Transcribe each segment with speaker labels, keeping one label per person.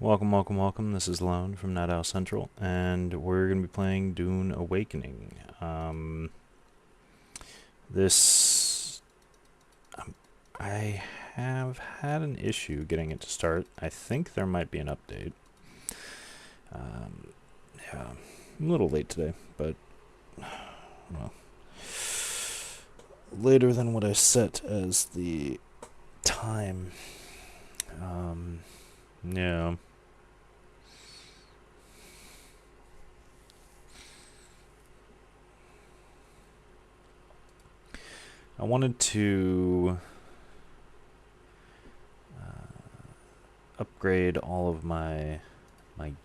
Speaker 1: Welcome, welcome, welcome. This is Lone from Night Owl Central, and we're going to be playing Dune Awakening. This... I have had an issue getting it to start. I think there might be an update. Yeah, I'm a little late today, but, well, later than what I set as the time. Yeah. I wanted to upgrade all of my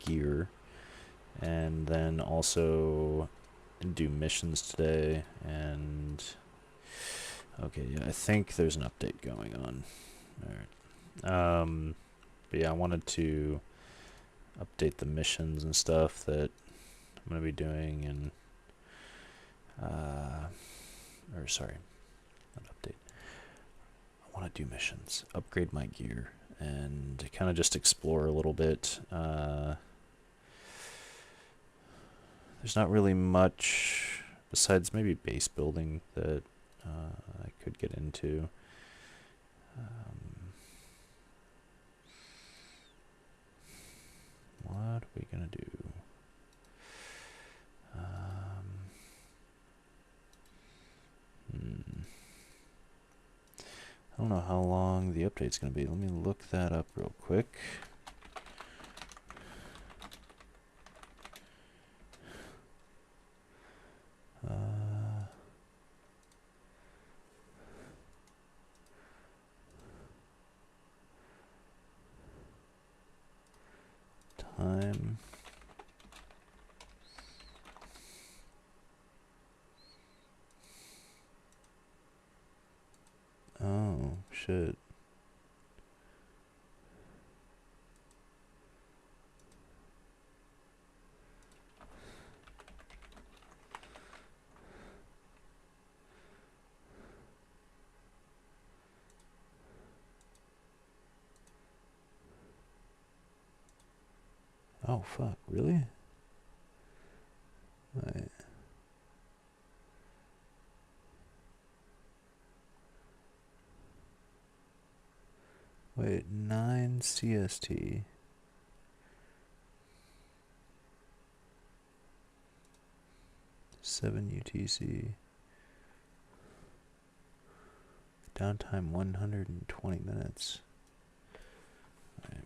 Speaker 1: gear, and then also do missions today. And okay, yeah, I think there's an update going on. All right. But yeah, I wanted to update the missions and stuff that I'm gonna be doing, and or sorry, not update. I want to do missions, upgrade my gear, and kind of just explore a little bit. There's not really much besides maybe base building that I could get into. What are we gonna do? I don't know how long the update's gonna be. Let me look that up real quick. Time. Oh, shit. Oh, fuck, really? Wait. Wait, 9 CST. 7 UTC. Downtime 120 minutes. Right.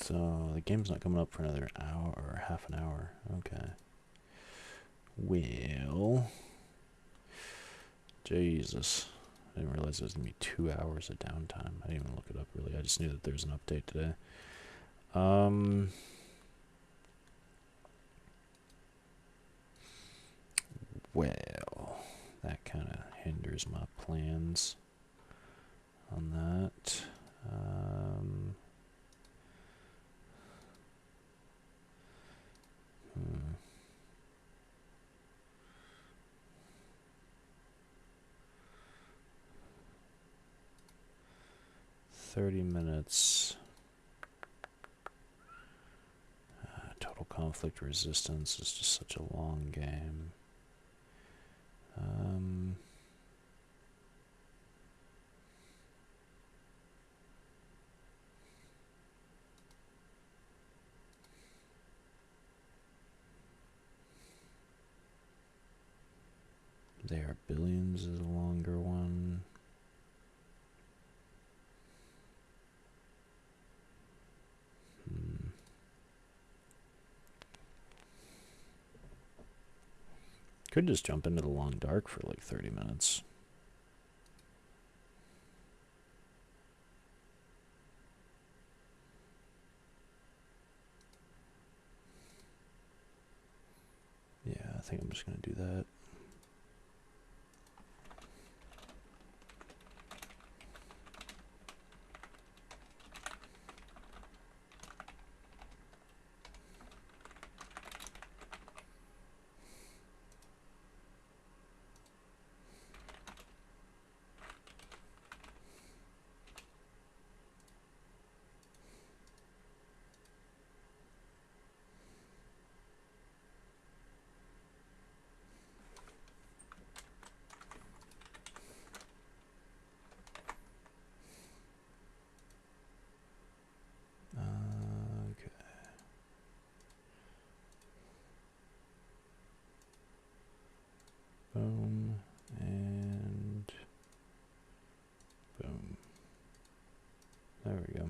Speaker 1: So the game's not coming up for another hour or half an hour. Okay. Well, Jesus. I didn't realize it was going to be 2 hours of downtime. I didn't even look it up really. I just knew that there's an update today. Well, that kind of hinders my plans on that. 30 minutes. Total conflict resistance is just such a long game. They Are Billions is a longer one. Could just jump into the Long Dark for like 30 minutes. I think I'm just gonna do that. Boom, and boom. There we go.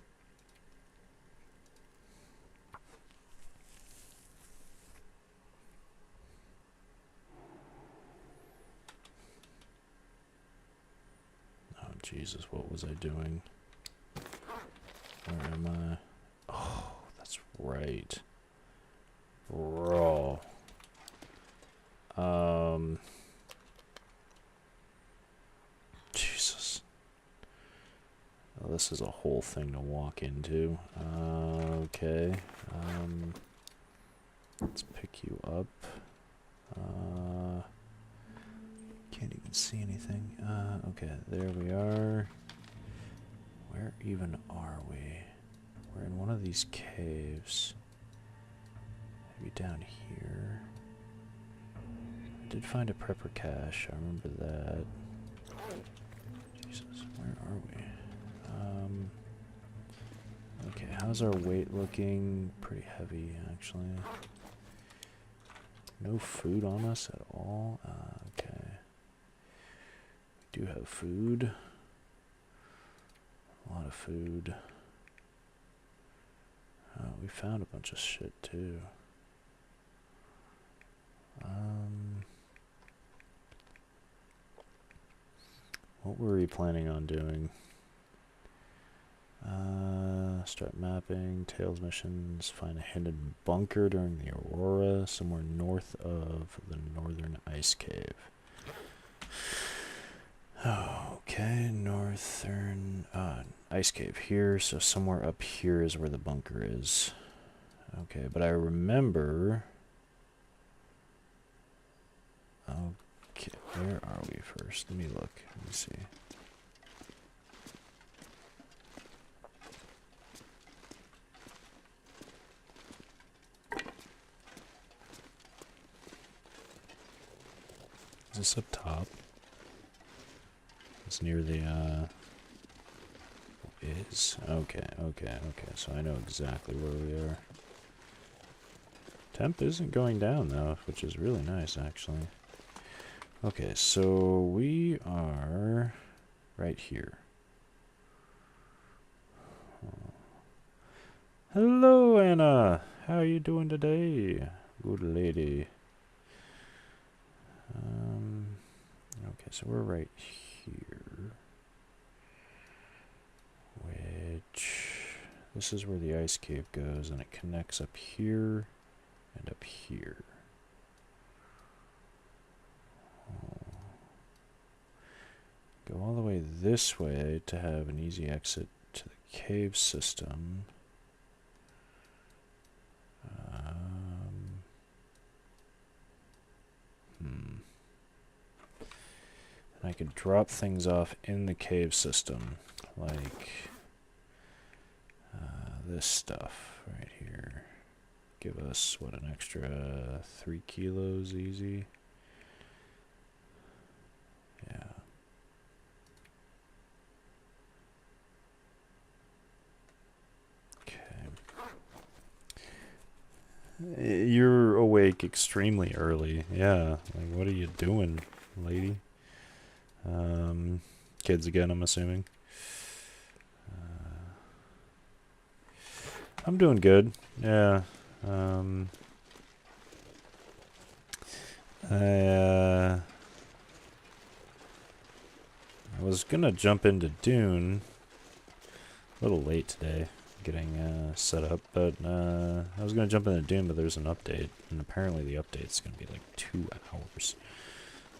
Speaker 1: Oh, Jesus, what was I doing? Where am I? Oh, that's right. Raw. Jesus. Well, this is a whole thing to walk into. Okay. Let's pick you up. Can't even see anything. Okay, there we are. Where even are we? We're in one of these caves. Maybe down here. I did find a prepper cache. I remember that. Jesus, where are we? Okay, how's our weight looking? Pretty heavy, actually. No food on us at all? Okay. We do have food. A lot of food. We found a bunch of shit, too. What were we planning on doing? Start mapping, Tails missions, find a hidden bunker during the Aurora, somewhere north of the northern ice cave. Okay, northern ice cave here, so somewhere up here is where the bunker is. Okay, but I remember... Okay, where are we first? Let me look. Let me see. Is this up top? It's near the, is. Okay. So I know exactly where we are. Temp isn't going down, though, which is really nice, actually. Okay, so we are right here. Hello, Anna. How are you doing today? Good lady. Okay, so we're right here. Which... This is where the ice cave goes, and it connects up here and up here. Go all the way this way to have an easy exit to the cave system. And I could drop things off in the cave system, like this stuff right here. Give us, what, an extra 3 kilos easy? Yeah. Okay. You're awake extremely early. Yeah. Like, what are you doing, lady? Kids again, I'm assuming. I'm doing good. Yeah. I was gonna jump into Dune. A little late today. getting set up. But I was gonna jump into Dune, but there's an update, and apparently the update's gonna be like 2 hours.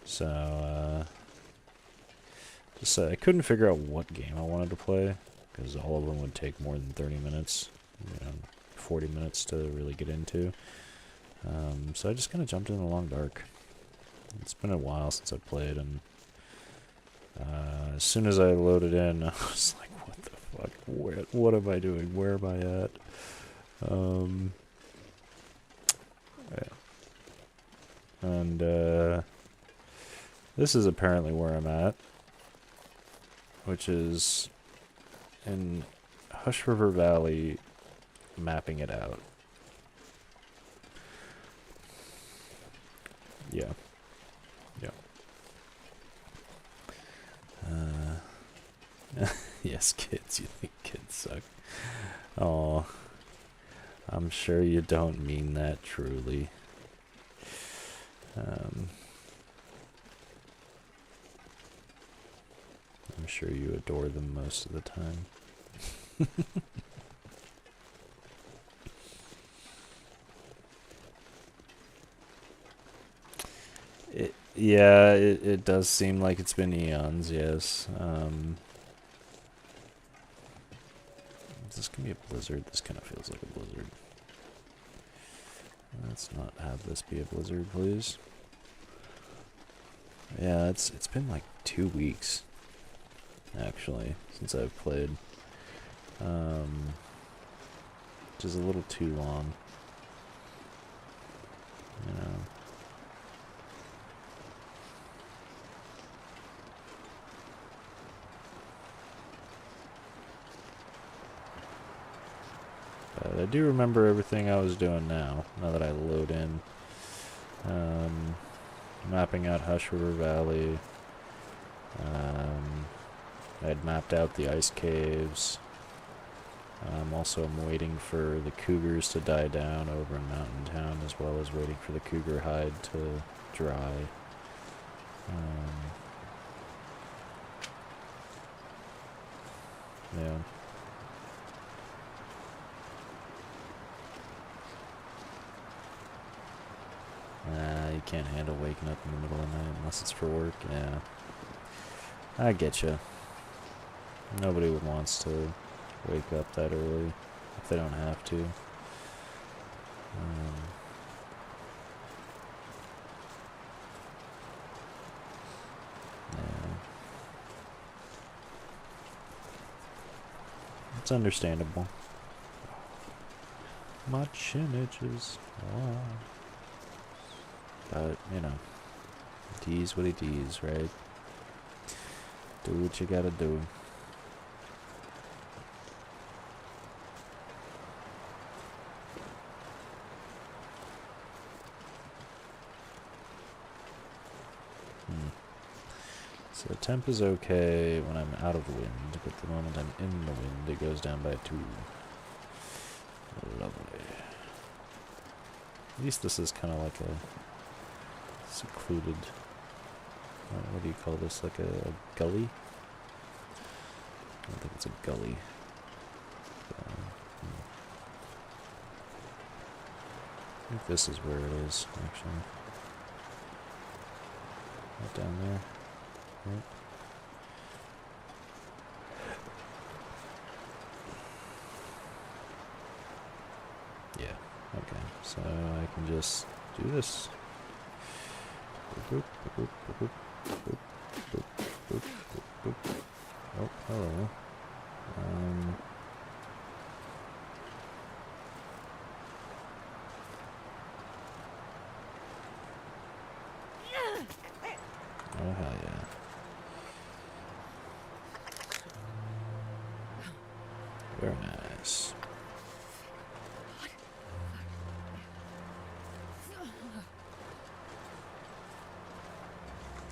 Speaker 1: So just I couldn't figure out what game I wanted to play because all of them would take more than 30 minutes, 40 minutes to really get into. So I just kind of jumped in the Long Dark. It's been a while since I played, and as soon as I loaded in, I was like, what the fuck? What am I doing? Where am I at? Yeah. And this is apparently where I'm at, which is in Hush River Valley, mapping it out. Yeah. Yeah. Yes, kids, you think kids suck. Oh, I'm sure you don't mean that truly. I'm sure you adore them most of the time. It does seem like it's been eons, yes. Is this gonna be a blizzard? This kind of feels like a blizzard. Let's not have this be a blizzard, please. Yeah, it's been like 2 weeks, actually, since I've played. Which is a little too long. You know. But I do remember everything I was doing now that I load in. Mapping out Hush River Valley. I had mapped out the ice caves. Also, I'm waiting for the cougars to die down over in Mountain Town, as well as waiting for the cougar hide to dry. Yeah. You can't handle waking up in the middle of the night unless it's for work. Yeah. I get you. Nobody wants to wake up that early if they don't have to. Yeah. It's understandable. My chin itches. Oh. But, you know, D's what he D's, right? Do what you gotta do. So the temp is okay when I'm out of the wind, but the moment I'm in the wind, it goes down by 2. Lovely. At least this is kind of like a secluded, what do you call this, like a gully? I don't think it's a gully. I think this is where it is, actually. Right down there. Right. Yeah, okay. So I can just do this. Boop, boop, boop, boop, boop, boop, boop, boop, boop. Oh, hello. Oh, hell yeah. Very nice.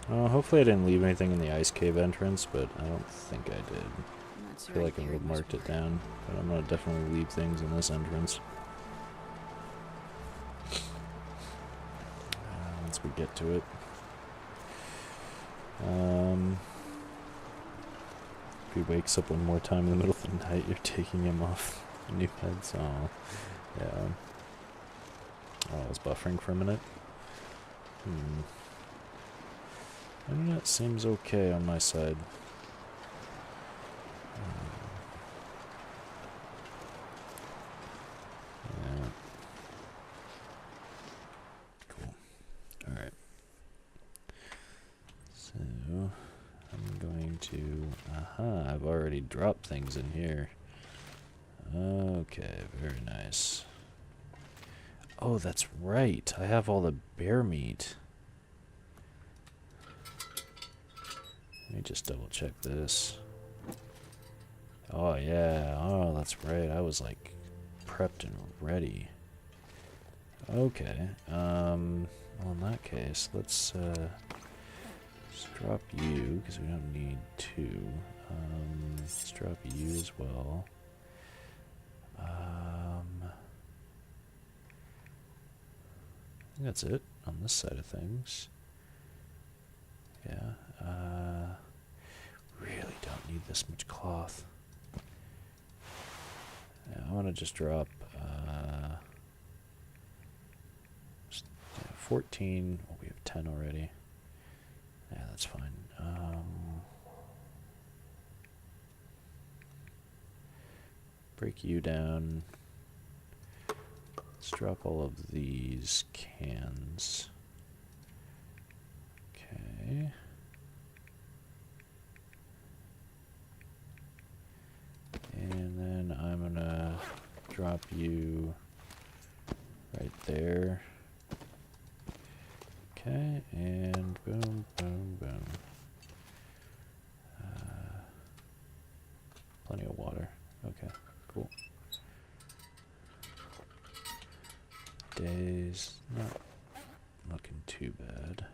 Speaker 1: Hopefully I didn't leave anything in the ice cave entrance, but I don't think I did. I feel like I would have marked it down, but I'm gonna definitely leave things in this entrance. Once we get to it. If he wakes up one more time in the middle of the night, you're taking him off New heads. Oh, yeah. Oh, I was buffering for a minute. Internet seems okay on my side. Yeah. Cool. Alright. So, I'm going to... Aha, I've already dropped things in here. Okay, very nice. Oh, that's right. I have all the bear meat. Let me just double check this. Oh, yeah. Oh, that's right. I was, like, prepped and ready. Okay. Well, in that case, let's drop you, because we don't need two. Let's drop you as well. I think that's it on this side of things. Yeah. Really don't need this much cloth. Yeah, I want to just drop 14. Oh, we have 10 already. Yeah, that's fine. Break you down. Let's drop all of these cans. Okay. And then I'm gonna drop you right there. Okay, and boom, boom, boom. Plenty of water. Okay, cool. Days, not looking too bad.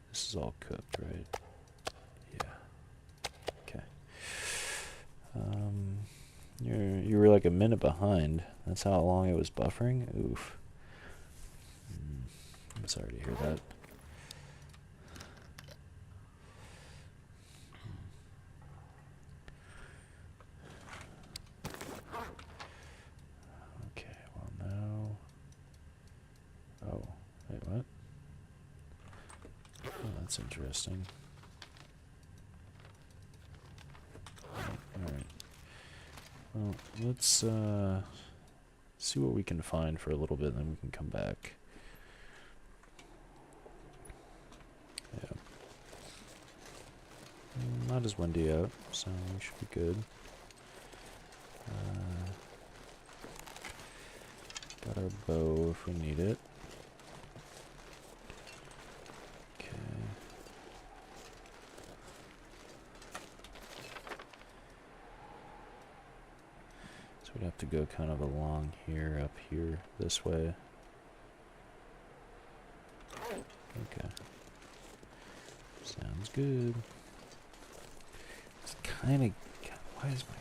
Speaker 1: This is all cooked, right? Yeah. Okay. You were like a minute behind. That's how long it was buffering? Oof. I'm sorry to hear that. Okay, well now... Oh, wait, what? Oh, that's interesting. Alright. Well, let's see what we can find for a little bit, and then we can come back. Yeah. Not as windy out, so we should be good. Got our bow if we need it. Okay. So we'd have to go kind of along here, up here, this way. Okay. Sounds good. It's kind of... Why is my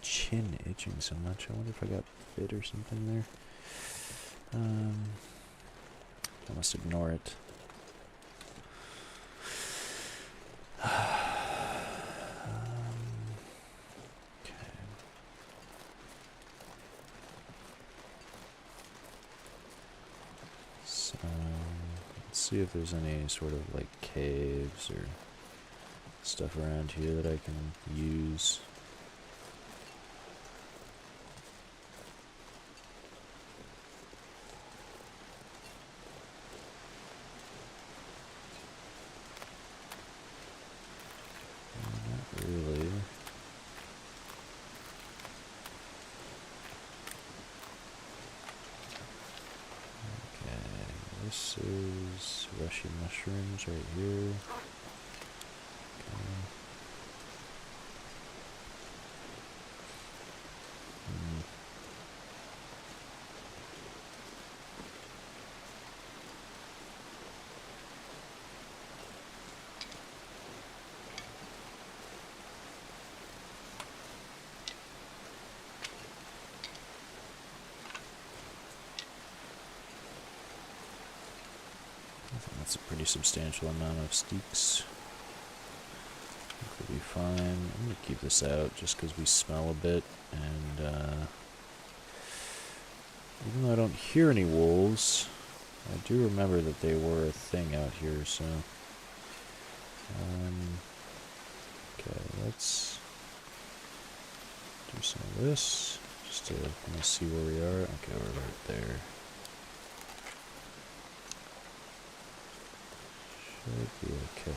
Speaker 1: chin itching so much? I wonder if I got bit or something there. I must ignore it. Okay. So, let's see if there's any sort of like caves or stuff around here that I can use. Really. Okay, this is rushy mushrooms right here. Okay. I think that's a pretty substantial amount of steaks. I think we'll be fine. I'm going to keep this out just because we smell a bit, and Even though I don't hear any wolves, I do remember that they were a thing out here, so... okay, let's do some of this, just to kind of see where we are. Okay, we're right there. Should be okay.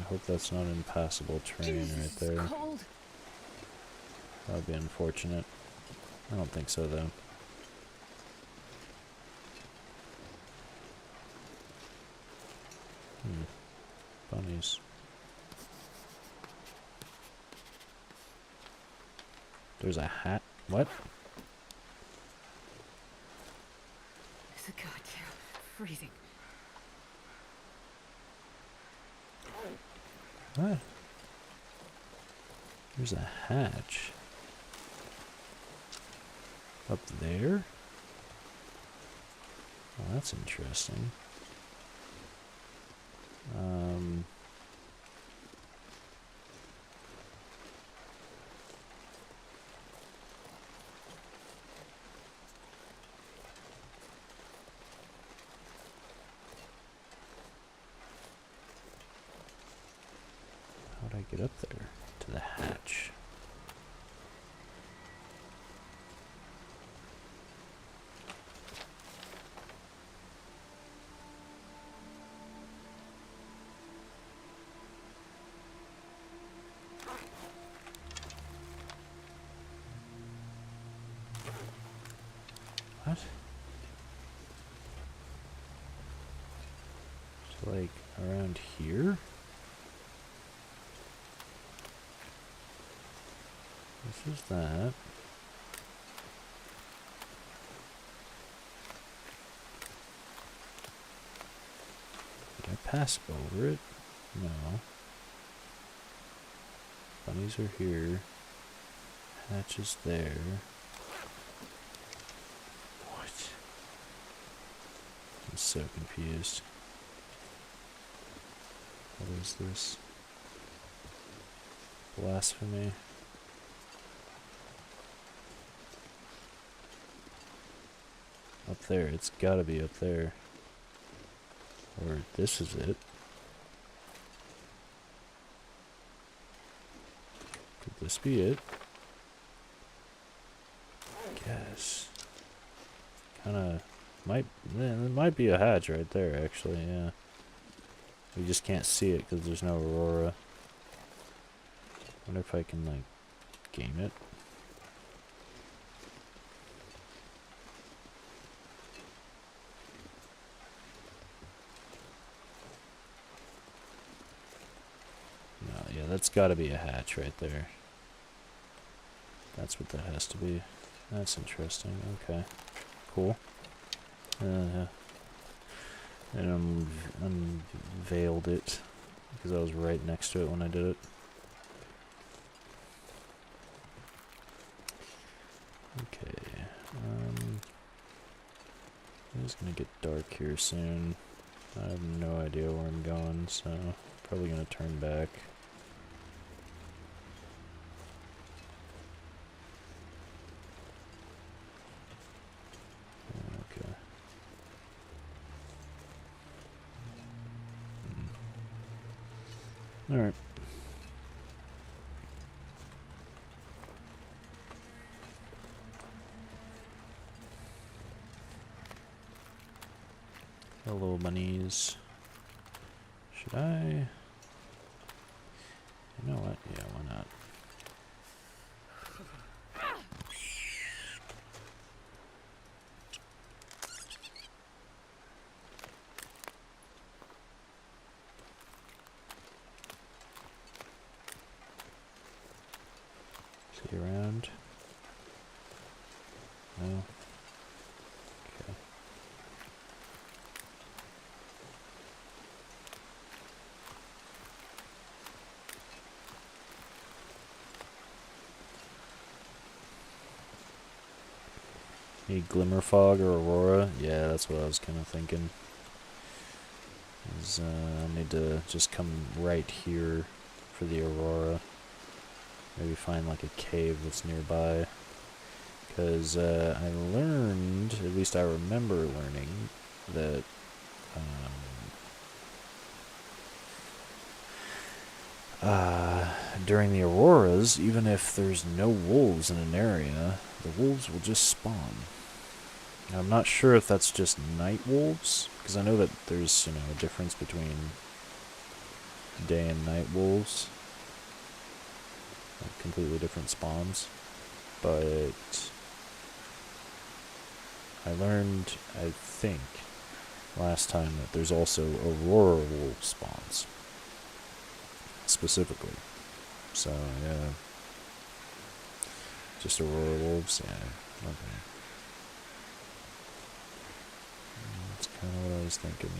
Speaker 1: I hope that's not impassable terrain right there.
Speaker 2: Cold.
Speaker 1: That would be unfortunate. I don't think so, though. Bunnies. There's a hat. What?
Speaker 2: It's a goddamn freezing.
Speaker 1: What? There's a hatch. Up there? Oh, that's interesting. How'd I get up there? To the hatch. What? So, like, around here? This is that. Did I pass over it? No. Bunnies are here. Hatch is there. What? I'm so confused. What is this? Blasphemy. Up there, it's gotta be up there. Or this is it. Could this be it? Guess. Kinda might, there might be a hatch right there actually, yeah. We just can't see it because there's no aurora. Wonder if I can like game it. No, yeah, that's gotta be a hatch right there. That's what that has to be. That's interesting. Okay. Cool. Yeah. And unveiled it because I was right next to it when I did it. Okay. It's gonna get dark here soon. I have no idea where I'm going, so probably gonna turn back. Okay. Alright. Hello, bunnies. Should I? You know what? Yeah, why not? See you around? No? Any glimmer fog or aurora? Yeah, that's what I was kind of thinking. I need to just come right here for the aurora. Maybe find like a cave that's nearby. Because I learned, at least I remember learning, that during the auroras, even if there's no wolves in an area, the wolves will just spawn. Now, I'm not sure if that's just night wolves, because I know that there's, a difference between day and night wolves. Like completely different spawns. But I learned, I think, last time that there's also aurora wolf spawns. Specifically. So, yeah. Just aurora wolves? Yeah. Okay. That's kind of what I was thinking.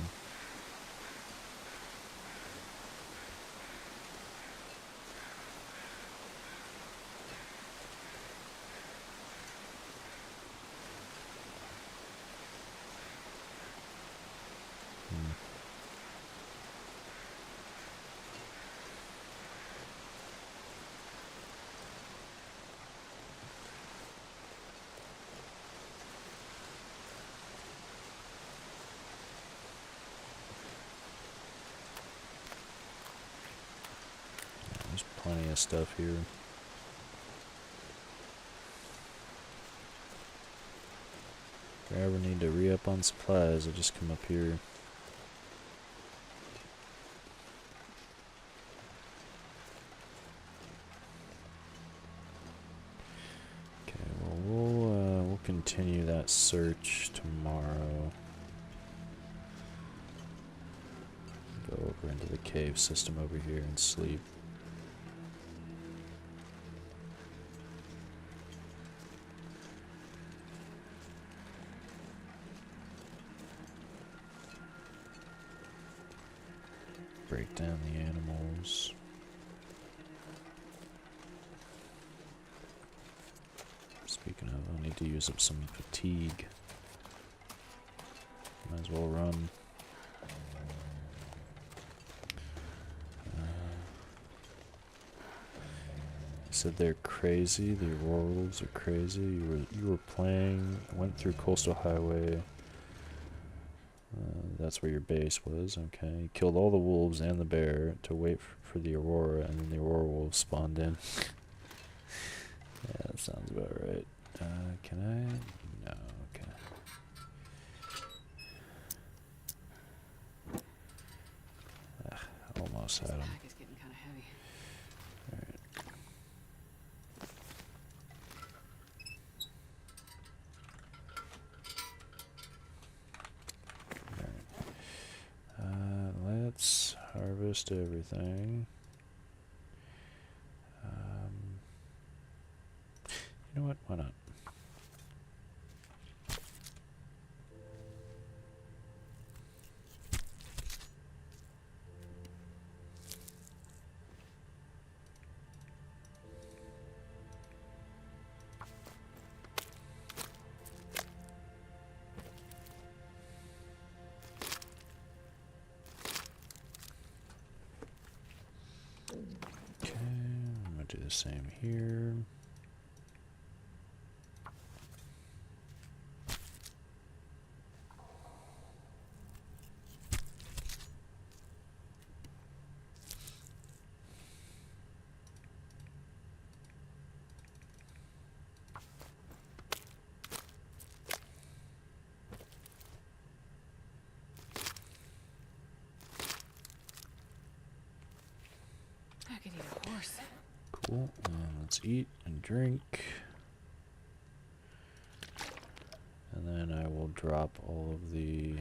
Speaker 1: There's plenty of stuff here. If I ever need to re-up on supplies, I just come up here. Okay, well we'll continue that search tomorrow. Go over into the cave system over here and sleep. Break down the animals. Speaking of, I need to use up some fatigue. Might as well run. Said they're crazy. The aurora wolves are crazy. You were playing. Went through Coastal Highway. That's where your base was. Okay. Killed all the wolves and the bear to wait for the aurora, and then the aurora wolves spawned in. Yeah, that sounds about right. Can I? No. Okay. Almost had him.
Speaker 2: It's getting kind of heavy.
Speaker 1: Let's harvest everything. You know what? Why not? Okay, I'm gonna do the same here.
Speaker 2: I could eat a horse.
Speaker 1: Cool. Let's eat and drink. And then I will drop all of the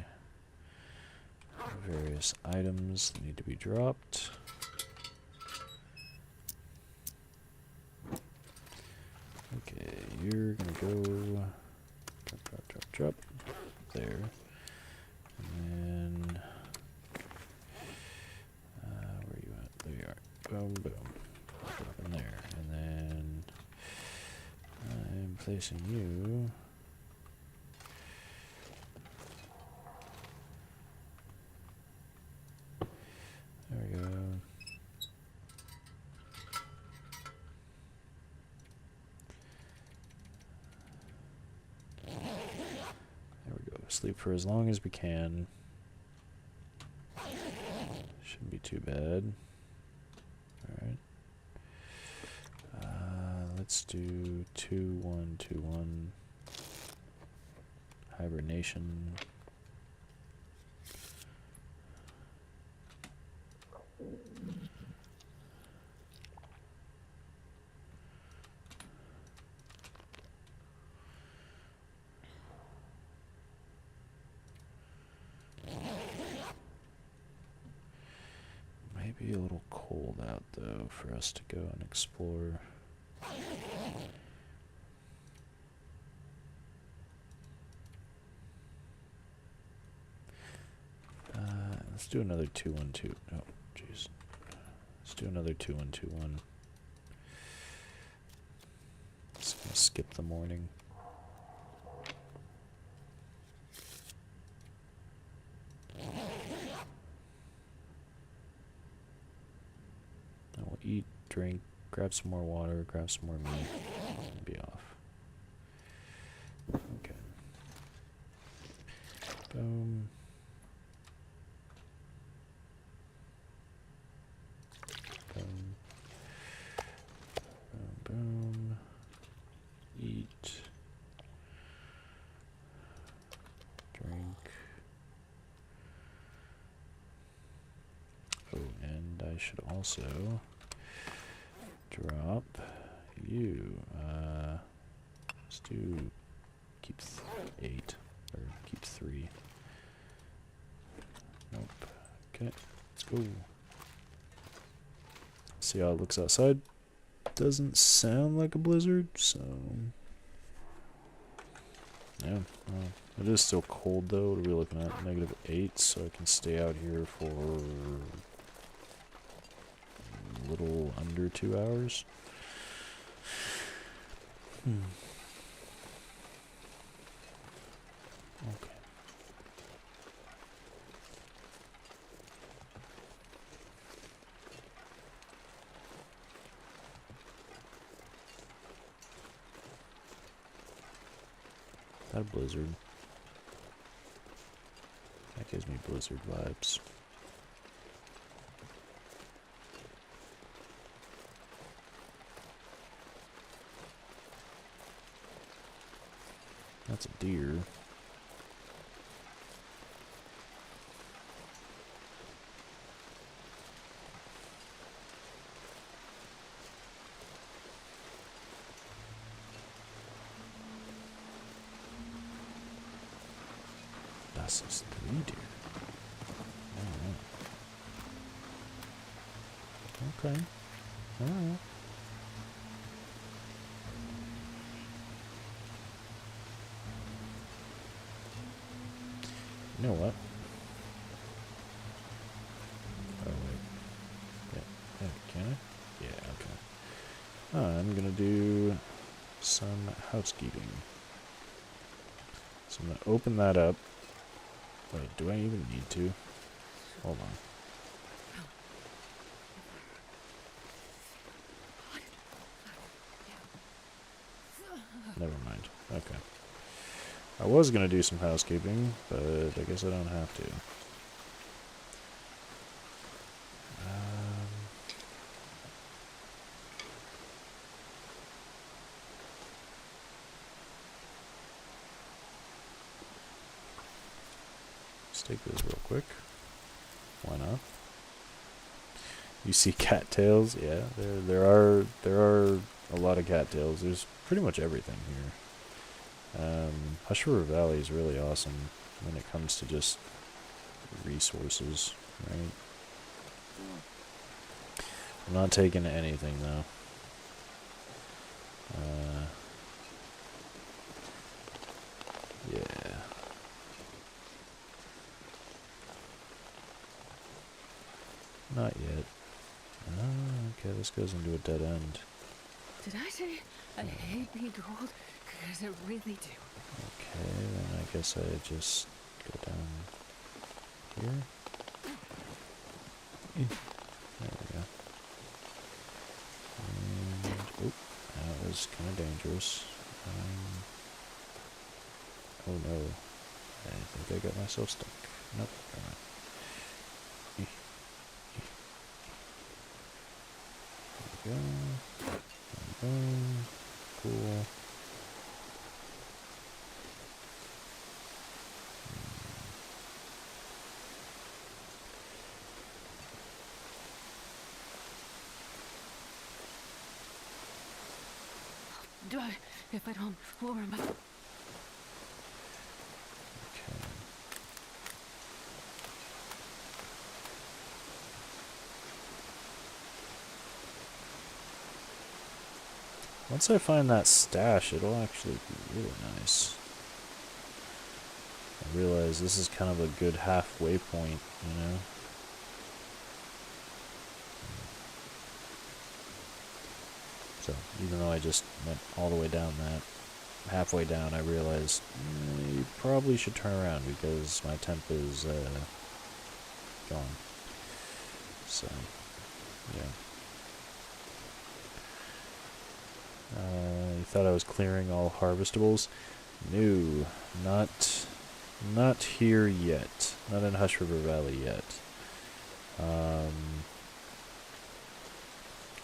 Speaker 1: various items that need to be dropped. Okay, you're gonna go drop there. And then where you at? There you are. Boom, boom. Drop in there. And then I'm placing you Sleep for as long as we can. Shouldn't be too bad. Alright. Let's do 2-1-2-1. Hibernation. Maybe a little cold out though for us to go and explore. Let's do another 2-1-2. Oh, jeez. Let's do another 2-1-2-1. Just gonna skip the morning. Then we'll eat, drink, grab some more water, grab some more meat, and be off. Okay. Boom. Boom. Boom, boom. Eat. Drink. Oh, and I should also drop you. Let's do keep 8 or keep 3. Nope. Okay, let's go. See how it looks outside. Doesn't sound like a blizzard, so yeah. It is still cold though. What are we looking at? -8, so I can stay out here for a little under 2 hours. Okay. That a blizzard? That gives me blizzard vibes. That's a deer. Das ist 3 deer. Okay. Alright. You know what? Oh wait. Yeah, can I? Yeah, okay. I'm gonna do some housekeeping. So I'm gonna open that up. Wait, do I even need to? Hold on. Never mind. Okay. I was gonna do some housekeeping, but I guess I don't have to. Let's take this real quick. Why not? You see cattails? Yeah, there are a lot of cattails. There's pretty much everything here. Hush River Valley is really awesome when it comes to just resources, right? I'm not taking anything though. Yeah. Not yet. Okay, this goes into a dead end.
Speaker 2: Did I say I hate being cold? Because I really do.
Speaker 1: Okay, then I guess I just go down here. There we go. And, oh, that was kind of dangerous. Oh no. I think I got myself stuck. Nope. There we go. Boom. Cool.
Speaker 2: Do I, if I don't warm up?
Speaker 1: Okay. Once I find that stash, it'll actually be really nice. I realize this is kind of a good halfway point, you know? So, even though I just went all the way down that, halfway down I realized you probably should turn around because my temp is gone. So, yeah. You thought I was clearing all harvestables? No, not here yet. Not in Hush River Valley yet.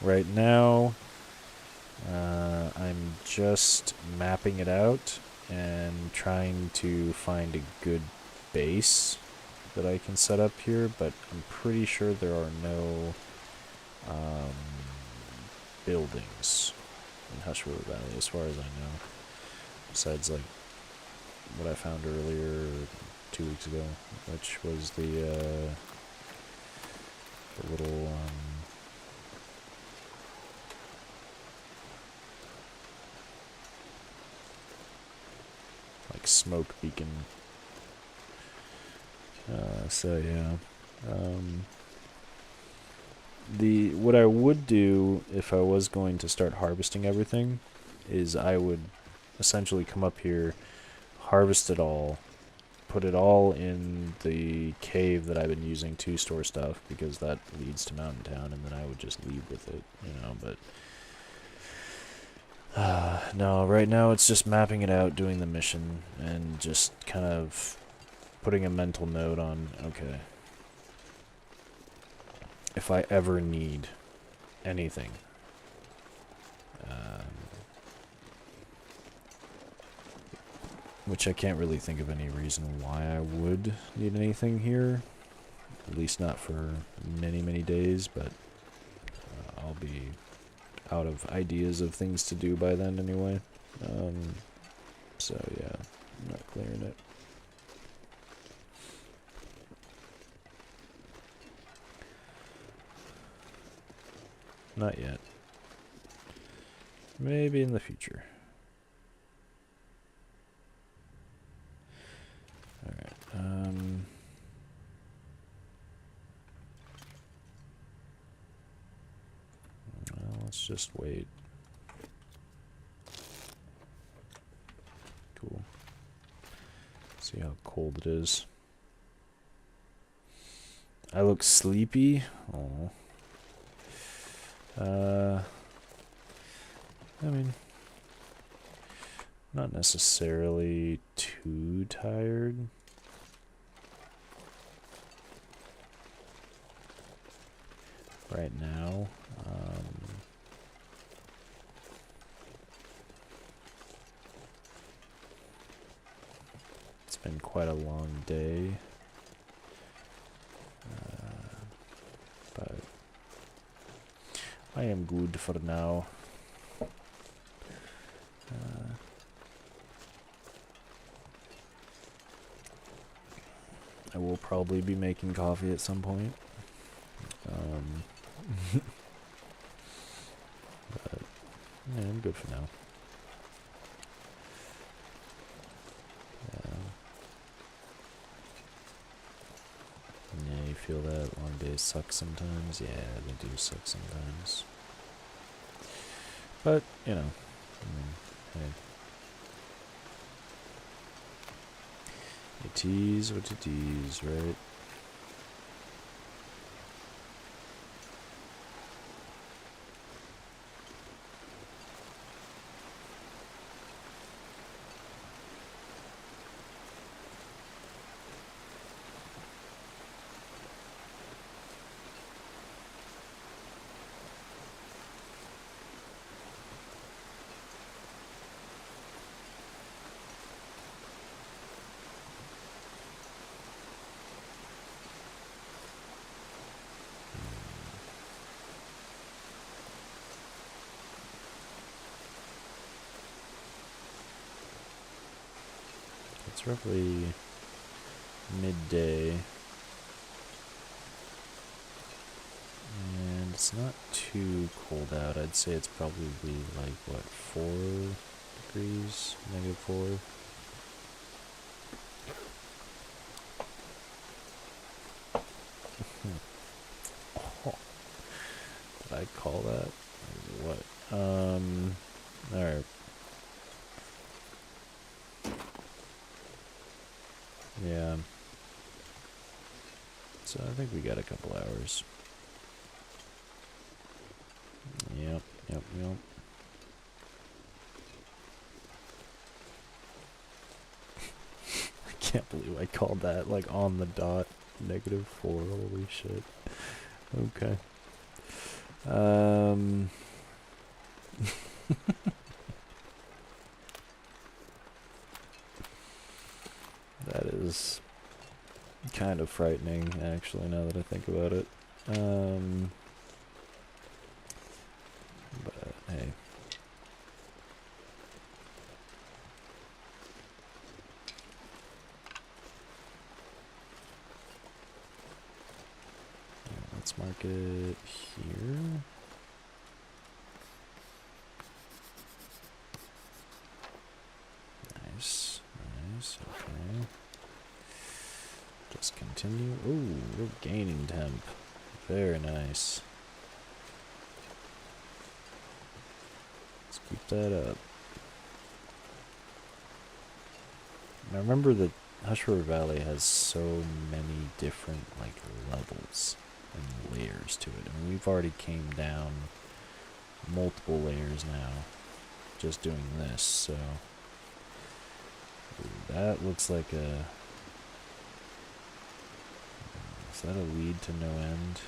Speaker 1: Right now, I'm just mapping it out and trying to find a good base that I can set up here, but I'm pretty sure there are no buildings in Hush River Valley as far as I know. Besides, like, what I found earlier 2 weeks ago, which was the little like smoke beacon. So yeah, what I would do if I was going to start harvesting everything is I would essentially come up here, harvest it all, put it all in the cave that I've been using to store stuff, because that leads to Mountain Town, and then I would just leave with it, you know, but no, right now it's just mapping it out, doing the mission, and just kind of putting a mental note on, okay, if I ever need anything, which I can't really think of any reason why I would need anything here, at least not for many, many days, but I'll be out of ideas of things to do by then anyway. So yeah, I'm not clearing it. Not yet. Maybe in the future. Alright, well, let's just wait. Cool. See how cold it is. I look sleepy. Oh. I mean, not necessarily too tired. Right now. It's been quite a long day. But I am good for now. I will probably be making coffee at some point. But yeah, I'm good for now. Yeah, you feel that long days suck sometimes? Yeah, they do suck sometimes. But, you know, I mean, hey. It is what it is, right? It's roughly midday. And it's not too cold out. I'd say it's probably like, what, 4 degrees? -4? Oh, did I call that? Or what? Alright. Yeah. So I think we got a couple hours. Yep. I can't believe I called that like on the dot. -4. Holy shit. Okay. That is kind of frightening, actually, now that I think about it. But, hey. Yeah, let's mark it here. Nice, okay. Just continue. Ooh, we're gaining temp. Very nice. Let's keep that up. Now remember that Hush River Valley has so many different, like, levels and layers to it. I mean, we've already came down multiple layers now, just doing this, so... Ooh, that looks like a... Is that a lead to no end?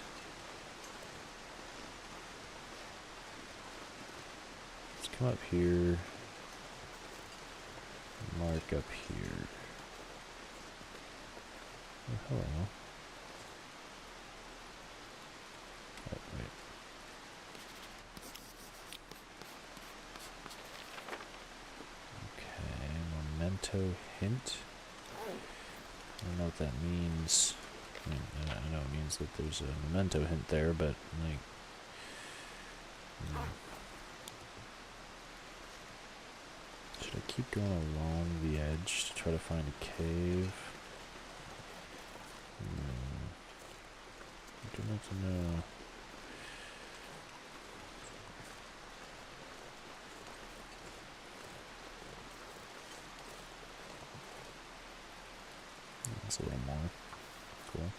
Speaker 1: Let's come up here. Mark up here. Oh, hello. Oh, wait. Okay, memento hint. I don't know what that means. I mean, I know it means that there's a memento hint there, but, like... Should I keep going along the edge to try to find a cave? I don't know to know. That's a little more. Cool.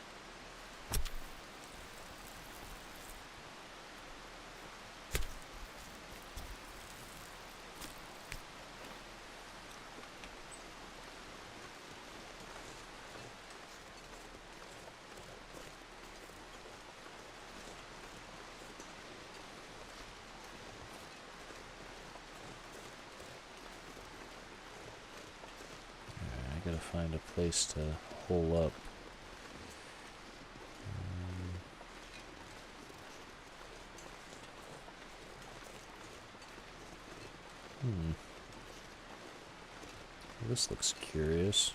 Speaker 1: I gotta find a place to hole up. Well, this looks curious.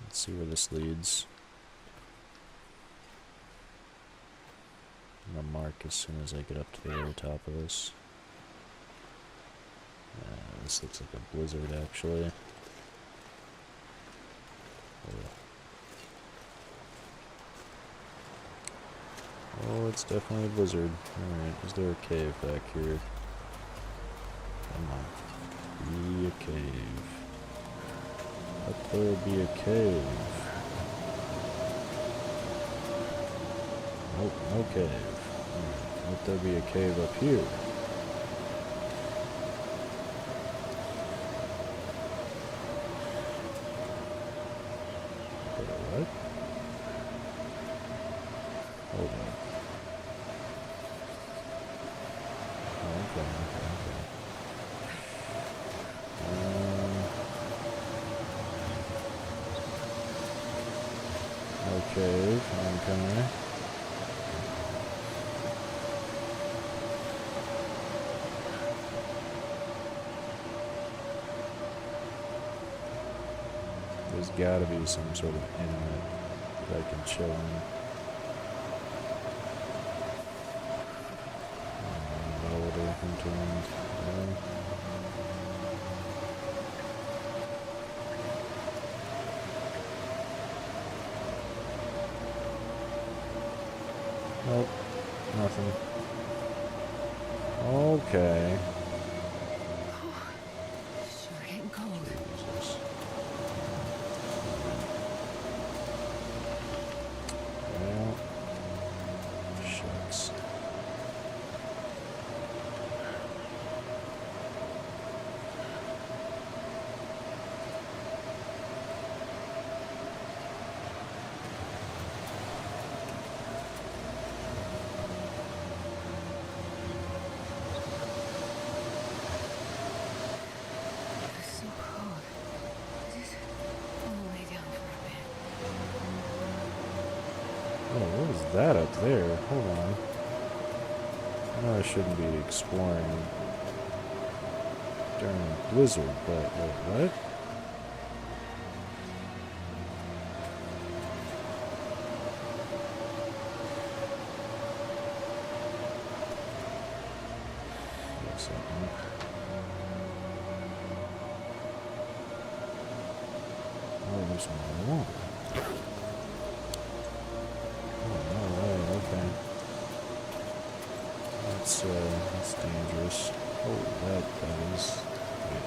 Speaker 1: Let's see where this leads. I'm gonna mark as soon as I get up to the very top of this. This looks like a blizzard, actually. Oh, it's definitely a blizzard. Alright, is there a cave back here? Come on. Be a cave. Let there be a cave. Nope, no cave. Alright, let there be a cave up here. What? Hold on. Okay. No cave, okay. There's gotta be some sort of inlet that I can chill in. Melody, hinterland, yeah. Nope, nothing. Okay.
Speaker 2: Sure getting cold.
Speaker 1: Jesus. Well, shucks.
Speaker 2: It's so cold. Just wanna lay down for a bit.
Speaker 1: Oh, what is that up there? Hold on. I know I shouldn't be exploring during a blizzard, but wait, what? Wait a second. Oh, there's more water. Oh, no way, okay. That's dangerous. Oh, that is. Wait.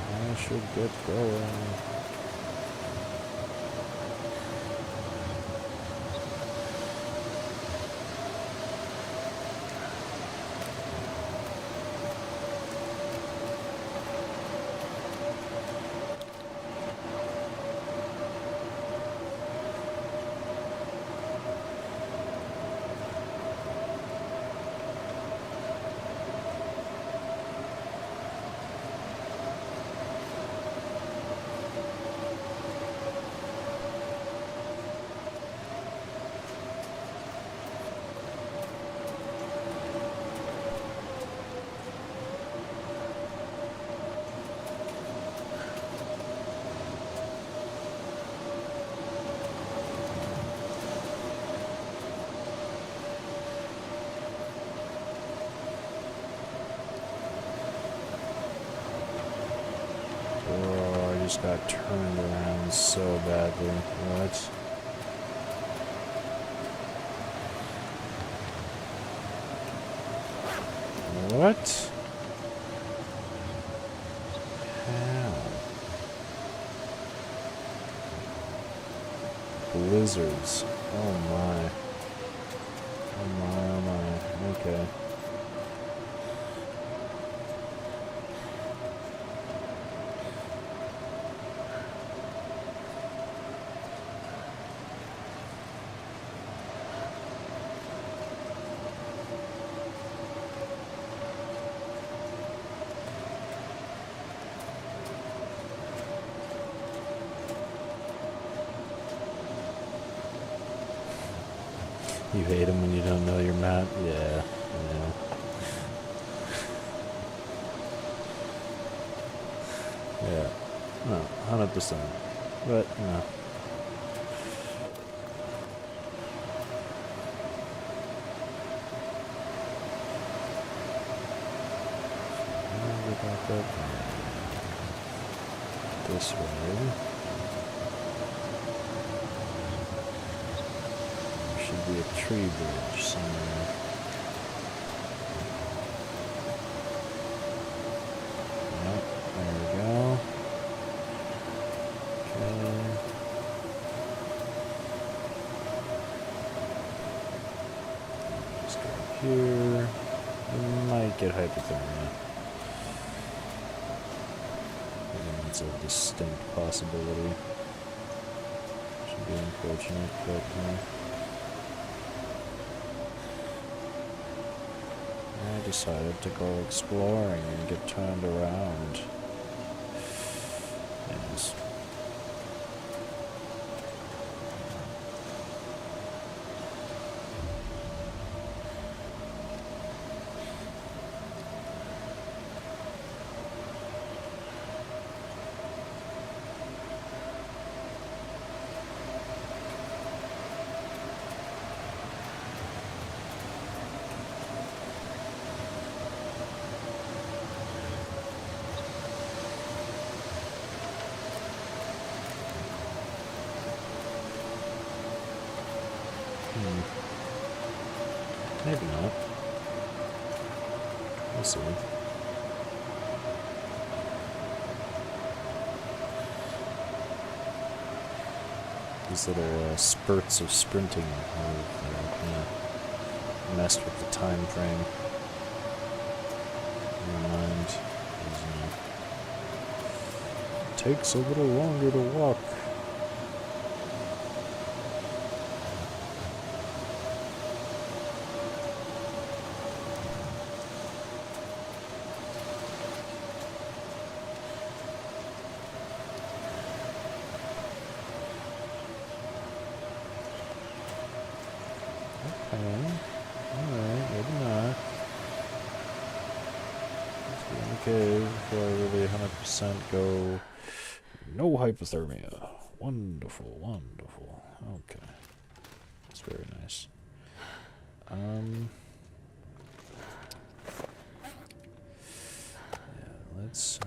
Speaker 1: I should get going. Oh, I just got turned around so badly. What? What? How? Blizzards. Oh my. Oh my, oh my. Okay. You hate them when you don't know your map? Yeah. Yeah. Yeah. No, 100%. But, no. Go back up. This way. Should be a tree bridge somewhere. Yep, there we go. Okay. Just go here. We might get hypothermia. I think it's a distinct possibility. Should be unfortunate, but I decided to go exploring and get turned around. Yes. Maybe not. We'll see. These little spurts of sprinting have messed with the time frame. Never mind. It takes a little longer to walk. Alright, maybe not. Let's be in the cave before I really 100% go. No hypothermia. Wonderful, wonderful. Okay. That's very nice. Yeah, let's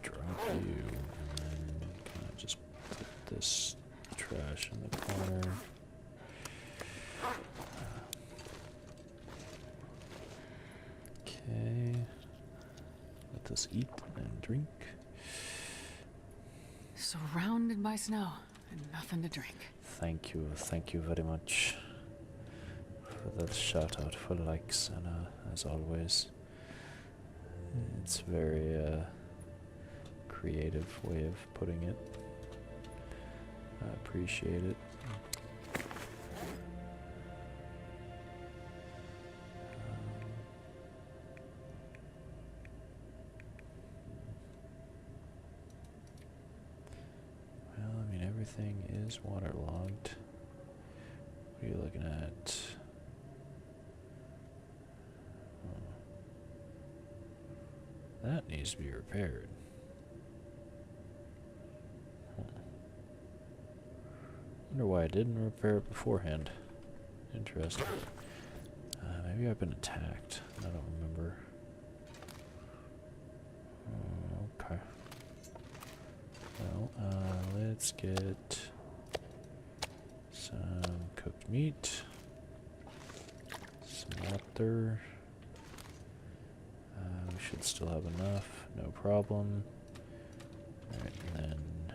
Speaker 1: drop you and then kind of just put this trash in the corner. Okay. Let us eat and drink.
Speaker 2: Surrounded by snow and nothing to drink.
Speaker 1: Thank you very much for that shout out for likes, Anna, as always. It's a very creative way of putting it. I appreciate it. Well, I mean, everything is waterlogged. What are you looking at? That needs to be repaired. Wonder why I didn't repair it beforehand. Interesting. Maybe I've been attacked. I don't remember. Okay. Well, let's get some cooked meat, some water. We should still have enough, no problem. Alright, and then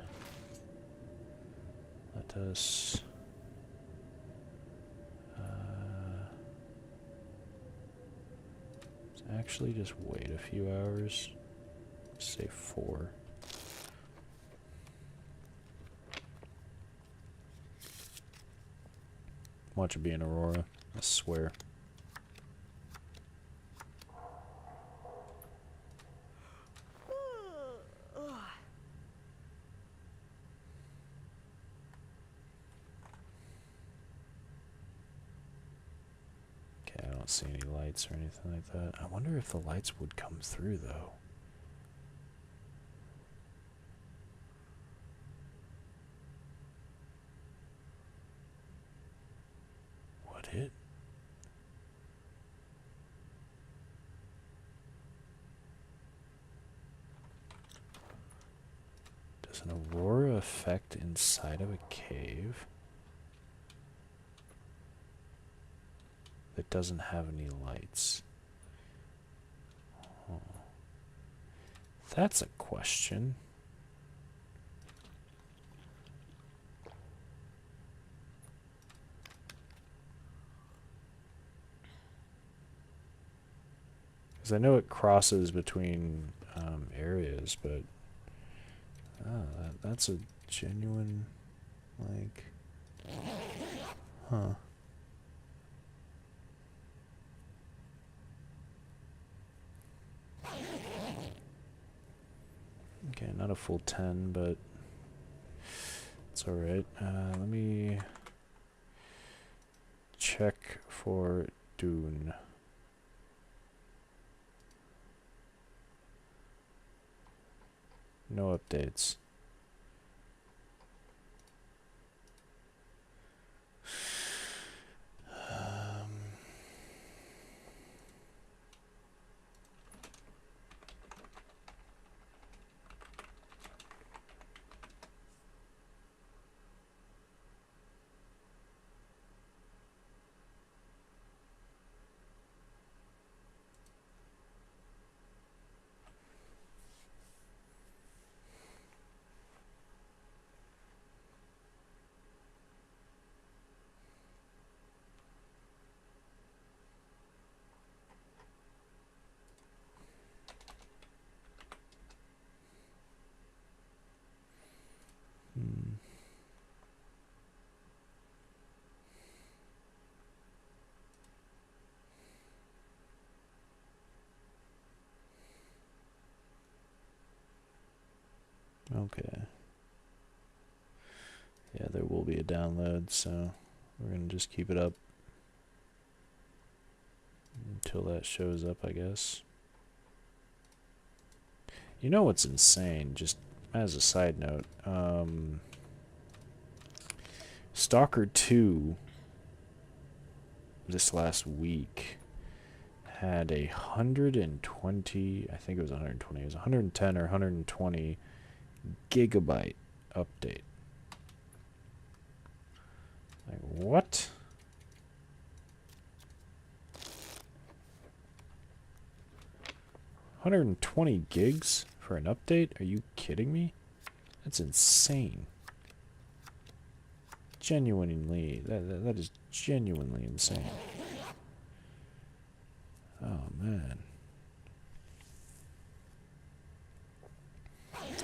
Speaker 1: let us let's actually just wait a few hours. Say 4. Watch it be an aurora, I swear. Okay, I don't see any lights or anything like that. I wonder if the lights would come through though. Would it? Does an aurora affect inside of a cave that doesn't have any lights? Oh. That's a question. Because I know it crosses between areas, but that's a genuine, like, huh. Okay, not a full 10, but it's alright. Let me check for Dune. No updates. Okay. Yeah, there will be a download, so we're gonna just keep it up until that shows up, I guess. You know what's insane, just as a side note, Stalker 2 this last week had 120, I think it was 120, it was 110 or 120 gigabyte update. Like, what? $120 gigs for an update? Are you kidding me? That's insane. Genuinely, that is genuinely insane. Oh, man.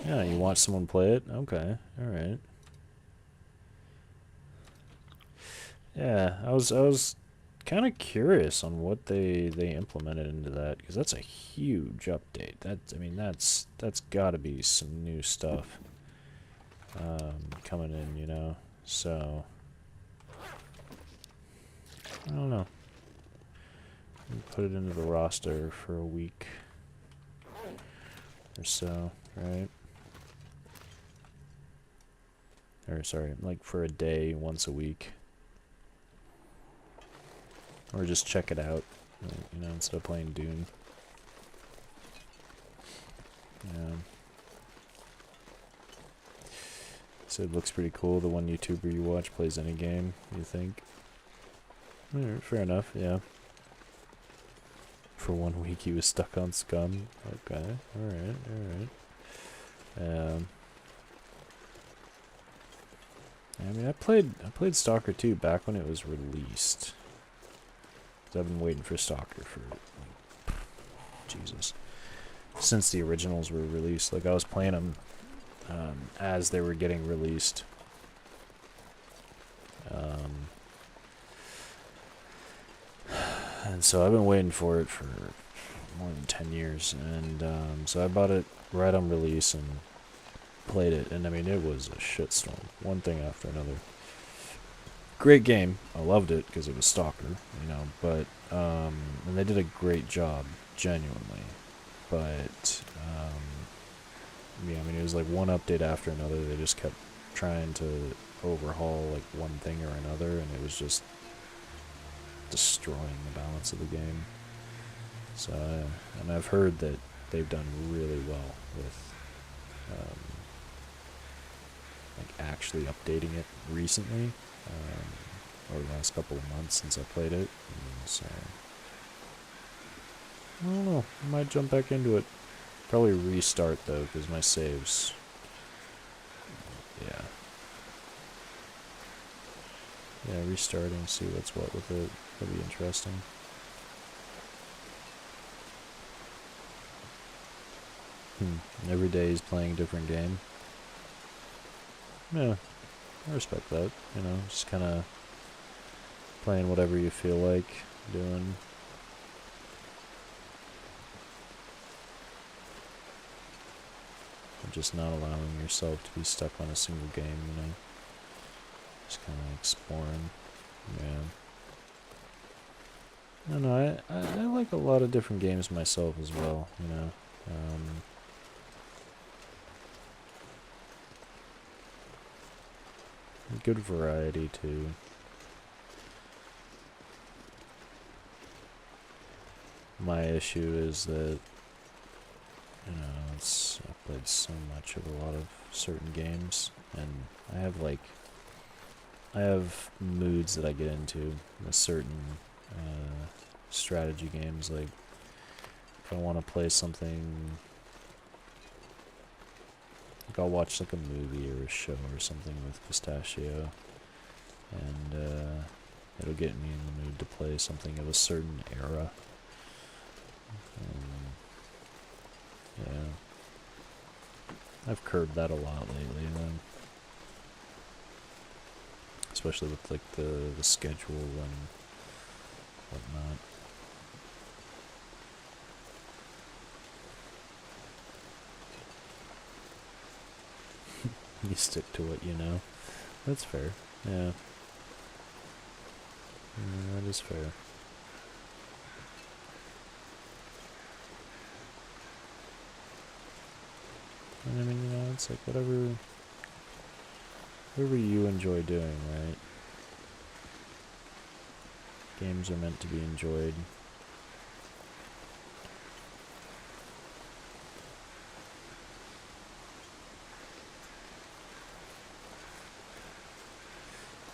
Speaker 1: Yeah, you watch someone play it? Okay, alright. Yeah, I was kind of curious on what they implemented into that, because that's a huge update. That's got to be some new stuff coming in, you know. So I don't know. Put it into the roster for a week or so, right? Or sorry, like for a day, once a week. Or just check it out, you know, instead of playing Dune. Yeah. So it looks pretty cool. The one YouTuber you watch plays any game, you think? Alright, fair enough, yeah. For 1 week he was stuck on Scum. Okay, alright, alright. I mean, I played Stalker 2 back when it was released. I've been waiting for Stalker for, like, Jesus, since the originals were released. Like, I was playing them as they were getting released. And so I've been waiting for it for more than 10 years. And so I bought it right on release and played it. And I mean, it was a shitstorm. One thing after another. Great game. I loved it because it was Stalker, you know, but, and they did a great job, genuinely, but, yeah, I mean, it was like one update after another. They just kept trying to overhaul, like, one thing or another, and it was just destroying the balance of the game. So, and I've heard that they've done really well with, like, actually updating it recently. Over the last couple of months since I played it, and so I don't know. I might jump back into it. Probably restart though, because my saves. Yeah. Yeah, restarting, see what's what with it. That'll be interesting. Every day he's playing a different game. Yeah. I respect that, you know, just kind of playing whatever you feel like doing. Just not allowing yourself to be stuck on a single game, you know. Just kind of exploring. Yeah. I don't know, I like a lot of different games myself as well, you know. Good variety too. My issue is that, you know, I've played so much of a lot of certain games, and I have moods that I get into with certain strategy games. Like, if I want to play something, like I'll watch like a movie or a show or something with Pistachio, and it'll get me in the mood to play something of a certain era. Yeah. I've curbed that a lot lately, then. Especially with like the schedule and whatnot. You stick to what you know. That's fair. Yeah. That is fair. And I mean, you know, it's like whatever you enjoy doing, right? Games are meant to be enjoyed.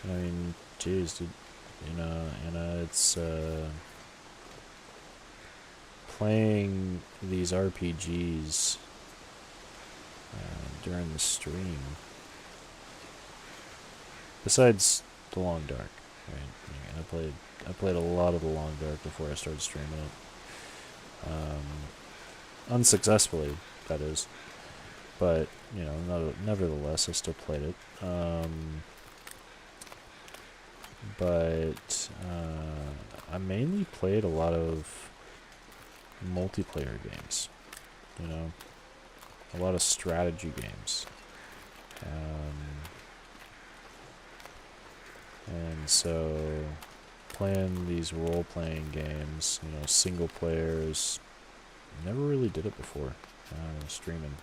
Speaker 1: I mean, jeez, dude, you know, Anna, it's, playing these RPGs during the stream, besides The Long Dark, right? I played a lot of The Long Dark before I started streaming it. Unsuccessfully, that is. But, you know, nevertheless, I still played it. But I mainly played a lot of multiplayer games, you know, a lot of strategy games. And so playing these role-playing games, you know, single players, never really did it before, streaming.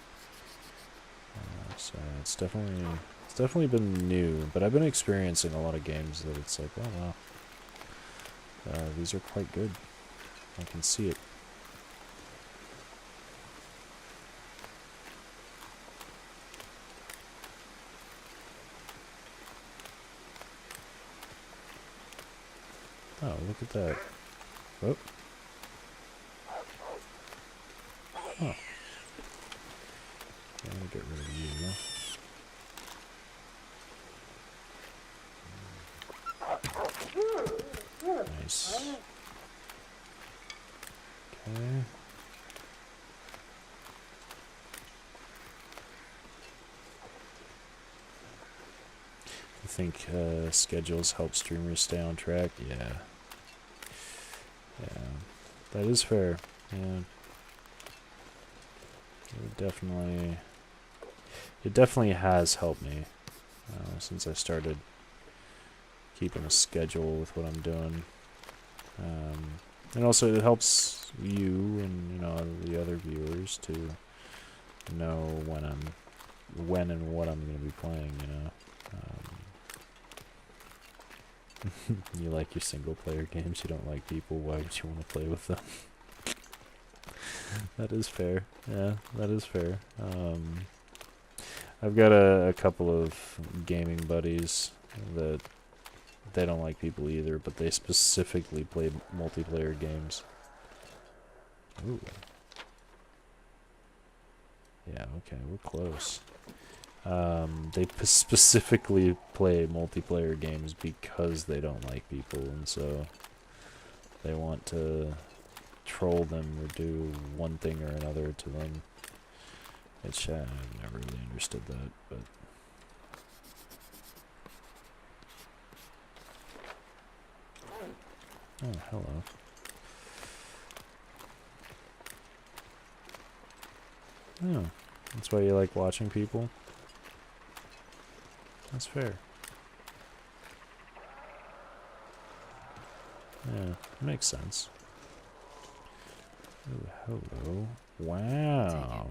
Speaker 1: So it's definitely been new, but I've been experiencing a lot of games that it's like, oh wow, these are quite good. I can see it. Oh, look at that. Oh. Oh. I'm gonna get rid of you. Nice. Okay. I think schedules help streamers stay on track. Yeah. Yeah. That is fair. Yeah. It definitely has helped me since I started keeping a schedule with what I'm doing. And also it helps you and, you know, the other viewers to know when and what I'm going to be playing, you know. You like your single player games, you don't like people, why would you want to play with them? That is fair. Yeah, that is fair. I've got a couple of gaming buddies that they don't like people either, but they specifically play multiplayer games. Ooh. Yeah, okay, we're close. They specifically play multiplayer games because they don't like people, and so they want to troll them or do one thing or another to them. Which I've never really understood that, but... Oh, hello. Oh, that's why you like watching people? That's fair. Yeah, makes sense. Oh, hello. Wow.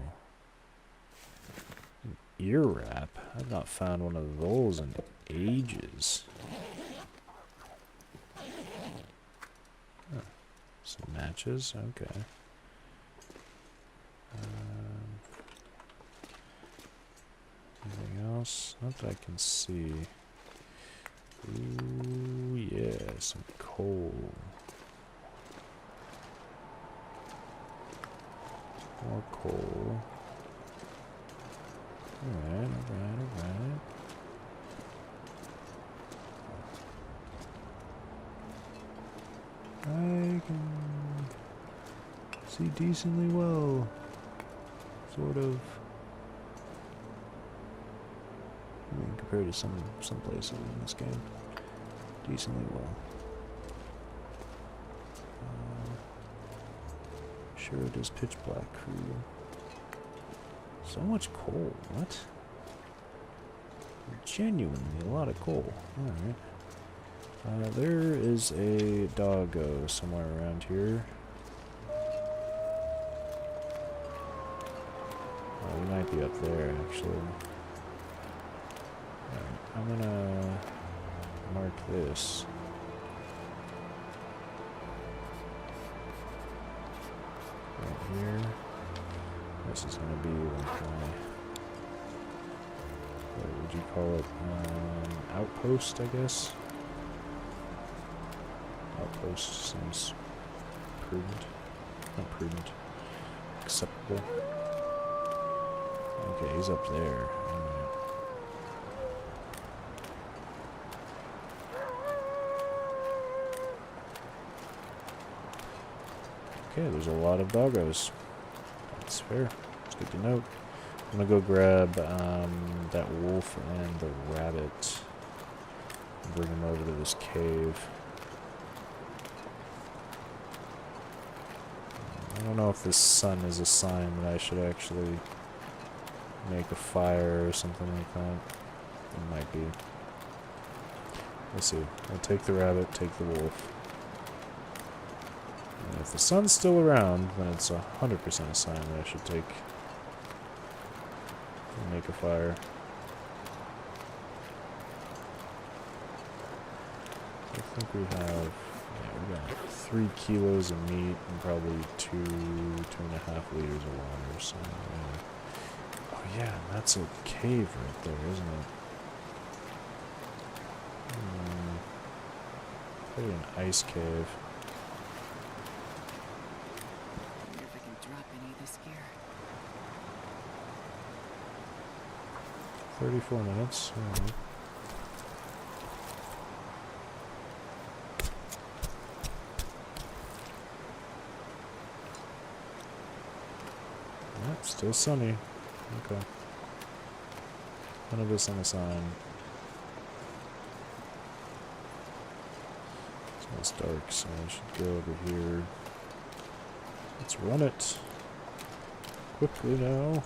Speaker 1: An ear wrap? I've not found one of those in ages. Oh, some matches? Okay. Anything else? Not that I can see. Ooh, yeah, some coal. More coal. Alright, alright. I can see decently well. Sort of. I mean, compared to some places in this game. Decently well. Sure it is pitch black for you. So much coal, what? Genuinely a lot of coal. Alright. There is a doggo somewhere around here. Oh, he might be up there, actually. Alright, I'm gonna mark this. Right here. This is gonna be like my... what would you call it? Outpost, I guess? Outpost seems prudent. Not prudent. Acceptable. Okay, he's up there. Alright. Okay, there's a lot of doggos. That's fair. It's good to note. I'm gonna go grab that wolf and the rabbit and bring them over to this cave. I don't know if this sun is a sign that I should actually make a fire or something like that. It might be. We'll see. I'll take the rabbit, take the wolf. And if the sun's still around, then it's 100% a sign that I should take and make a fire. I think we have, yeah, we got 3 kilos of meat and probably 2.5 liters of water. So, yeah. Oh yeah, that's a cave right there, isn't it? Probably an ice cave.
Speaker 2: I wonder if I can drop any of this gear.
Speaker 1: 34 minutes. Alright. Yep, still sunny. Okay. None of this on the sign. It's dark, so I should go over here. Let's run it. Quickly now.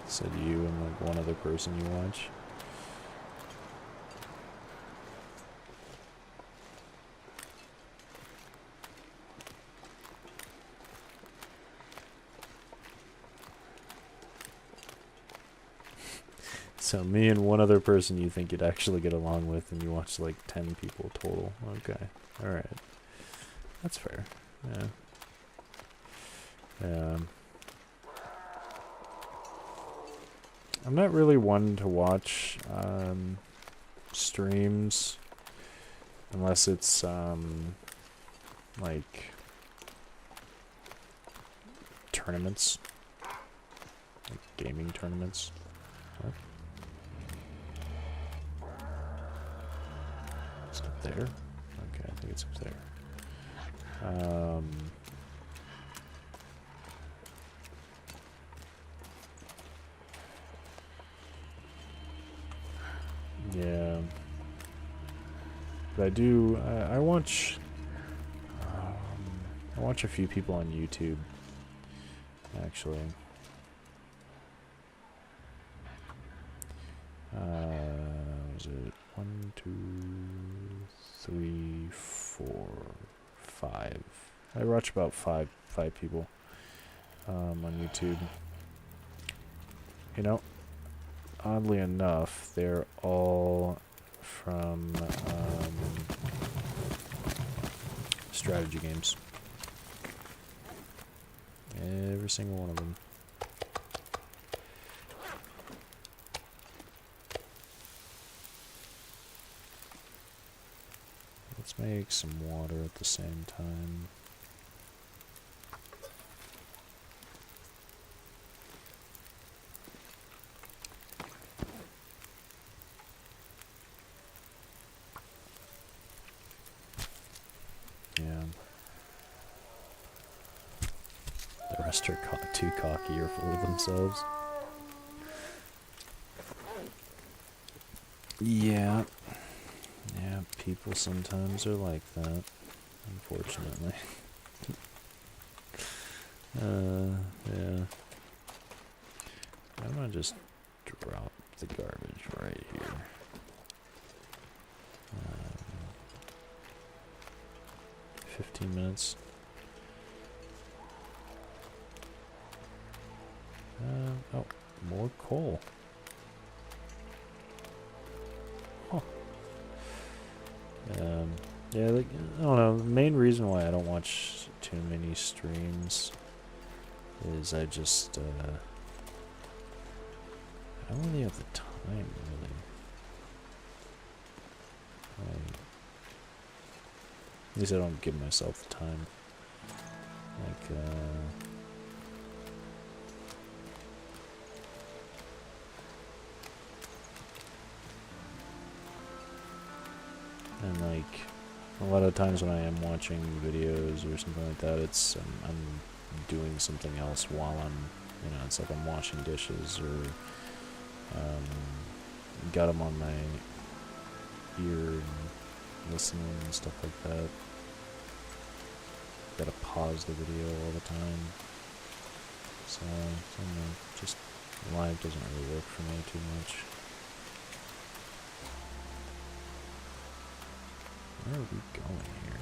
Speaker 1: Said you and like one other person you watch. So me and one other person you think you'd actually get along with, and you watch like 10 people total. Okay, all right, that's fair. Yeah. I'm not really one to watch streams unless it's like tournaments, like gaming tournaments. What? It's up there? Okay, I think it's up there. Yeah. But I do, I watch a few people on YouTube, actually. Was it 1, 2, 3, 4, 5? I watch about five people on YouTube. You know, oddly enough, they're all from strategy games. Every single one of them. Let's make some water at the same time. Yeah. The rest are too cocky or full of themselves. Yeah. Yeah, people sometimes are like that, unfortunately. Yeah. I'm gonna just drop the garbage right here. 15 minutes. Oh, more coal. Huh. Yeah, like, I don't know, the main reason why I don't watch too many streams is I just, I don't really have the time, really. At least I don't give myself the time. Like, and like, a lot of times when I am watching videos or something like that, it's, I'm doing something else while I'm, you know, it's like I'm washing dishes or, got them on my ear and listening and stuff like that. Gotta pause the video all the time. So, I don't know, just live doesn't really work for me too much. Where are we going here?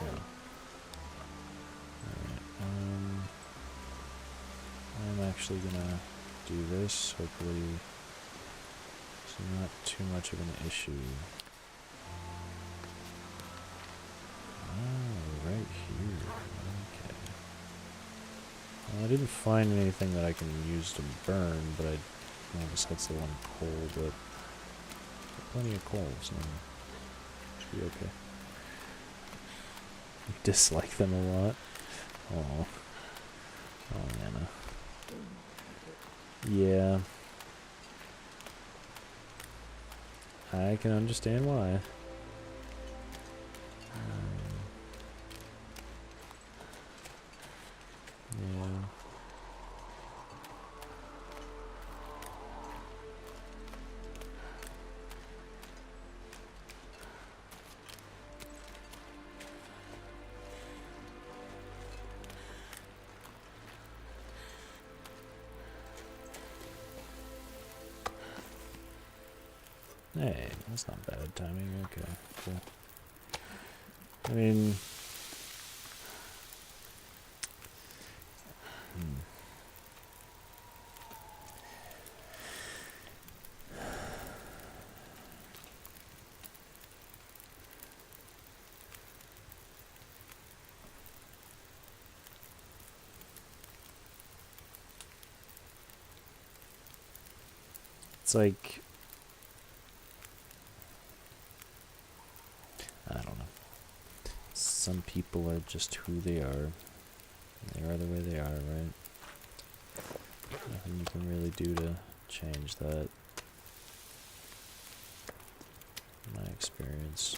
Speaker 1: Yeah. Alright, I'm actually gonna do this. Hopefully it's not too much of an issue. Oh, right here. Okay. Well, I didn't find anything that I can use to burn, but well, besides the one coal, but plenty of coal, so should be okay. I dislike them a lot. Oh. Oh, Anna. Yeah. I can understand why. Yeah. Hey, that's not bad timing. Okay, cool. I mean, it's like, I don't know. Some people are just who they are. They are the way they are, right? Nothing you can really do to change that. In my experience.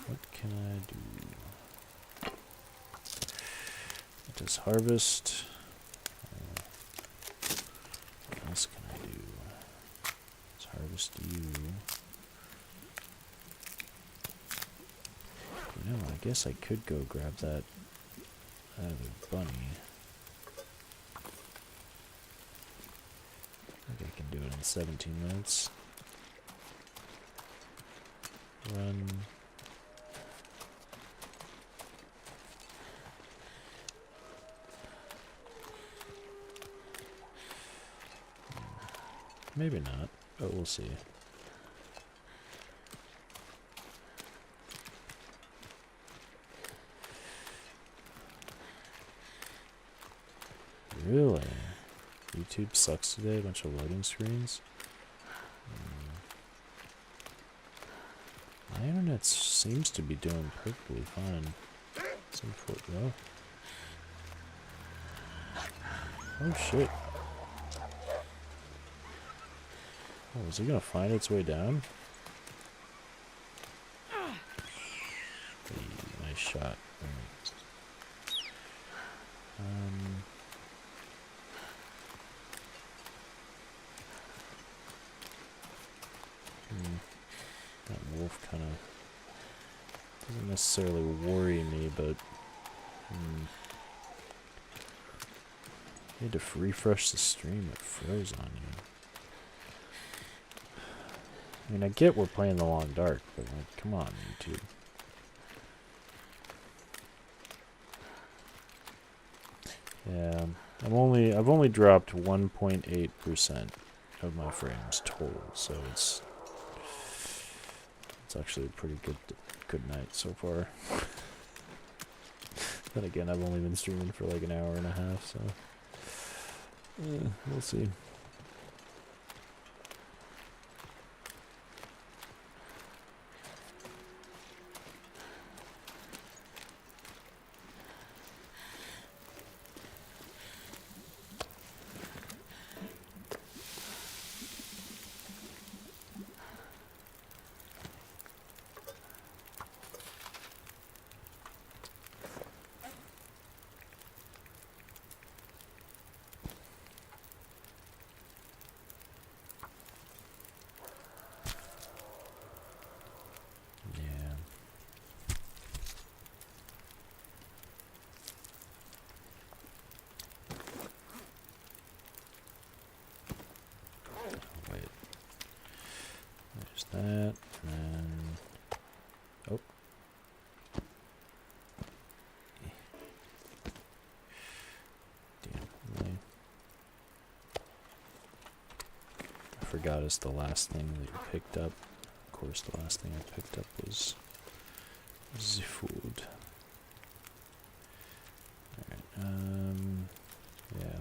Speaker 1: What can I do? It does harvest. What else can I do? Let's harvest you. You know, I guess I could go grab that other bunny. I think I can do it in 17 minutes. Run. Maybe not, but we'll see. Really? YouTube sucks today, a bunch of loading screens? My internet seems to be doing perfectly fine. Oh shit. Oh, is it gonna find its way down? Hey, nice shot. Alright. That wolf kind of doesn't necessarily worry me, but need to refresh the stream. It froze on you. I mean, I get we're playing the long dark, but like, come on, YouTube. Yeah, I've only dropped 1.8% of my frames total, so it's actually a pretty good night so far. Then again, I've only been streaming for like an hour and a half, so we'll see. That, and then, oh. Damn, really? I forgot it's the last thing that you picked up. Of course, the last thing I picked up was the food. Alright, yeah.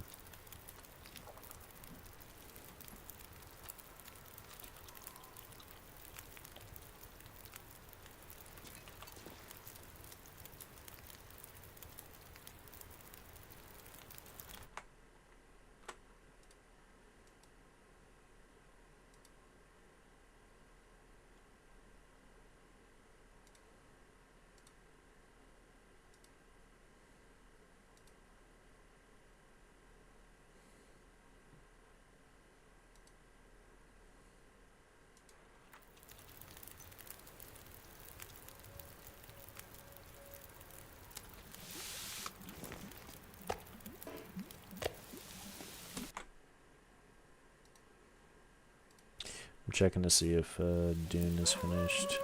Speaker 1: I'm checking to see if Dune is finished.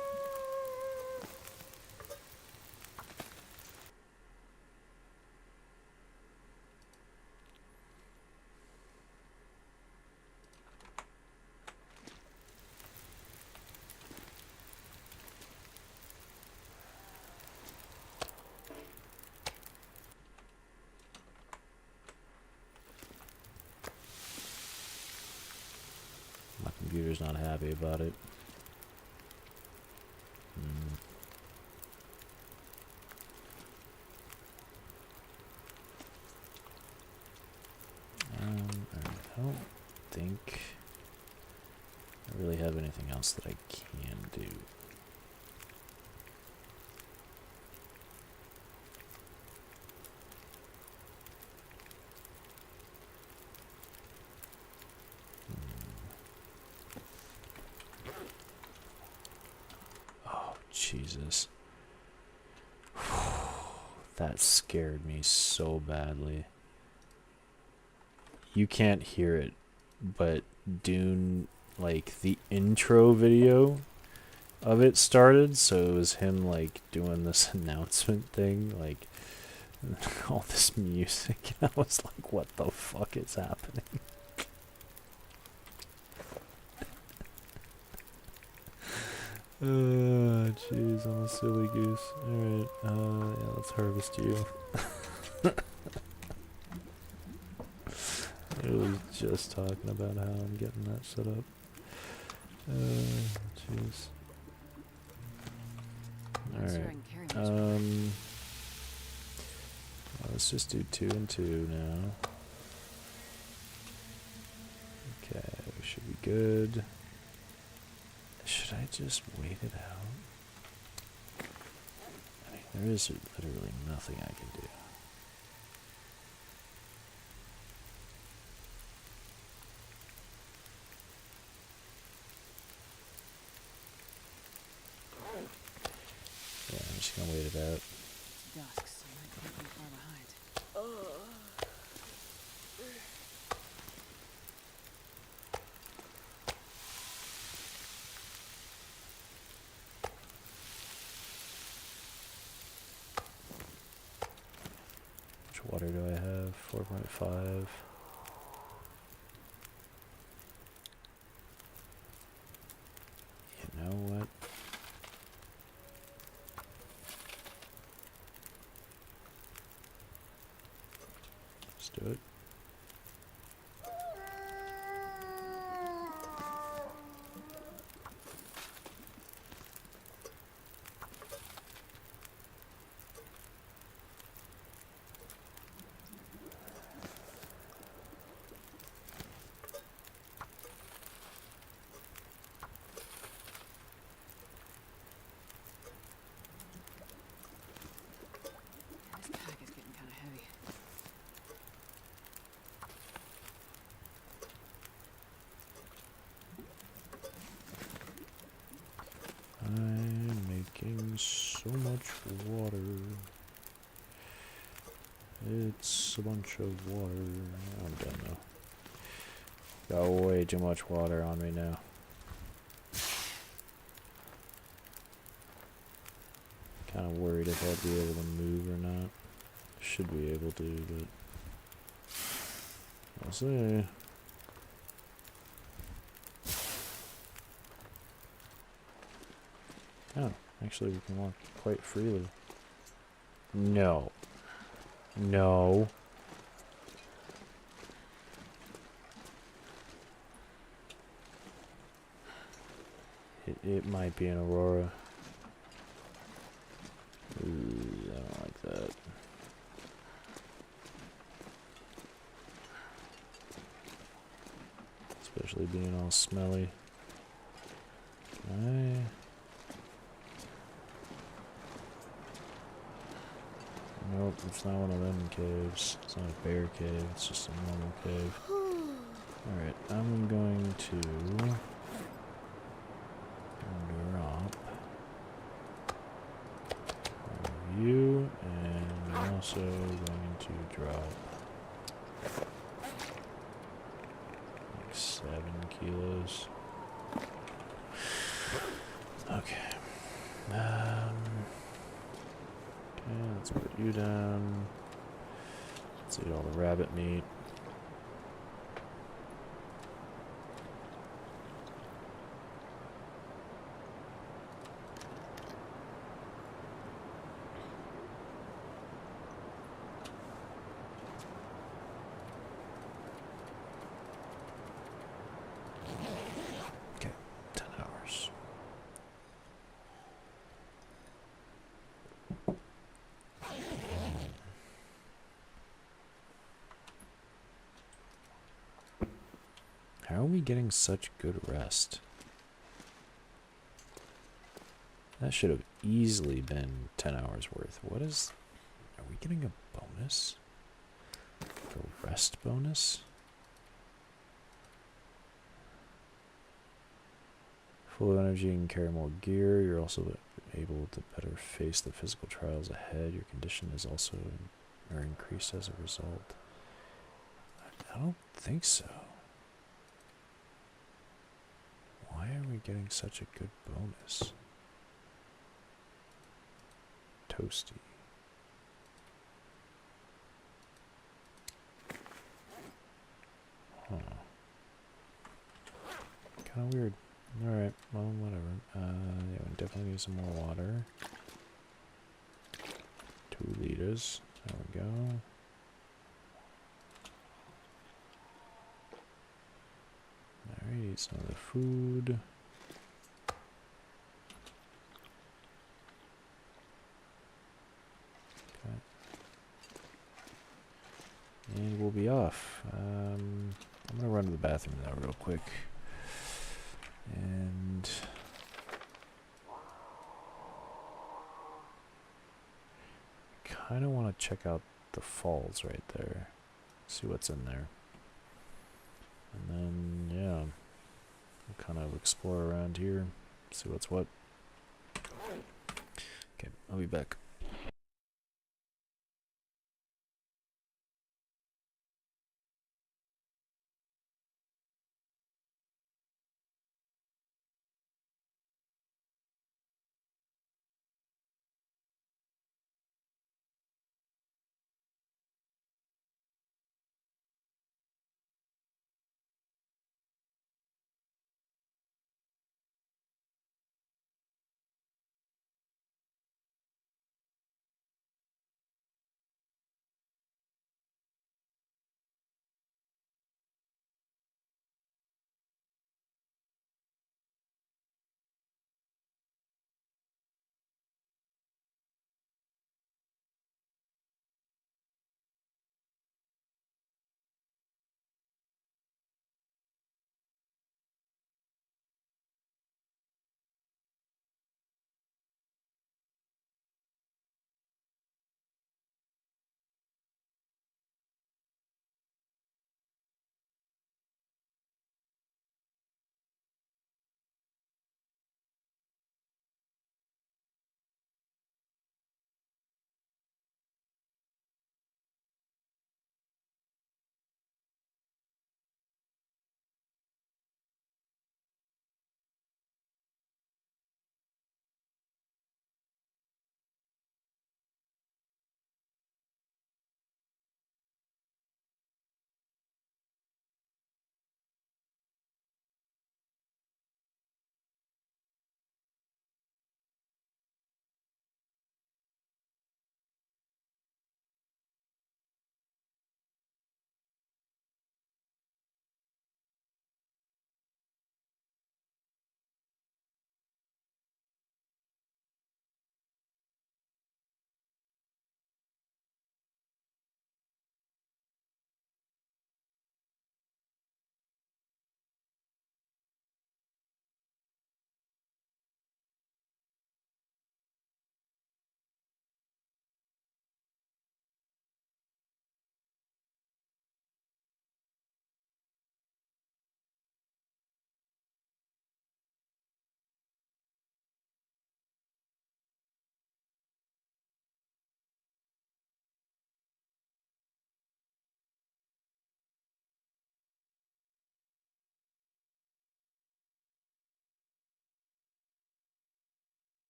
Speaker 1: My computer's not happy about it. I don't think I really have anything else that I can do. Oh, Jesus. That scared me so badly. You can't hear it, but Dune, like, the intro video of it started, so it was him, like, doing this announcement thing, like, all this music, and I was like, what the fuck is happening? Jeez, I'm a silly goose. Alright, yeah, let's harvest you. I was just talking about how I'm getting that set up. Jeez. Alright, let's just do 2 and 2 now. Okay, we should be good. Should I just wait it out? I mean, there is literally nothing I can do. Yeah, I'm just gonna wait it out.
Speaker 2: It's dusk, so I can't be far behind.
Speaker 1: Which water do I have? 4.5. You know what? Let's do it.
Speaker 2: This pack is getting kind of heavy.
Speaker 1: I'm making so much water. It's a bunch of water. I'm done now. Got way too much water on me now. Kind of worried if I'll be able to move or not. Should be able to, but we'll see. Oh, actually we can walk quite freely. No. No. It might be an aurora. Ooh, I don't like that. Especially being all smelly. Nope, it's not one of them caves. It's not a bear cave, it's just a normal cave. Alright, I'm going to drop you, and I'm also going to drop like 7 kilos. Okay. Okay, let's put you down. Let's eat all the rabbit meat. Okay, 10 hours. How are we getting such good rest? That should have easily been 10 hours worth. What is... Are we getting a bonus? A rest bonus? Full of energy and carry more gear. You're also able to better face the physical trials ahead. Your condition is also increased as a result. I don't think so. Why are we getting such a good bonus? Toasty. Huh. Kind of weird. Alright, well, whatever. Yeah, we definitely need some more water. 2 liters. There we go. Alright, eat some of the food. Okay. And we'll be off. I'm gonna run to the bathroom now real quick. And kind of want to check out the falls right there. See what's in there. And then, yeah, we'll kind of explore around here, see what's what. Okay, I'll be back.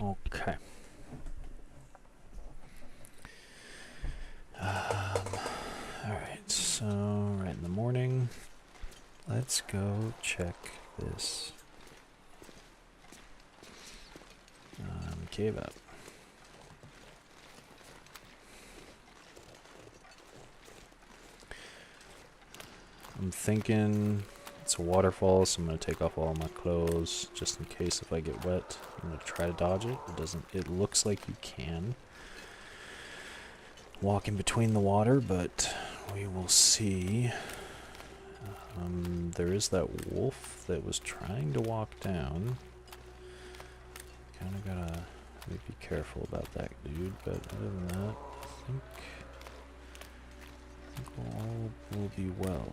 Speaker 1: Okay. Alright, so right in the morning, let's go check this cave out. I'm thinking it's a waterfall, so I'm gonna take off all my clothes just in case if I get wet. I'm gonna try to dodge it. It looks like you can walk in between the water, but we will see. There is that wolf that was trying to walk down. Kinda gotta be careful about that dude, but other than that, I think all will be well.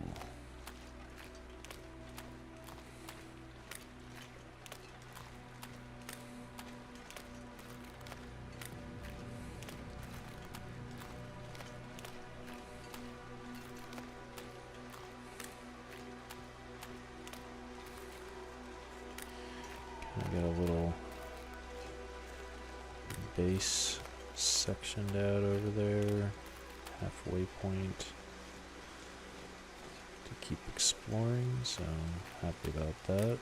Speaker 1: I got a little base sectioned out over there, halfway point to keep exploring, so I'm happy about that.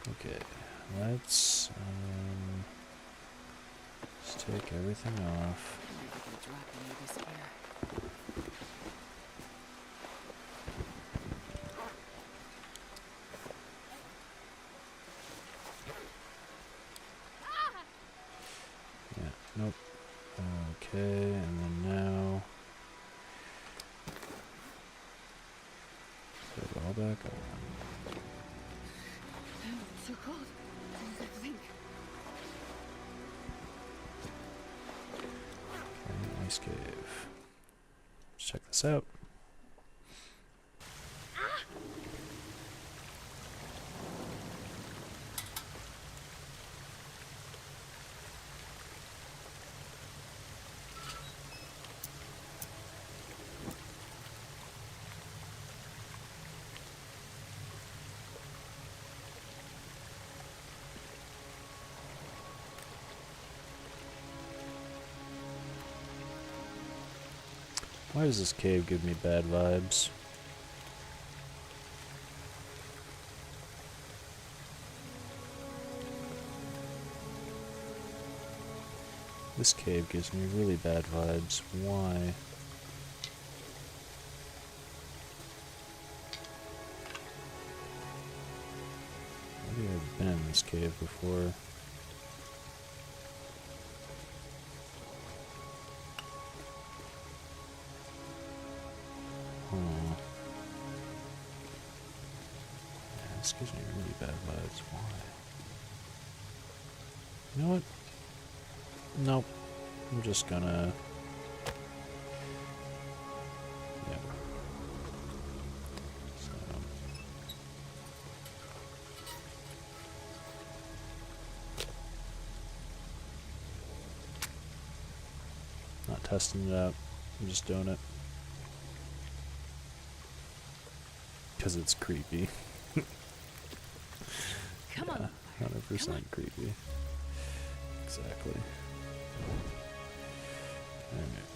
Speaker 1: Okay, let's take everything off. Yeah, nope. Okay, and then now put it all back on.
Speaker 2: It's so cold. I think.
Speaker 1: Okay, ice cave. Let's check this out. Why does this cave give me bad vibes? This cave gives me really bad vibes. Why? Maybe I've been in this cave before. Yeah, this gives me really bad vibes. Why? You know what? Nope. I'm just gonna... Yep. So... Not testing it out. I'm just doing it. Because it's creepy.
Speaker 2: Come on.
Speaker 1: 100% creepy. Exactly. Alright.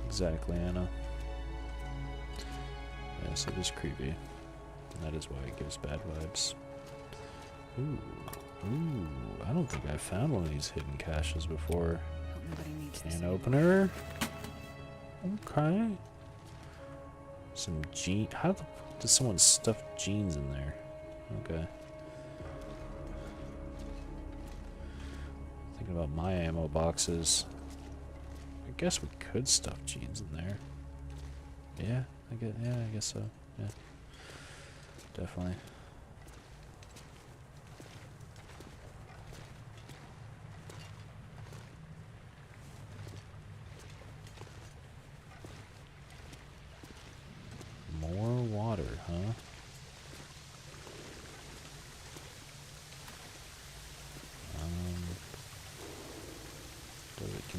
Speaker 1: Exactly, Anna. Yes, it is creepy. And that is why it gives bad vibes. Ooh. Ooh. I don't think I've found one of these hidden caches before.
Speaker 2: Hope nobody needs this
Speaker 1: Can
Speaker 2: anymore.
Speaker 1: opener. Okay. Some jean. How the fuck did someone stuff jeans in there? Okay. Thinking about my ammo boxes. I guess we could stuff jeans in there. Yeah, I guess so. Yeah. Definitely.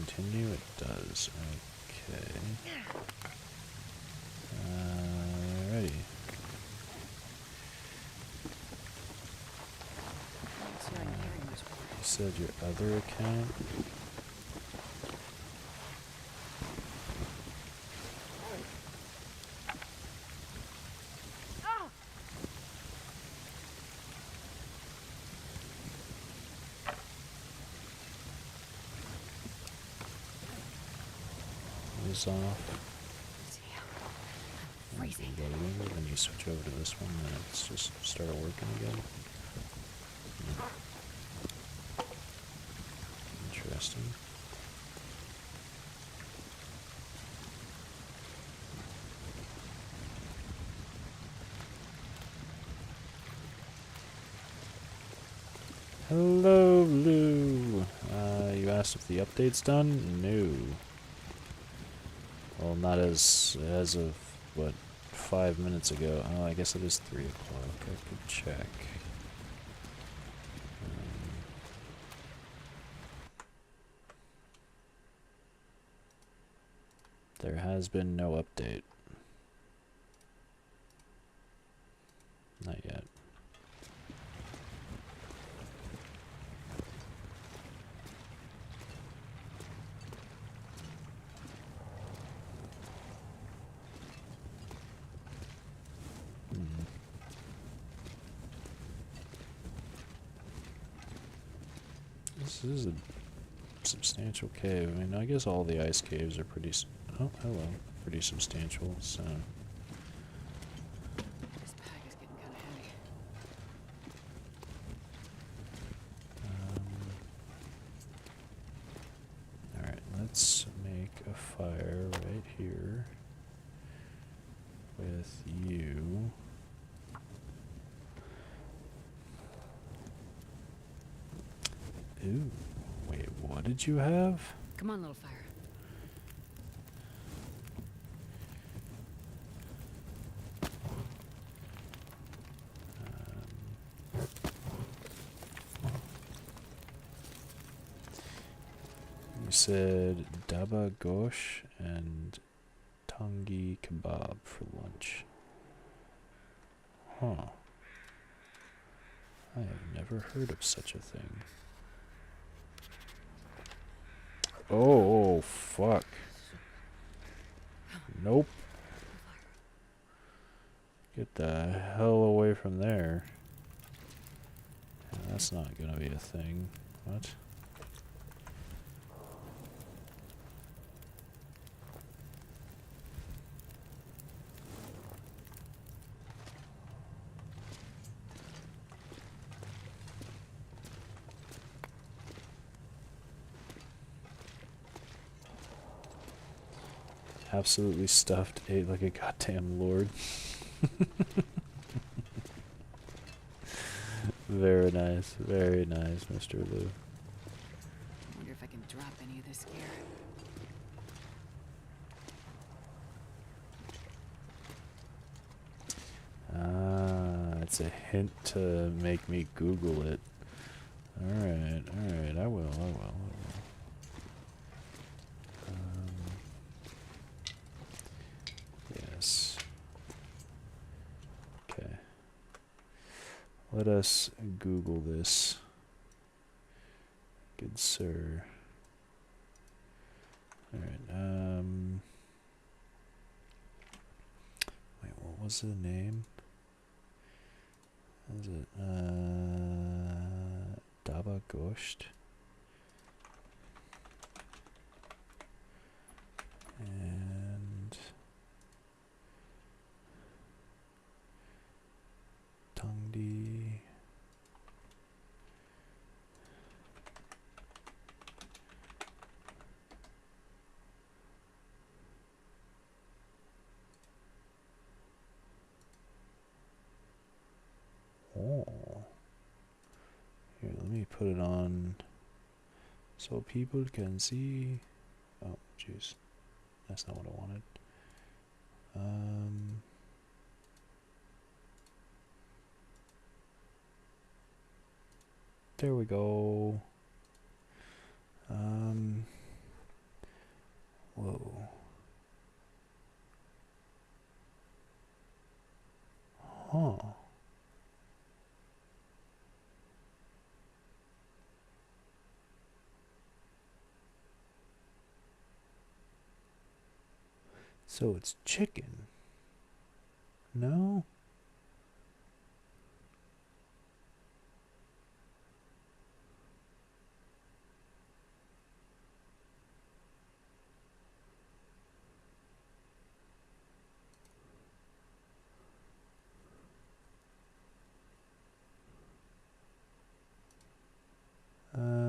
Speaker 1: continue? It does. Okay. Alrighty.
Speaker 2: So I'm hearing much more.
Speaker 1: You said your other account? Is off.
Speaker 2: Damn. I'm freezing.
Speaker 1: Loading, then you switch over to this one, and it's just started working again. Interesting. Hello, Lou. You asked if the update's done? No. Well, not as of what, 5 minutes ago. Oh, I guess it is 3 o'clock. I could check. There has been no update. Not yet. This is a substantial cave. I mean, I guess all the ice caves are pretty... oh, hello. Pretty substantial, so...
Speaker 2: This pack is getting kind of heavy.
Speaker 1: Alright, let's make a fire right here with you. Ooh, wait, what did you have?
Speaker 2: Come on, little fire.
Speaker 1: You said daba gosh and tangi kebab for lunch. Huh. I have never heard of such a thing. Oh, fuck. Nope. Get the hell away from there. Yeah, that's not gonna be a thing. What? Absolutely stuffed, ate like a goddamn lord. Very nice, Mr. Lou.
Speaker 2: Wonder if I can drop any of this gear.
Speaker 1: Ah, it's a hint to make me Google it. Alright, I will. Yes. Okay. Let us Google this. Good sir. Alright, wait, what was the name? What was it? Daba Gosht. And Tungdi. Oh. Here, let me put it on so people can see. Oh, jeez. That's not what I wanted. There we go. Whoa. Huh. So it's chicken. No?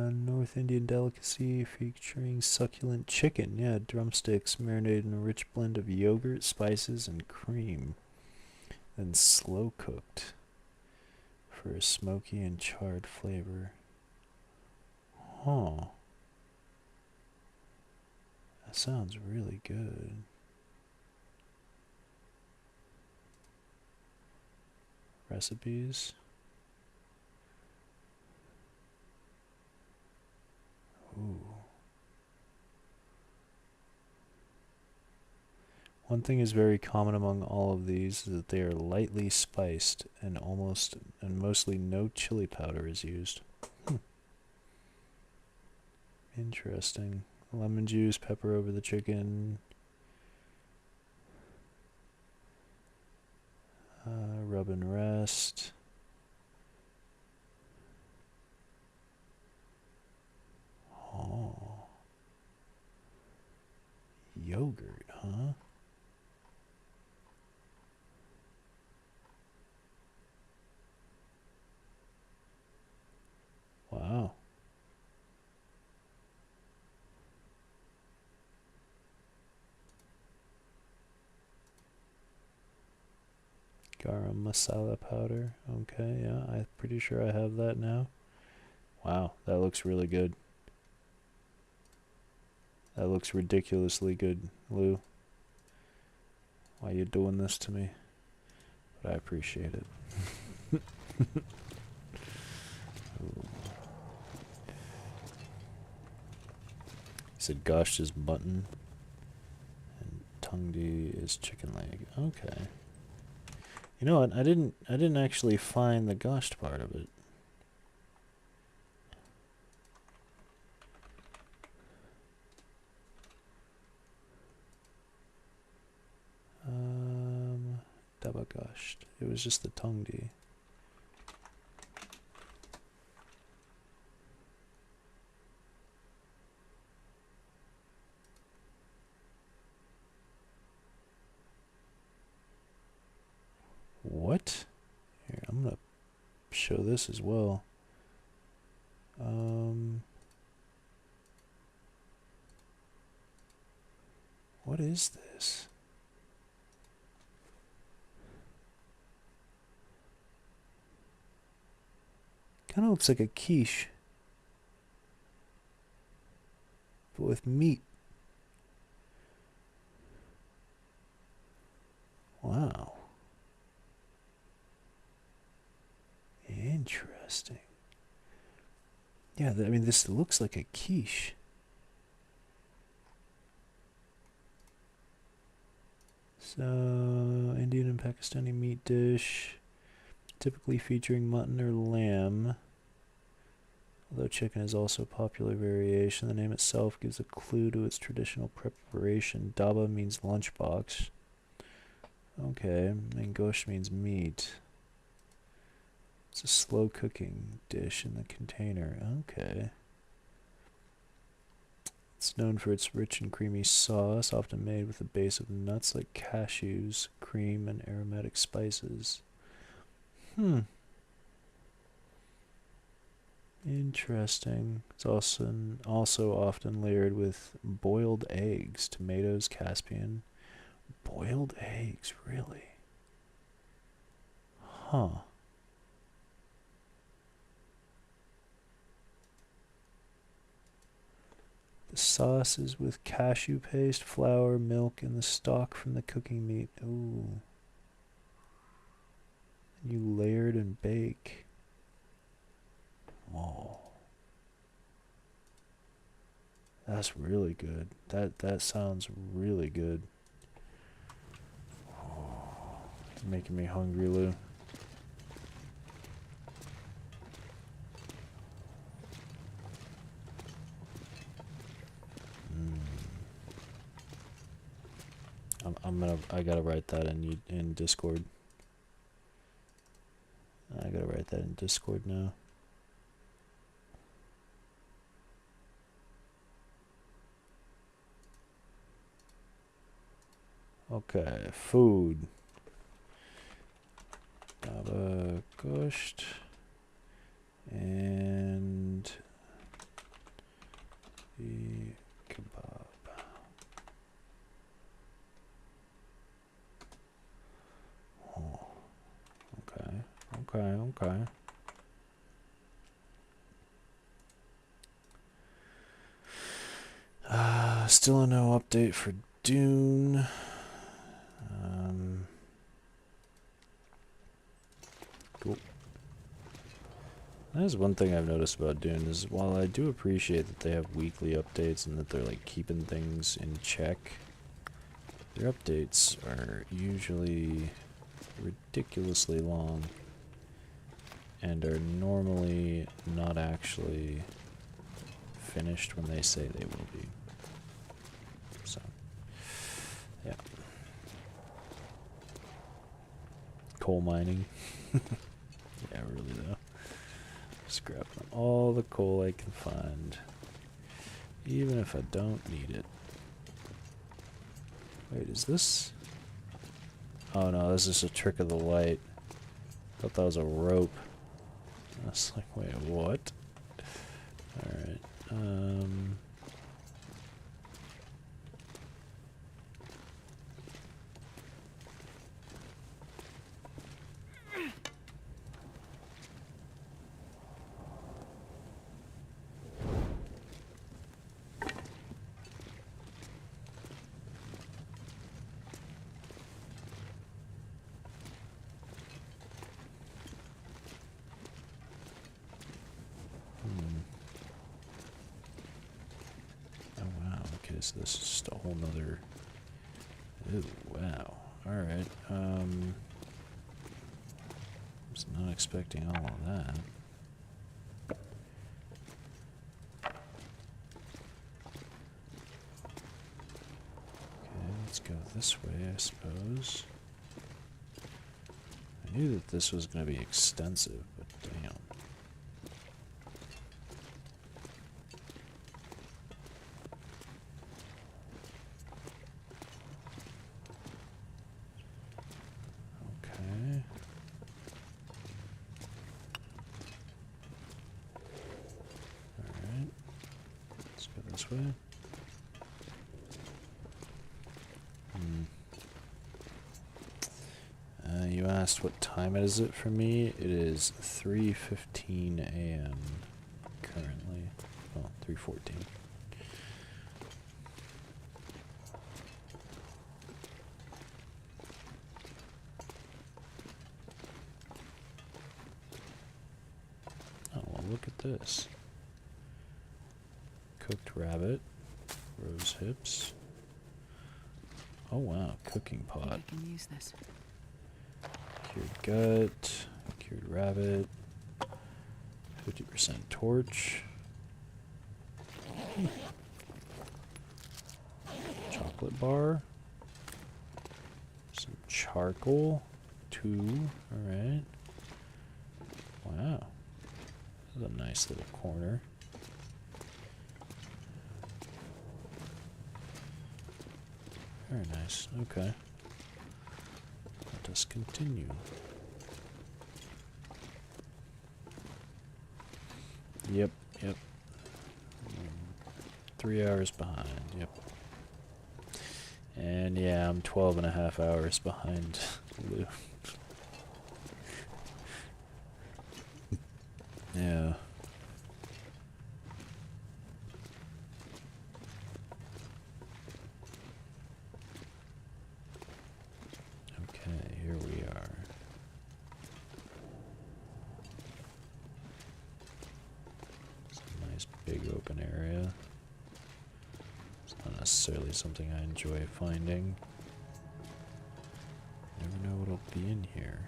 Speaker 1: North Indian delicacy featuring succulent chicken. Yeah, drumsticks marinated in a rich blend of yogurt, spices, and cream. Then slow cooked for a smoky and charred flavor. Huh. That sounds really good. Recipes. Ooh. One thing is very common among all of these is that they are lightly spiced and mostly no chili powder is used. Interesting. Lemon juice, pepper over the chicken. Rub and rest. Oh. Yogurt, huh? Wow. Garam masala powder. Okay, yeah, I'm pretty sure I have that now. Wow, that looks really good. That looks ridiculously good, Lou. Why you doing this to me? But I appreciate it. He said gosht is mutton and tungdi is chicken leg. Okay. You know what? I didn't actually find the gosht part of it. Daba gosht. It was just the tungdi. What? Here, I'm gonna show this as well. What is this? Kind of looks like a quiche, but with meat. Wow. Interesting. Yeah, I mean, this looks like a quiche. So, Indian and Pakistani meat dish, typically featuring mutton or lamb. Although chicken is also a popular variation, the name itself gives a clue to its traditional preparation. Daba means lunchbox. Okay, and gosht means meat. It's a slow cooking dish in the container. Okay. It's known for its rich and creamy sauce, often made with a base of nuts like cashews, cream, and aromatic spices. Interesting. It's also often layered with boiled eggs, tomatoes, Caspian. Boiled eggs, really? Huh. The sauce is with cashew paste, flour, milk, and the stock from the cooking meat. Ooh. And you layered and bake. Oh. that's really good. That sounds really good. Oh, you're making me hungry, Lou. I gotta write that in Discord. I gotta write that in Discord now. Okay, food. Baba Gosht. And the kebab. Oh, okay. Still no update for Dune. Cool. That is one thing I've noticed about Dune is while I do appreciate that they have weekly updates and that they're like keeping things in check, their updates are usually ridiculously long and are normally not actually finished when they say they will be. So, yeah. Coal mining. Yeah, really though. Just grabbing all the coal I can find. Even if I don't need it. Wait, is this? Oh no, this is a trick of the light. I thought that was a rope. I was like, wait, what? Alright, oh wow, okay, so this is just a whole nother... Ooh, wow. Alright, was not expecting all of that. Okay, let's go this way, I suppose. I knew that this was going to be extensive, but damn. Okay. Alright. Let's go this way. You asked what time it is for me. It is 3:15 a.m. currently. Well, 3:14. Oh, well, look at this. Cooked rabbit, rose hips. Oh wow, cooking pot.
Speaker 2: I can use this.
Speaker 1: Cured gut, cured rabbit, 50% torch. Chocolate bar. Some charcoal. 2, alright. Wow. This is a nice little corner. Very nice, okay. Let us continue. Yep. 3 hours behind, yep. And yeah, I'm 12.5 hours behind Lou. Yeah. Okay, here we are. It's a nice big open area. necessarily something I enjoy finding. Never know what'll be in here.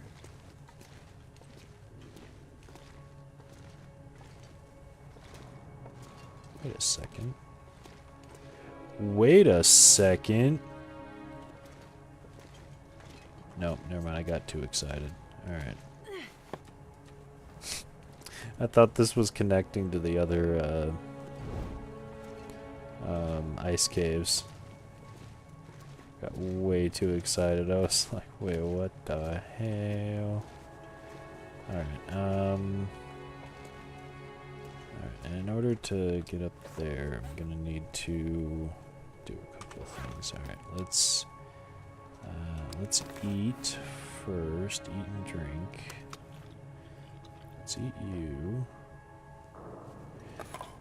Speaker 1: Wait a second. Wait a second. Nope, never mind. I got too excited. Alright. I thought this was connecting to the other ice caves. Got way too excited. I was like, wait, what the hell? Alright, and in order to get up there, I'm gonna need to do a couple of things. Alright, let's eat first. Eat and drink. Let's eat you.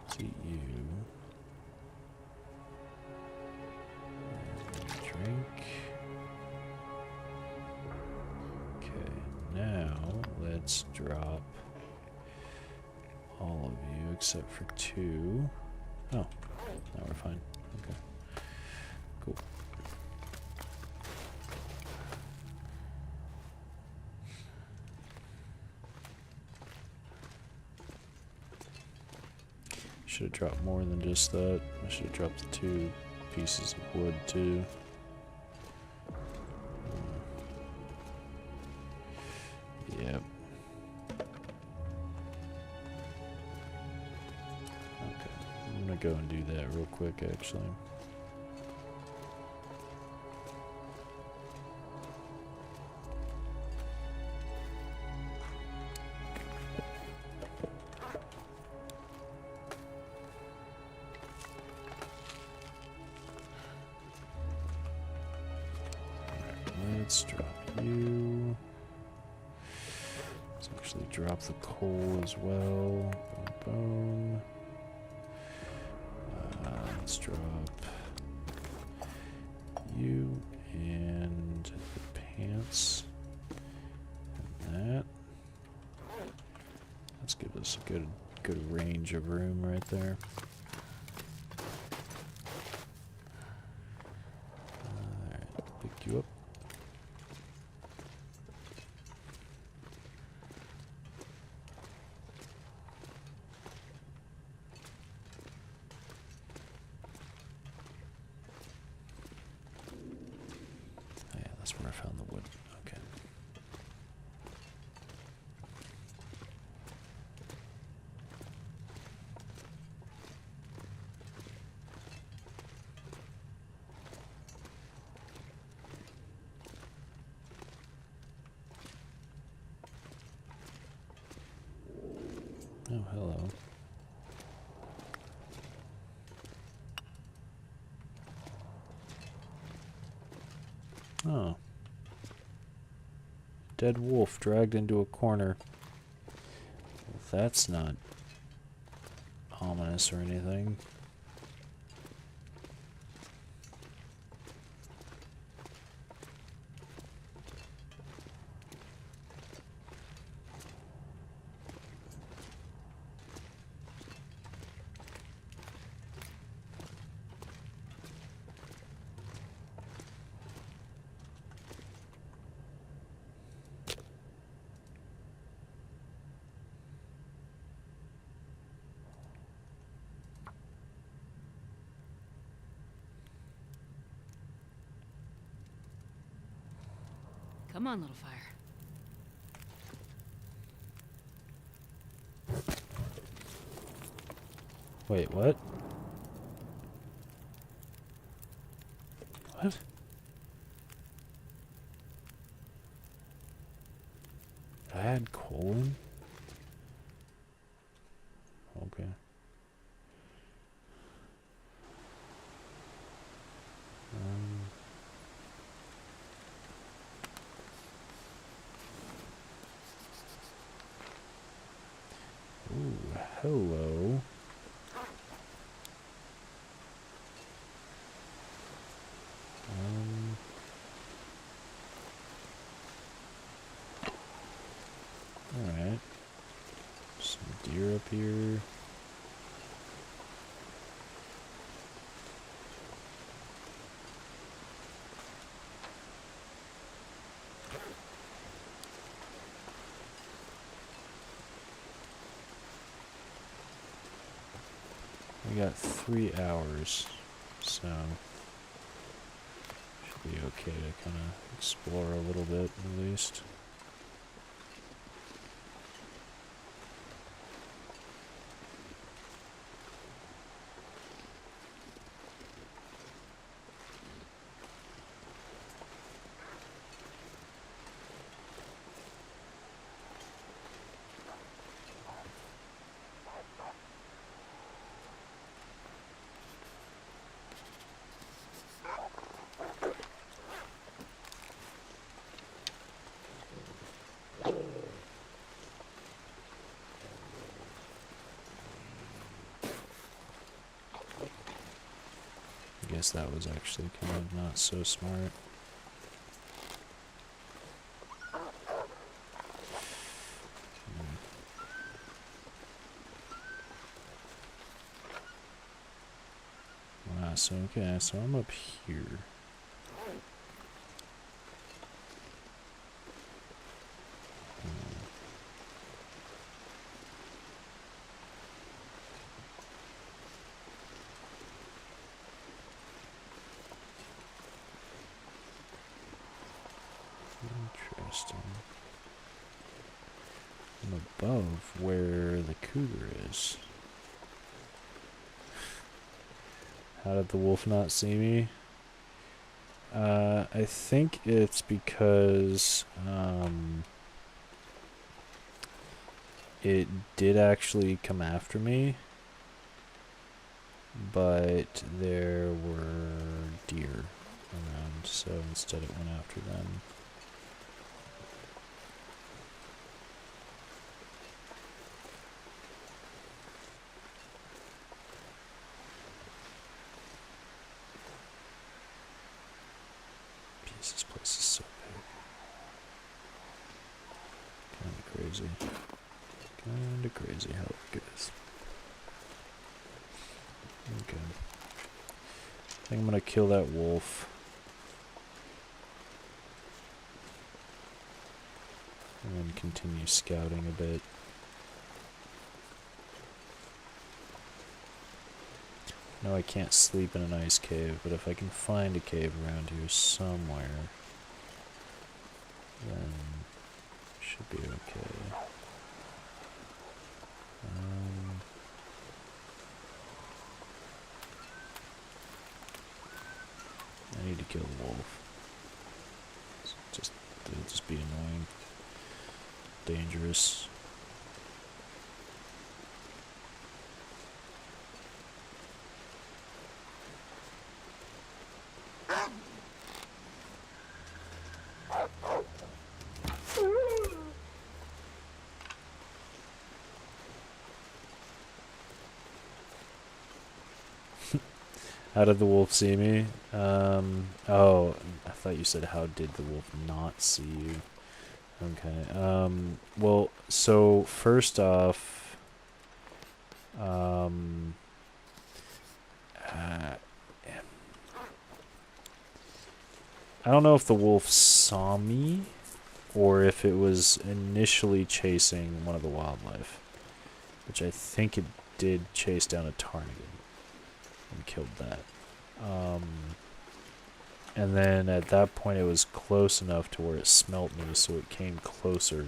Speaker 1: Let's eat you. And drink. Okay, now let's drop all of you except for 2. Oh, now we're fine. Okay. Cool. Should have dropped more than just that. I should have dropped the 2 pieces of wood too. Yep. Okay, I'm gonna go and do that real quick actually. Let's drop you. Let's actually drop the coal as well. Boom, boom. Let's drop you and the pants. And that. Let's give us a good range of room right there. Alright, pick you up. That's where I found the wood. Okay. Oh, hello. Oh. Dead wolf dragged into a corner. Well, that's not ominous or anything.
Speaker 2: Come on, little fire.
Speaker 1: Wait, what? What? I had colon? Okay. Ooh, hello. Alright. Some deer up here. We got 3 hours, so should be okay to kind of explore a little bit at least. I guess that was actually kind of not so smart. Wow, so okay, so I'm up here. Interesting. I'm above where the cougar is. How did the wolf not see me? I think it's because it did actually come after me, but there were deer around, so instead it went after them. Jeez, this place is so big. Kinda crazy. Kinda crazy how it goes. Okay. I think I'm gonna kill that wolf. And then continue scouting a bit. No, I can't sleep in an ice cave, but if I can find a cave around here somewhere, then it should be okay. I need to kill the wolf. It'll just be annoying. Dangerous. How did the wolf see me? Oh, I thought you said how did the wolf not see you? Okay. Well, so first off, I don't know if the wolf saw me or if it was initially chasing one of the wildlife, which I think it did chase down a ptarmigan and killed that. And then at that point it was close enough to where it smelt me, so it came closer.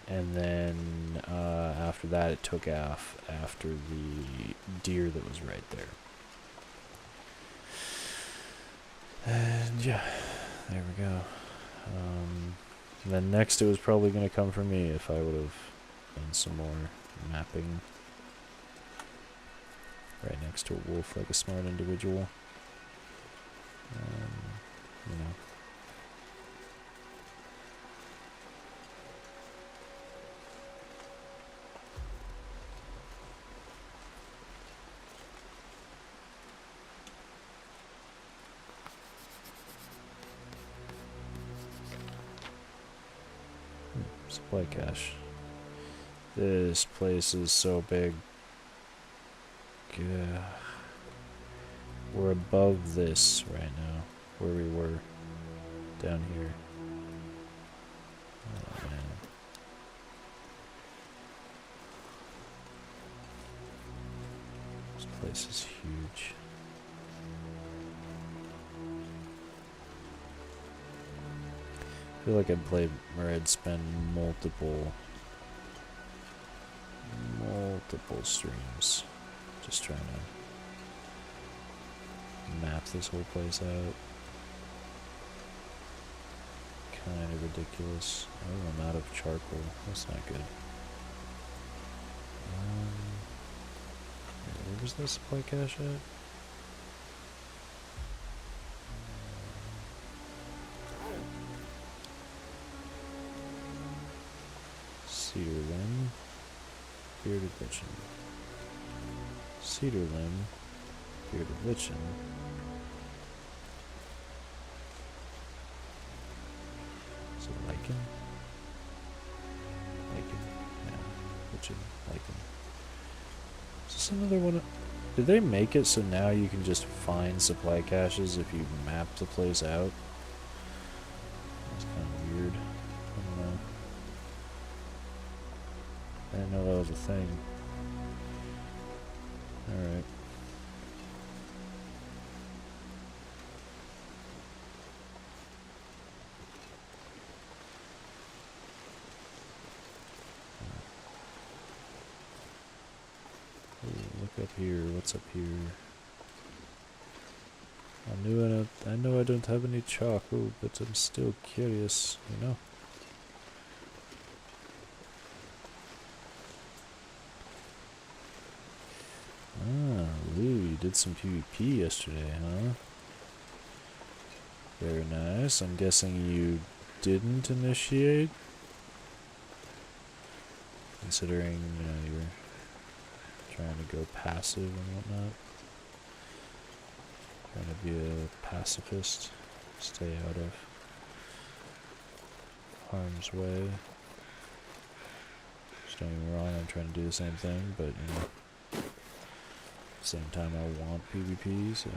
Speaker 1: And then after that it took off after the deer that was right there. And yeah, there we go. Then next it was probably going to come for me if I would have done some more mapping. Right next to a wolf like a smart individual. You know. Supply cache. This place is so big. Yeah. We're above this right now, where we were down here. Oh man. This place is huge. I feel like I'd play or I'd spend multiple streams just trying to map this whole place out. Kind of ridiculous. Oh, I'm out of charcoal. That's not good. Where was this supply cache at? Cedar limb, bearded lichen. Cedar limb, bearded lichen. Is it lichen? Lichen, yeah, lichen, lichen. Is this another one? Did they make it so now you can just find supply caches if you map the place out? That's kind of weird. I don't know. I didn't know that was a thing. Alright. Ooh, look up here. What's up here? I know I don't have any chalk, but I'm still curious, you know? Ah, Lou, you did some PvP yesterday, huh? Very nice. I'm guessing you didn't initiate? Considering, you're trying to go passive and whatnot. Trying to be a pacifist. Stay out of harm's way. Just don't get me wrong, I'm trying to do the same thing, but, you know. Same time I want PvP, so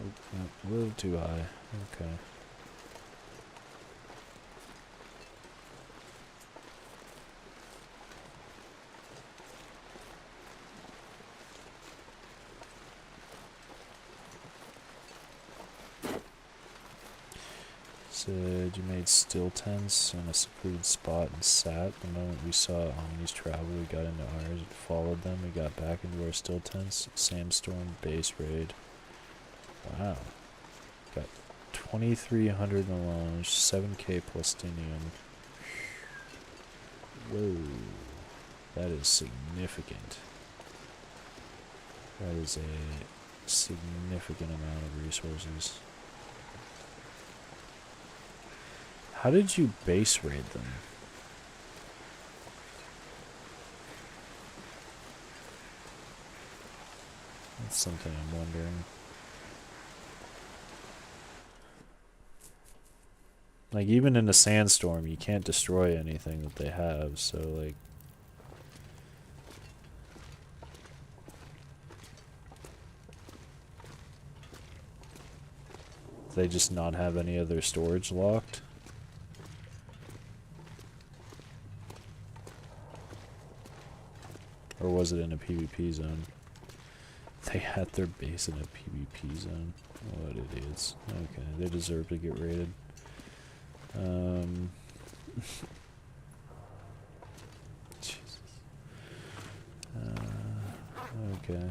Speaker 1: oh, a little too high. Okay. Said you made still tents in a secluded spot and sat. The moment we saw Omni's travel, we got into ours and followed them. We got back into our still tents. Sandstorm base raid. Wow. Got 2,300 alone, 7k Palestinian. Whoa. That is significant. That is a significant amount of resources. How did you base raid them? That's something I'm wondering. Like, even in a sandstorm, you can't destroy anything that they have, so, like... Do they just not have any other storage locked? Or was it in a PvP zone? They had their base in a PvP zone. What idiots. Okay, they deserve to get raided. Jesus. Okay.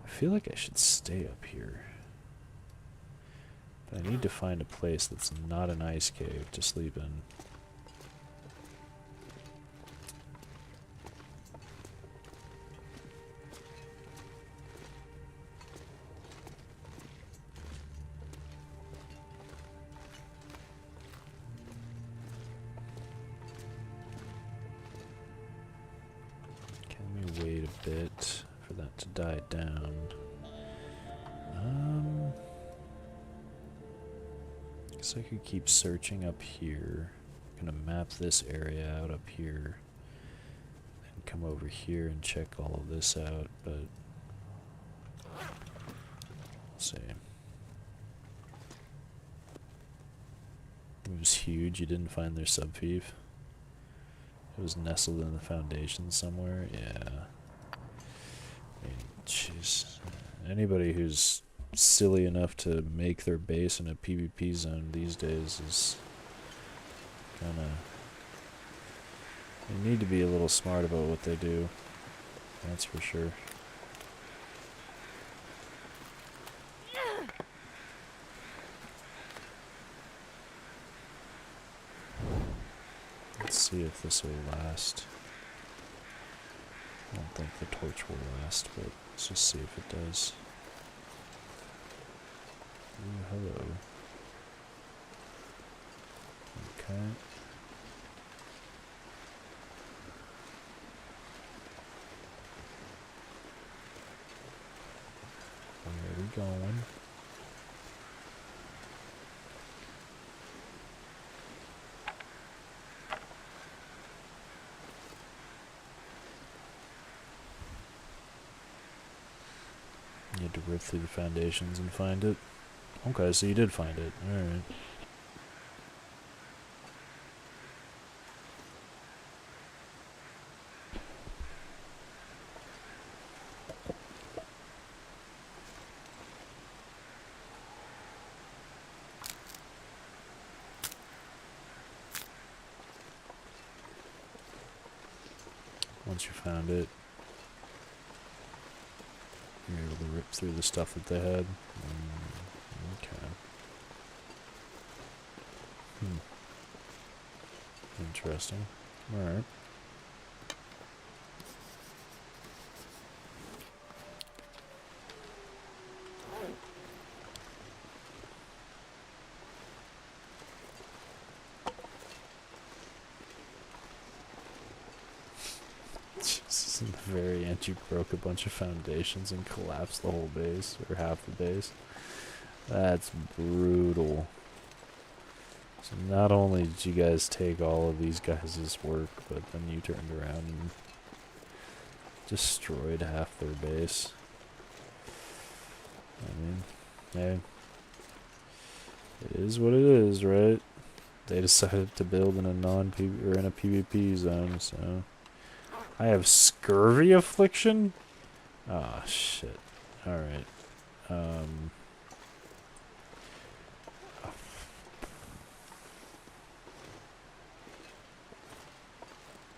Speaker 1: I feel like I should stay up here. But I need to find a place that's not an ice cave to sleep in. Bit for that to die down. Guess I could keep searching up here. I'm gonna map this area out up here and come over here and check all of this out, but let's see. It was huge. You didn't find their subfief. It was nestled in the foundation somewhere. Yeah. I mean, jeez. Anybody who's silly enough to make their base in a PvP zone these days is kinda... They need to be a little smart about what they do. That's for sure. Let's see if this will last. I don't think the torch will last, but let's just see if it does. Ooh, hello. Okay. Where are we going? You had to rip through the foundations and find it. Okay, so you did find it. Alright. Once you found it, you're able to rip through the stuff that they had. Okay. Interesting. Alright. Jesus, in the very end you broke a bunch of foundations and collapsed the whole base, or half the base. That's brutal. So not only did you guys take all of these guys' work, but then you turned around and destroyed half their base. I mean, hey, it is what it is, right? They decided to build in a non-PvP or in a PvP zone, so I have Scurvy affliction? Ah, shit. Alright.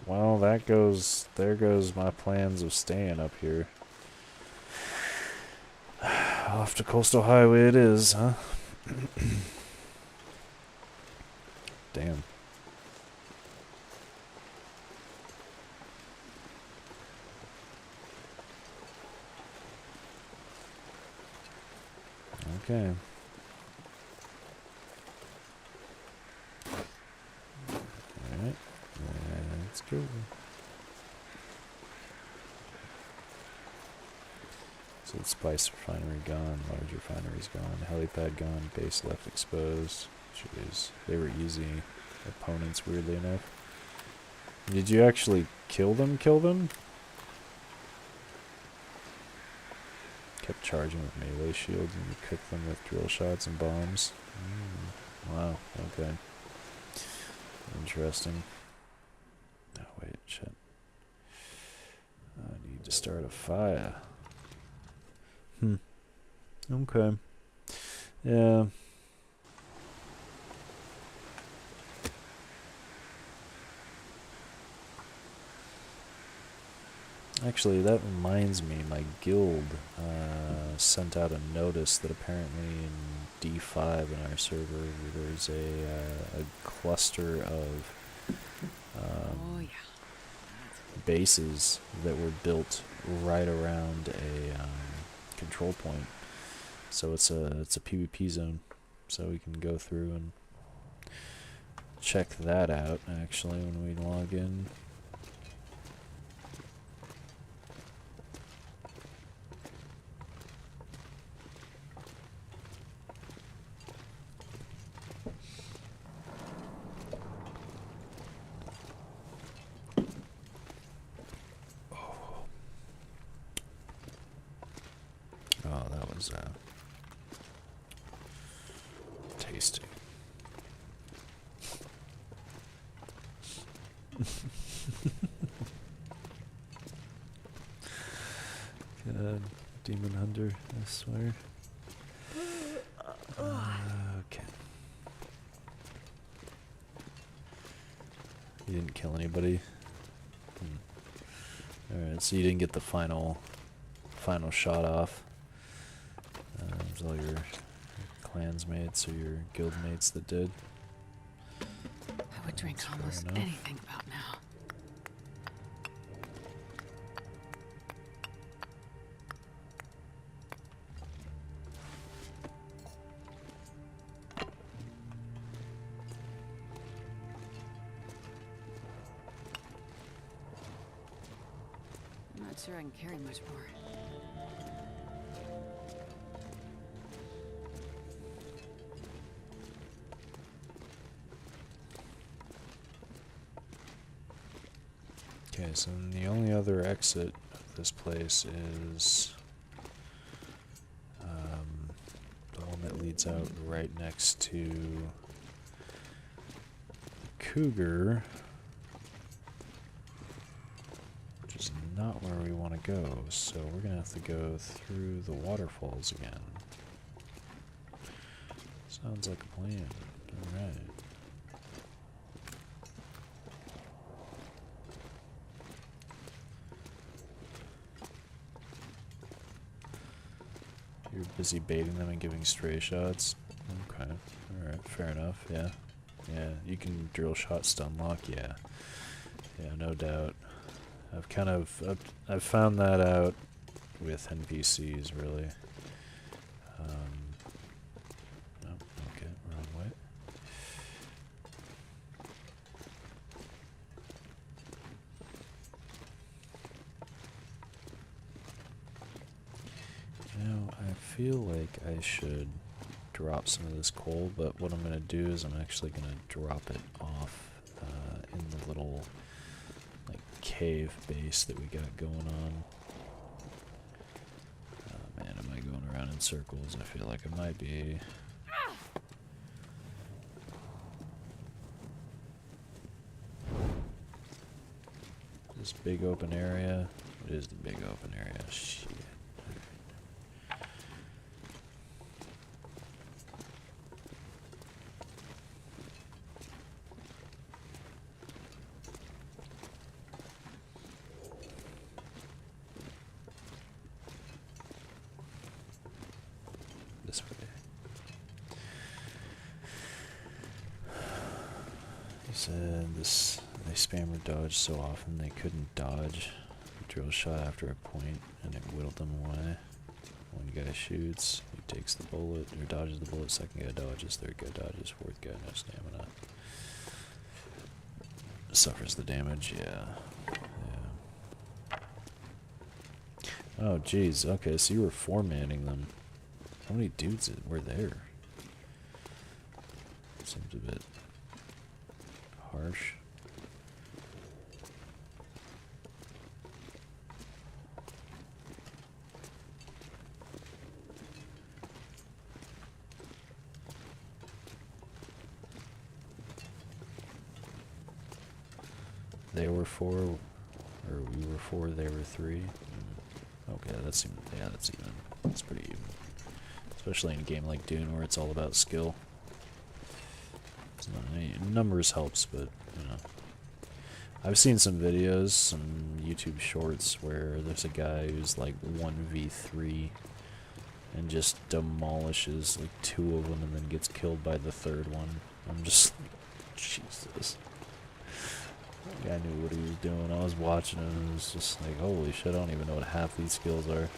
Speaker 1: Well, there goes my plans of staying up here. Off to Coastal Highway it is, huh? Damn. Okay. Alright. Let's go. So the spice refinery gone, large refinery's gone, helipad gone, base left exposed. Jeez, they were easy opponents, weirdly enough. Did you actually kill them? Kept charging with melee shields and you cooked them with drill shots and bombs. Wow, okay. Interesting. Oh wait, shit. I need to start a fire. Okay. Yeah. Actually, that reminds me, my guild sent out a notice that apparently in D5 in our server, there's a cluster of bases that were built right around a control point. So it's a PvP zone, so we can go through and check that out actually when we log in. Oh, that was tasty. God, demon hunter, I swear. Okay. You didn't kill anybody? Alright, so you didn't get the final shot off. It was all your clansmates or your guildmates that did.
Speaker 2: I would drink
Speaker 1: That's fair
Speaker 2: almost
Speaker 1: enough.
Speaker 2: anything about now. I'm not sure I can carry much more.
Speaker 1: Okay, so then the only other exit of this place is the one that leads out right next to Cougar, which is not where we want to go, so we're going to have to go through the waterfalls again. Sounds like a plan. Alright. You're busy baiting them and giving stray shots? Okay. Alright, fair enough, yeah. Yeah, you can drill shot stun lock, yeah. Yeah, no doubt. I've found that out with NPCs, really. Oh, okay, wrong way. You know, I feel like I should drop some of this coal, but what I'm going to do is I'm actually going to drop it off in the little like cave base that we got going on. Oh man, am I going around in circles? I feel like I might be. This big open area. What is the big open area? Shit. This way. He said they spam or dodge so often they couldn't dodge. Drill shot after a point and it whittled them away. One guy shoots, he takes the bullet, or dodges the bullet, second guy dodges, third guy dodges, fourth guy no stamina. Suffers the damage, yeah. Oh jeez, okay, so you were four-manning them. How many dudes were there? Seems a bit harsh. They were four, or we were four, they were three. Okay, that's even, yeah, that's even. That's pretty even. Especially in a game like Dune where it's all about skill. It's not any, numbers helps, but, you know. I've seen some videos, some YouTube shorts where there's a guy who's like 1v3 and just demolishes like two of them and then gets killed by the third one. I'm just like, Jesus. The guy knew what he was doing. I was watching him and it was just like, holy shit, I don't even know what half these skills are.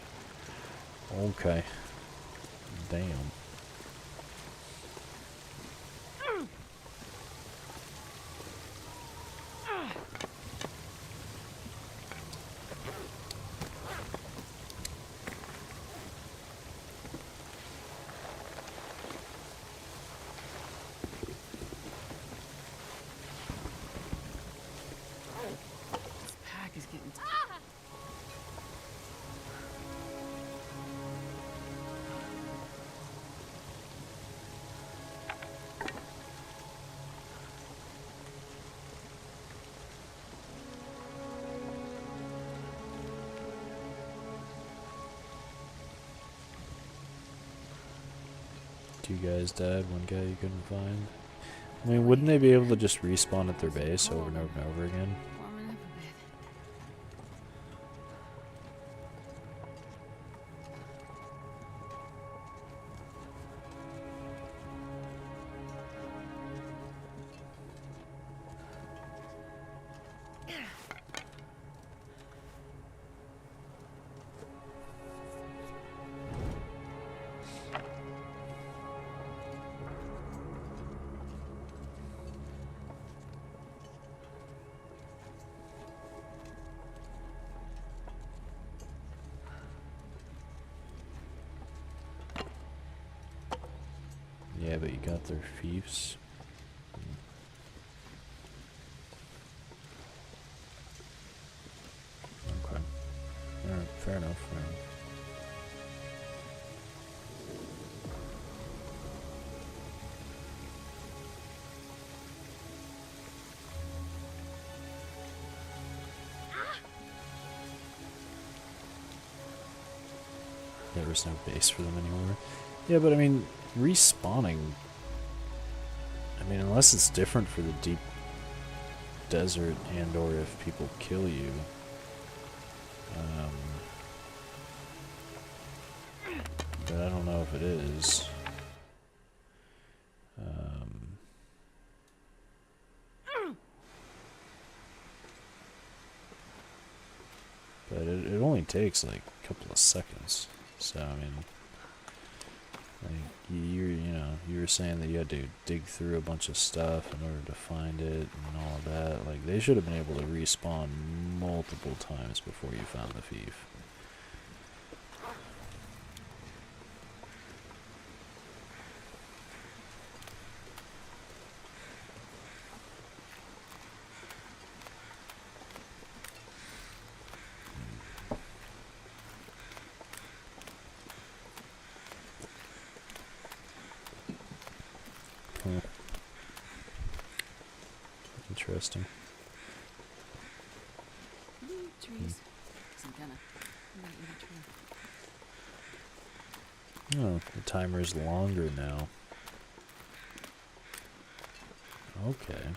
Speaker 1: Okay. Damn.
Speaker 2: This pack is getting
Speaker 1: 2 guys died, 1 guy you couldn't find. I mean, wouldn't they be able to just respawn at their base over and over and over again?
Speaker 2: Warming up a bit.
Speaker 1: Yeah, but you got their fiefs. Okay. Alright, fair enough, fair enough. There was no base for them anymore. Yeah, but I mean, respawning... I mean, unless it's different for the deep desert and or if people kill you. But I don't know if it is. But it only takes like a couple of seconds. So, I mean, like, you were saying that you had to dig through a bunch of stuff in order to find it and all of that. Like, they should have been able to respawn multiple times before you found the fief. Huh. Interesting.
Speaker 2: Trees. Some kind of tree.
Speaker 1: Oh, the timer's longer now. Okay.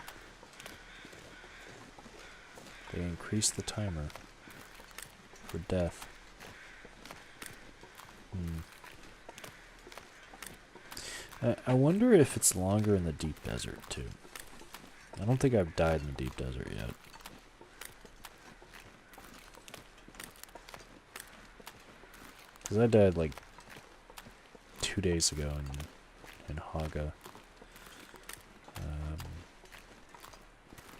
Speaker 1: They increased the timer for death. I wonder if it's longer in the deep desert, too. I don't think I've died in the deep desert yet. Because I died, like, 2 days ago in Haga.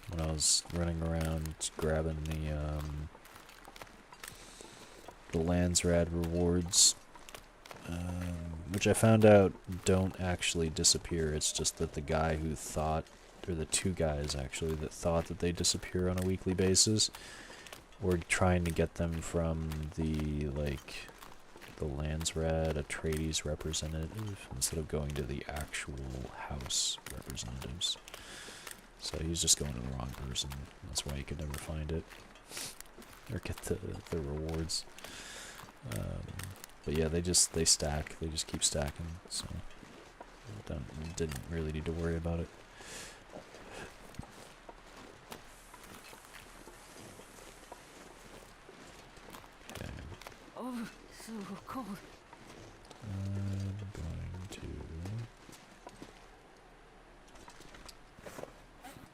Speaker 1: When I was running around grabbing the Landsrad rewards. Which I found out don't actually disappear. It's just that the guy who thought, or the 2 guys actually, that thought that they disappear on a weekly basis, were trying to get them from the, like, the Landsrad Atreides representative instead of going to the actual house representatives. So he was just going to the wrong person. That's why he could never find it. Or get the rewards. But yeah, they stack. They just keep stacking. So didn't really need to worry about it. Okay.
Speaker 2: Oh, so cold.
Speaker 1: I'm going to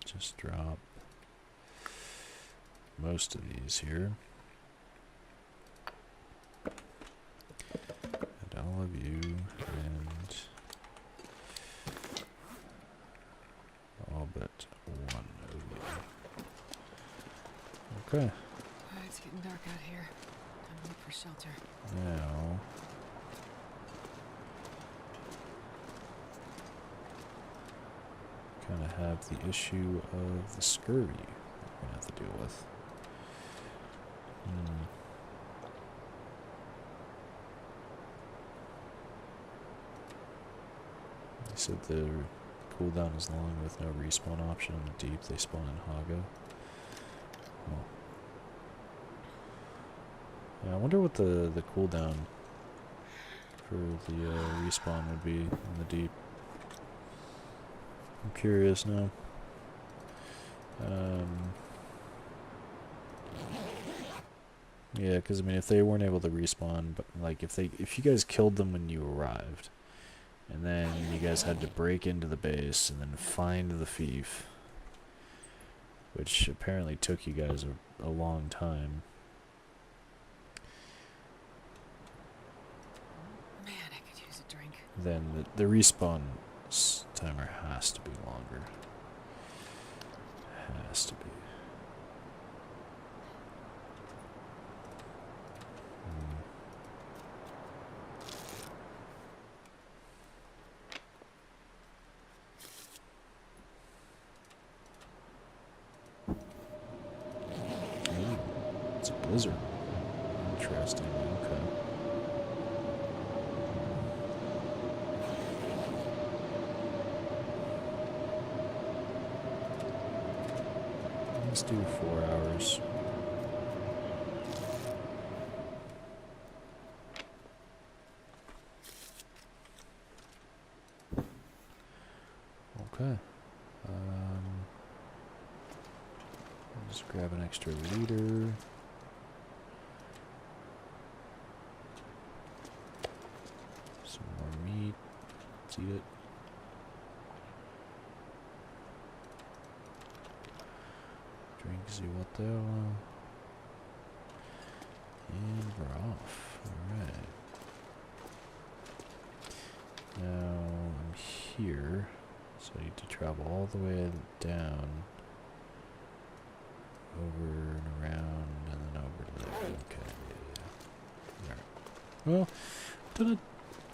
Speaker 1: just drop most of these here. And all of you, and all but 1 of you. Okay.
Speaker 2: It's getting dark out here. Time to look for shelter.
Speaker 1: Now, kind of have the issue of the scurvy that we're going to have to deal with. They said the cooldown is long with no respawn option in the deep. They spawn in Haga. Oh. Yeah, I wonder what the cooldown for the respawn would be in the deep. I'm curious now. Yeah, because I mean, if they weren't able to respawn, but like if you guys killed them when you arrived, and then you guys had to break into the base and then find the thief, which apparently took you guys a long time.
Speaker 2: Man, I could use a drink.
Speaker 1: Then the respawn timer has to be longer. Has to be. Ooh, it's a blizzard. Interesting. Okay. Let's do 4 hours. Okay. I'll just grab an extra liter. Some more meat. Let's eat it. Drinks you what there? And we're off. Alright. Now I'm here, so I need to travel all the way down, over and around, and then over to there. Okay, yeah. Alright. Well, done a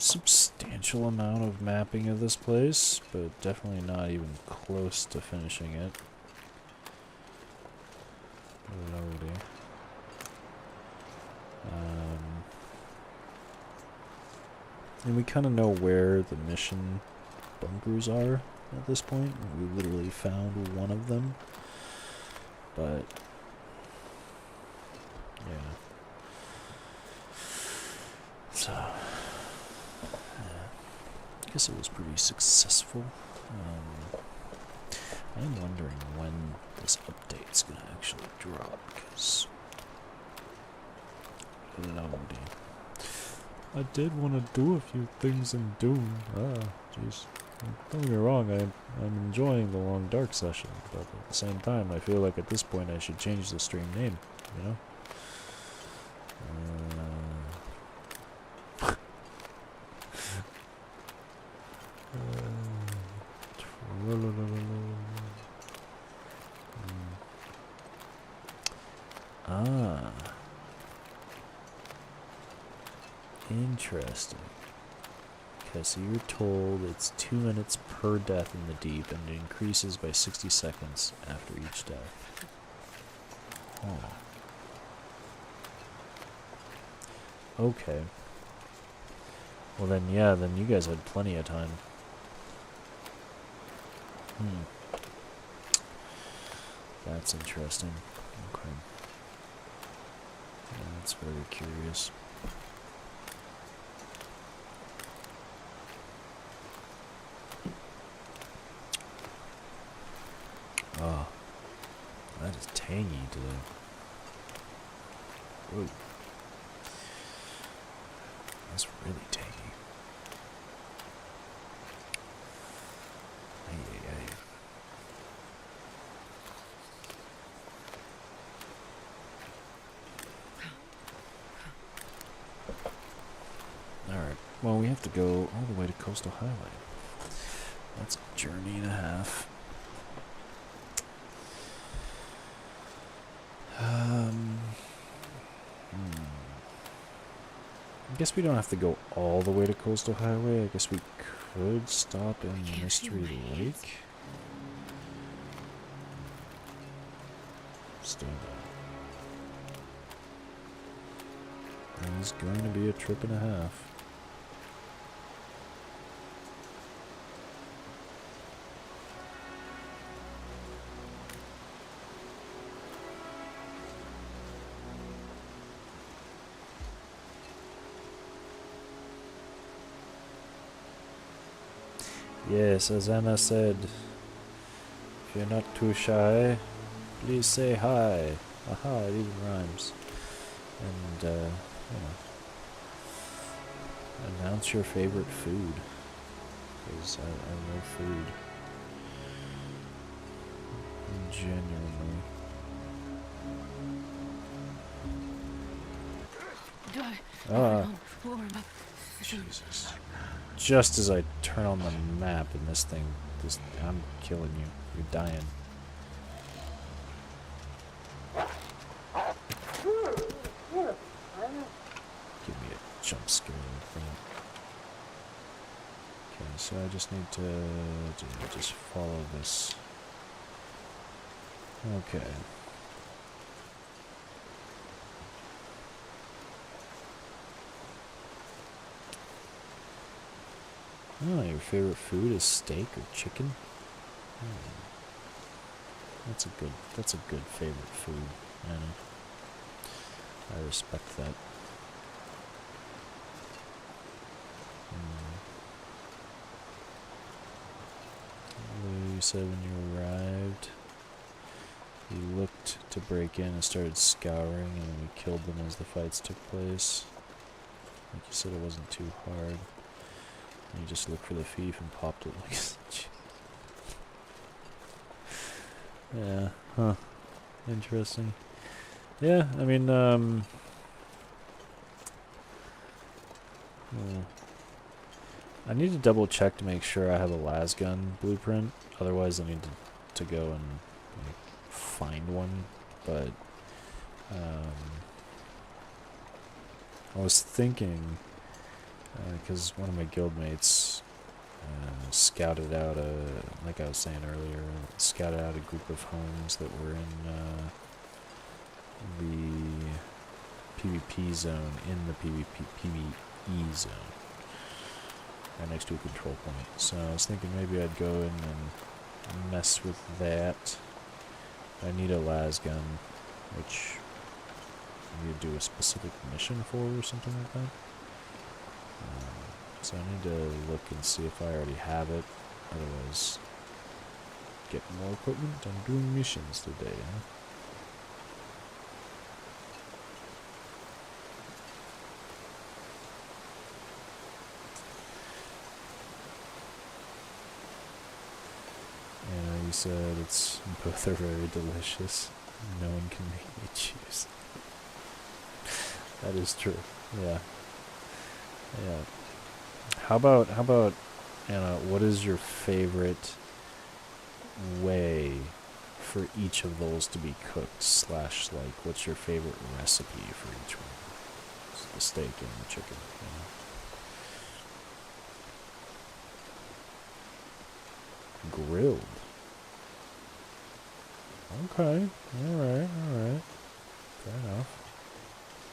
Speaker 1: substantial amount of mapping of this place, but definitely not even close to finishing it. Lordy. And we kind of know where the mission bunkers are at this point. We literally found one of them. But, yeah. So, yeah. I guess it was pretty successful. I'm wondering when this update's gonna actually drop, because I did want to do a few things in Dune. Jeez. Don't get me wrong, I'm enjoying the long dark session, but at the same time, I feel like at this point I should change the stream name, you know? Interesting. Okay, so you're told it's 2 minutes per death in the deep, and it increases by 60 seconds after each death. Oh. Okay. Well then, yeah, then you guys had plenty of time. That's interesting. Okay. Yeah, that's very curious. Oh, that is tangy today. Whoa. That's really tangy. Ay, ay, ay. Alright, well, we have to go all the way to Coastal Highway. That's a journey and a half. I guess we don't have to go all the way to Coastal Highway. I guess we could stop in Mystery Lake. Stand up. That is going to be a trip and a half. Yes, as Anna said, if you're not too shy, please say hi. Aha, it even rhymes. And, announce your favorite food. Because I love food. Genuinely. Ah, Jesus. Just as I turn on the map and this thing, I'm killing you. You're dying. Give me a jump scare thing. Okay, so I just need to just follow this. Okay. Oh, your favorite food is steak or chicken? That's a good favorite food. I know. I respect that. You said when you arrived, you looked to break in and started scouring, and then we killed them as the fights took place. Like you said, it wasn't too hard. You just looked for the thief and popped it like. Yeah, huh. Interesting. Yeah, I mean, I need to double check to make sure I have a lasgun blueprint. Otherwise, I need to go and like, find one. But I was thinking, because one of my guildmates scouted out like I was saying earlier, scouted out a group of homes that were in the PvP zone, in the PvE zone. Right next to a control point. So I was thinking maybe I'd go in and mess with that. I need a lasgun, which I need to do a specific mission for or something like that. So I need to look and see if I already have it. Otherwise, get more equipment. I'm doing missions today, huh? You said both are very delicious. No one can make me choose. That is true. Yeah. Yeah. How about Anna, what is your favorite way for each of those to be cooked / like what's your favorite recipe for each one? It's the steak and the chicken, Grilled. Okay. Alright. Fair enough.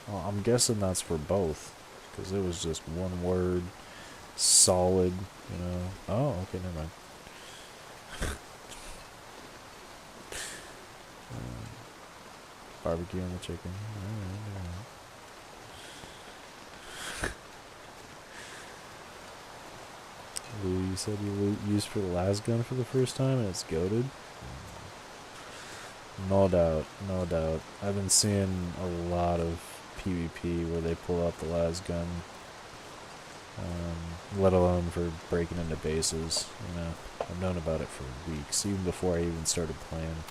Speaker 1: Well, I'm guessing that's for both. Because it was just one word. Solid, Oh, okay, never mind. Barbecue on the chicken. Alright. You said you used for the lasgun for the first time and it's goated? No doubt. I've been seeing a lot of PvP where they pull out the lasgun. Let alone for breaking into bases, I've known about it for weeks, even before I even started playing.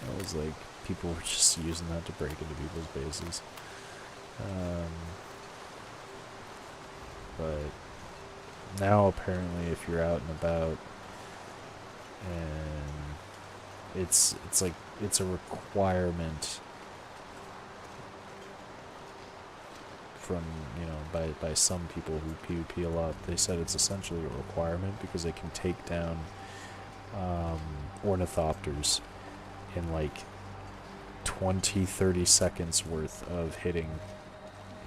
Speaker 1: It was like, people were just using that to break into people's bases. But now apparently if you're out and about, and it's like, it's a requirement from, by some people who PvP a lot. They said it's essentially a requirement because they can take down ornithopters in like 20-30 seconds worth of hitting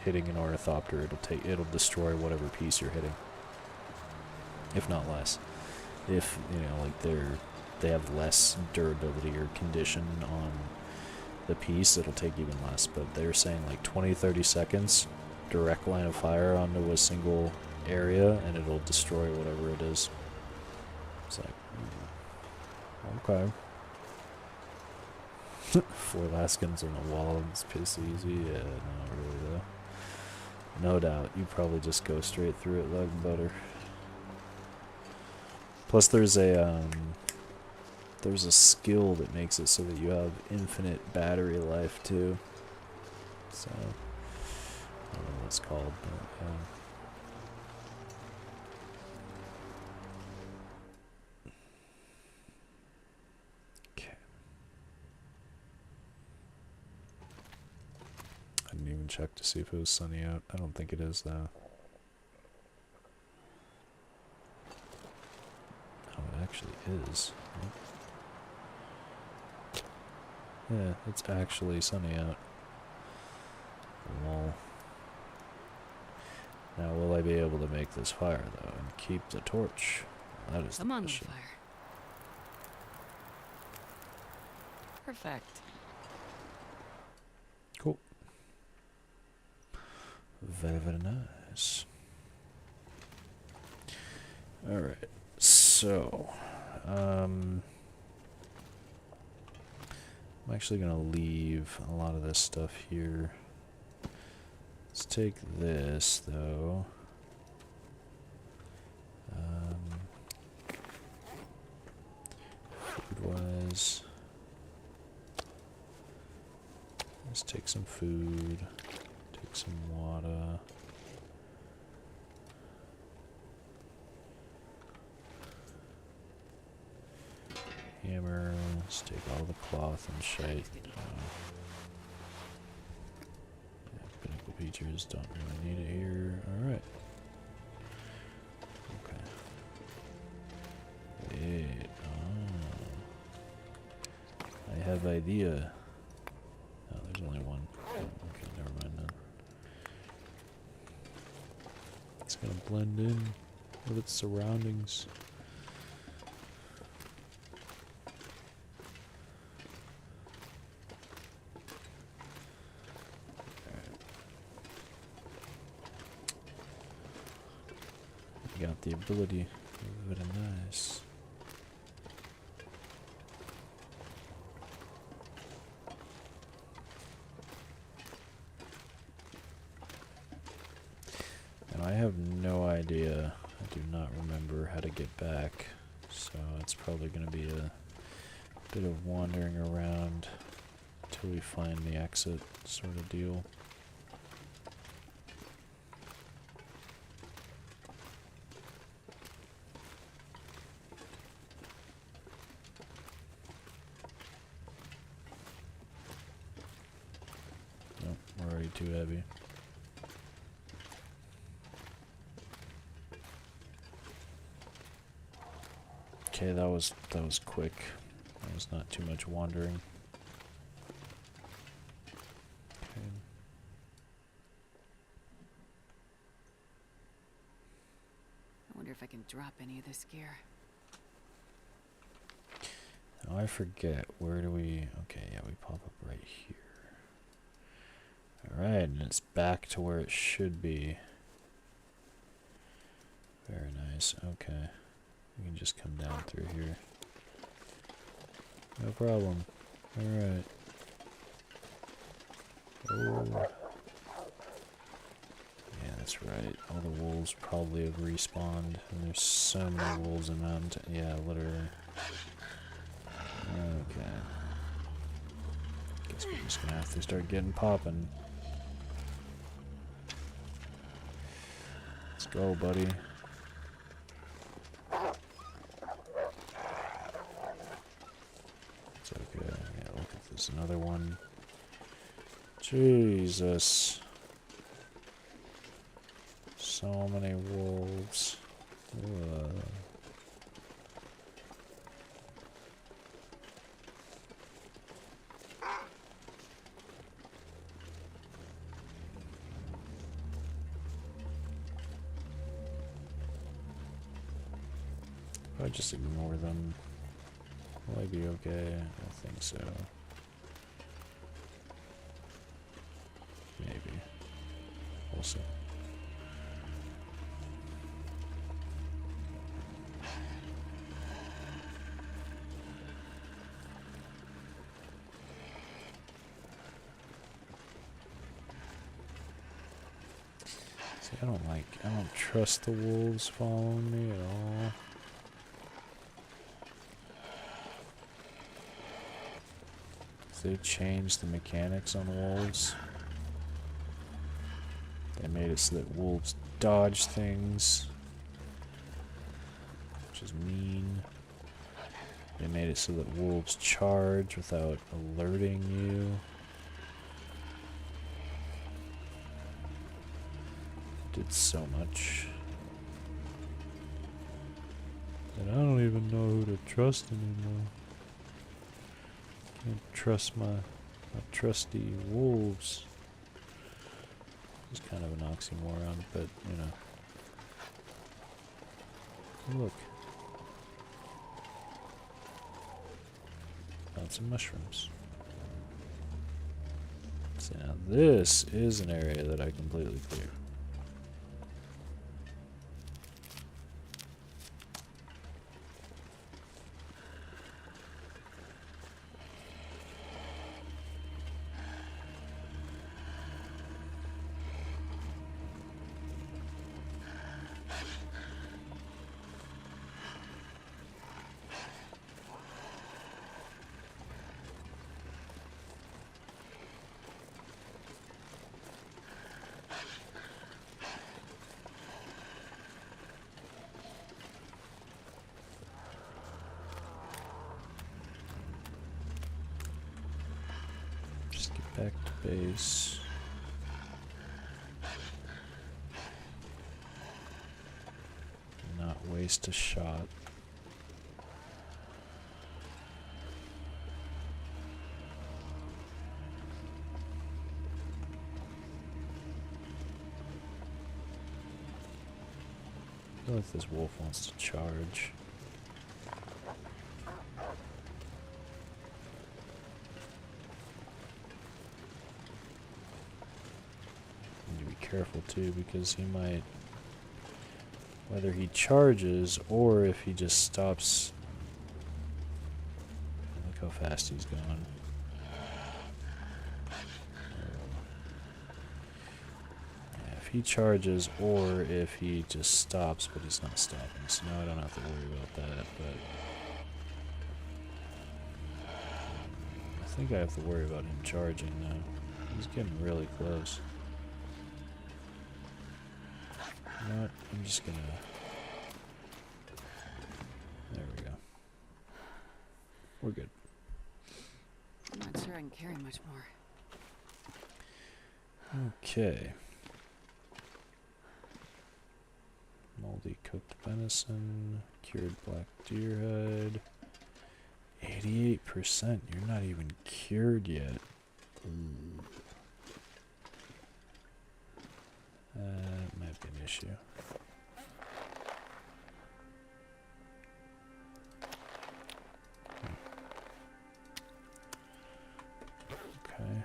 Speaker 1: an ornithopter. It'll destroy whatever piece you're hitting, if not less. If like they have less durability or condition on the piece, it'll take even less. But they're saying like 20-30 seconds direct line of fire onto a single area and it'll destroy whatever it is. It's like, okay. 4 Alaskans on the wall, it's piss easy. Yeah, not really though. No doubt, you probably just go straight through it like butter. Plus there's a skill that makes it so that you have infinite battery life too. So, I don't know what it's called, but okay. I didn't even check to see if it was sunny out. I don't think it is though. Oh, it actually is. Yeah, it's actually sunny out. Lol. Now, will I be able to make this fire, though, and keep the torch? That is the
Speaker 2: Come on, little
Speaker 1: question.
Speaker 2: fire. Perfect.
Speaker 1: Cool. Very, very nice. Alright, so, I'm actually going to leave a lot of this stuff here. Let's take this, though. Food-wise, let's take some food, take some water. Hammer, let's take all the cloth and shite. Pinnacle features, don't really need it here. Alright. Okay. Wait. Oh. I have idea. Oh, there's only one. Oh, okay, never mind then. It's gonna blend in with its surroundings. Got the ability. Very nice. Now I have no idea. I do not remember how to get back, so it's probably going to be a bit of wandering around until we find the exit sort of deal. Too heavy. Okay, that was quick. That was not too much wandering. Okay.
Speaker 2: I wonder if I can drop any of this gear.
Speaker 1: Now I forget, where do we... Okay, yeah, we pop up right here. Alright, and it's back to where it should be. Very nice, okay. We can just come down through here. No problem. Alright. Oh. Yeah, that's right. All the wolves probably have respawned. And there's so many wolves in Mountain. Yeah, literally. Okay. Guess we're just gonna have to start getting popping. Let's go, buddy. It's okay. Yeah, look at this. Another one. Jesus. So many wolves. Ugh. If I just ignore them, will I be okay? I think so. Maybe. We'll see. I don't trust the wolves following me at all. They changed the mechanics on wolves. They made it so that wolves dodge things, which is mean. They made it so that wolves charge without alerting you. Did so much. And I don't even know who to trust anymore. Can't trust my trusty wolves. It's kind of an oxymoron, but you know. Look. Found some mushrooms. So now this is an area that I completely cleared. Back to base. Not waste a shot. I feel like this wolf wants to charge. Careful too, because he might, whether he charges or if he just stops. Look how fast he's going. Yeah, if he charges or if he just stops, but he's not stopping, so now I don't have to worry about that. But I think I have to worry about him charging now. He's getting really close. You know what? I'm just gonna... There we go. We're good.
Speaker 2: I'm not sure I can carry much more.
Speaker 1: Okay. Moldy cooked venison, cured black deer head. 88%. You're not even cured yet. Ooh. That might be an issue. Okay.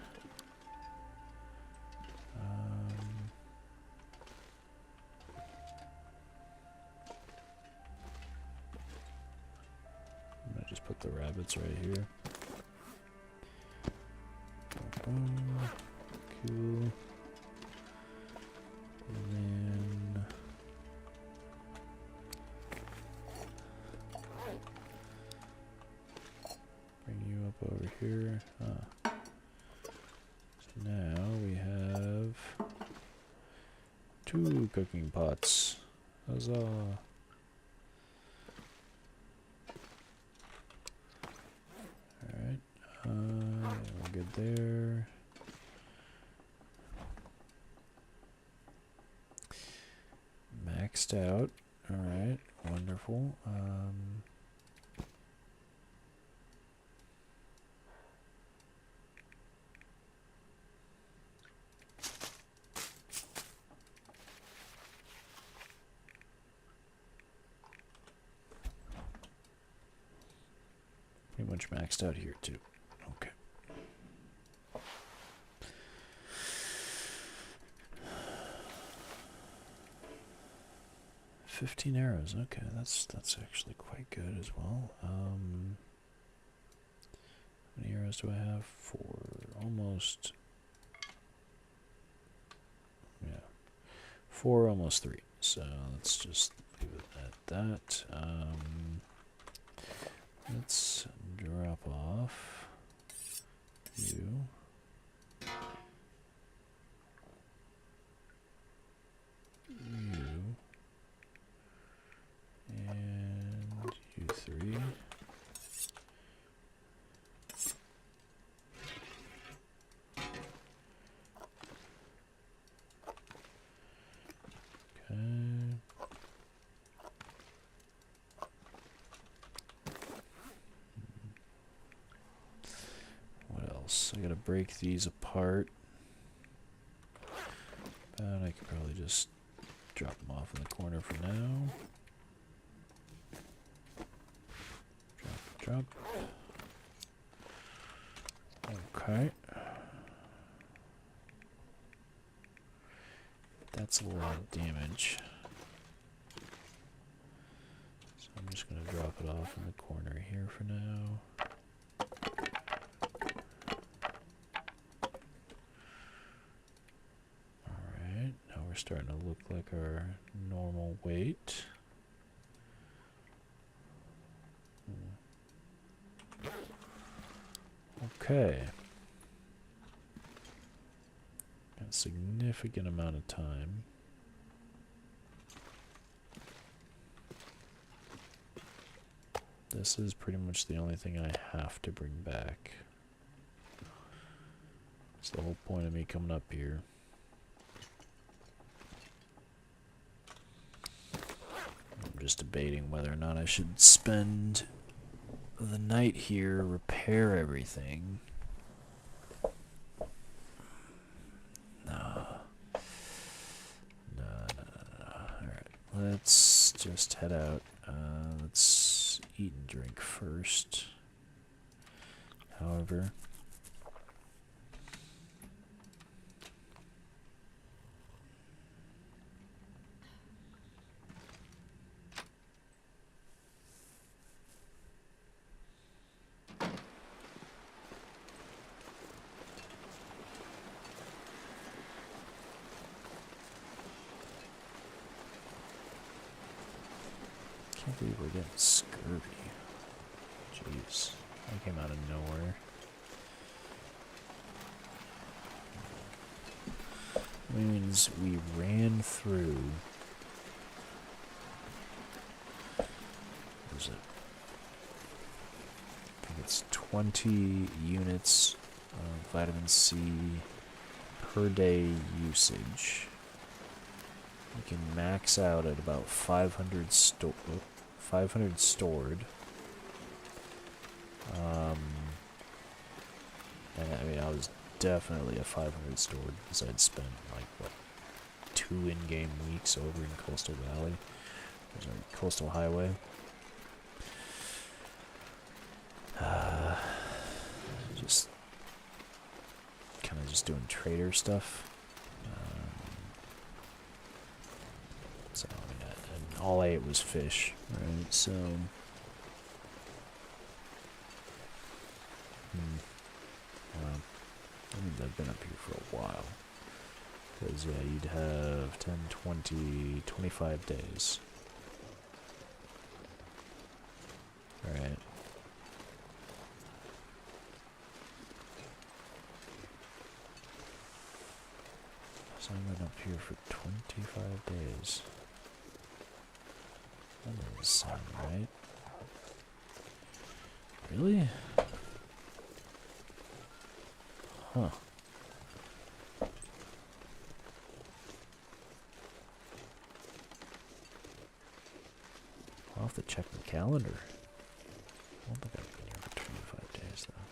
Speaker 1: I'm gonna just put the rabbits right here. Boom. Cool. And then bring you up over here. So now we have 2 cooking pots. Huzzah! Alright, we're good there. Maxed out. Alright, wonderful. Pretty much maxed out here too. Okay. $15 arrows. Okay, that's actually quite good as well. How many arrows do I have? 4. Almost. Yeah. 4, almost 3. So let's just leave it at that. Let's drop off you. You. And you 3. Okay. What else? I gotta break these apart. But I could probably just drop them off in the corner for now. Drop. Okay. That's a lot of damage. So I'm just going to drop it off in the corner here for now. Alright, now we're starting to look like our normal weight. Okay. Got a significant amount of time. This is pretty much the only thing I have to bring back. That's the whole point of me coming up here. I'm just debating whether or not I should spend the night here, repair everything. No. Alright, let's just head out. Let's eat and drink first. However, can't believe we're getting scurvy. Jeez, that came out of nowhere. Means we ran through. What is it? I think it's 20 units of vitamin C per day usage. We can max out at about 500 stored. And I mean, I was definitely a 500 stored because I'd spent like what 2 in-game weeks over in Coastal Valley, or Coastal Highway. Just kind of just doing trader stuff. So I mean, and all I ate was fish, right? So. I mean, I've been up here for a while. Because, yeah, you'd have 10, 20, 25 days. Alright. So I've been up here for 25 days. That doesn't sound right. Really? Huh. I'll have to check the calendar. I don't think I've been here for 25 days, though.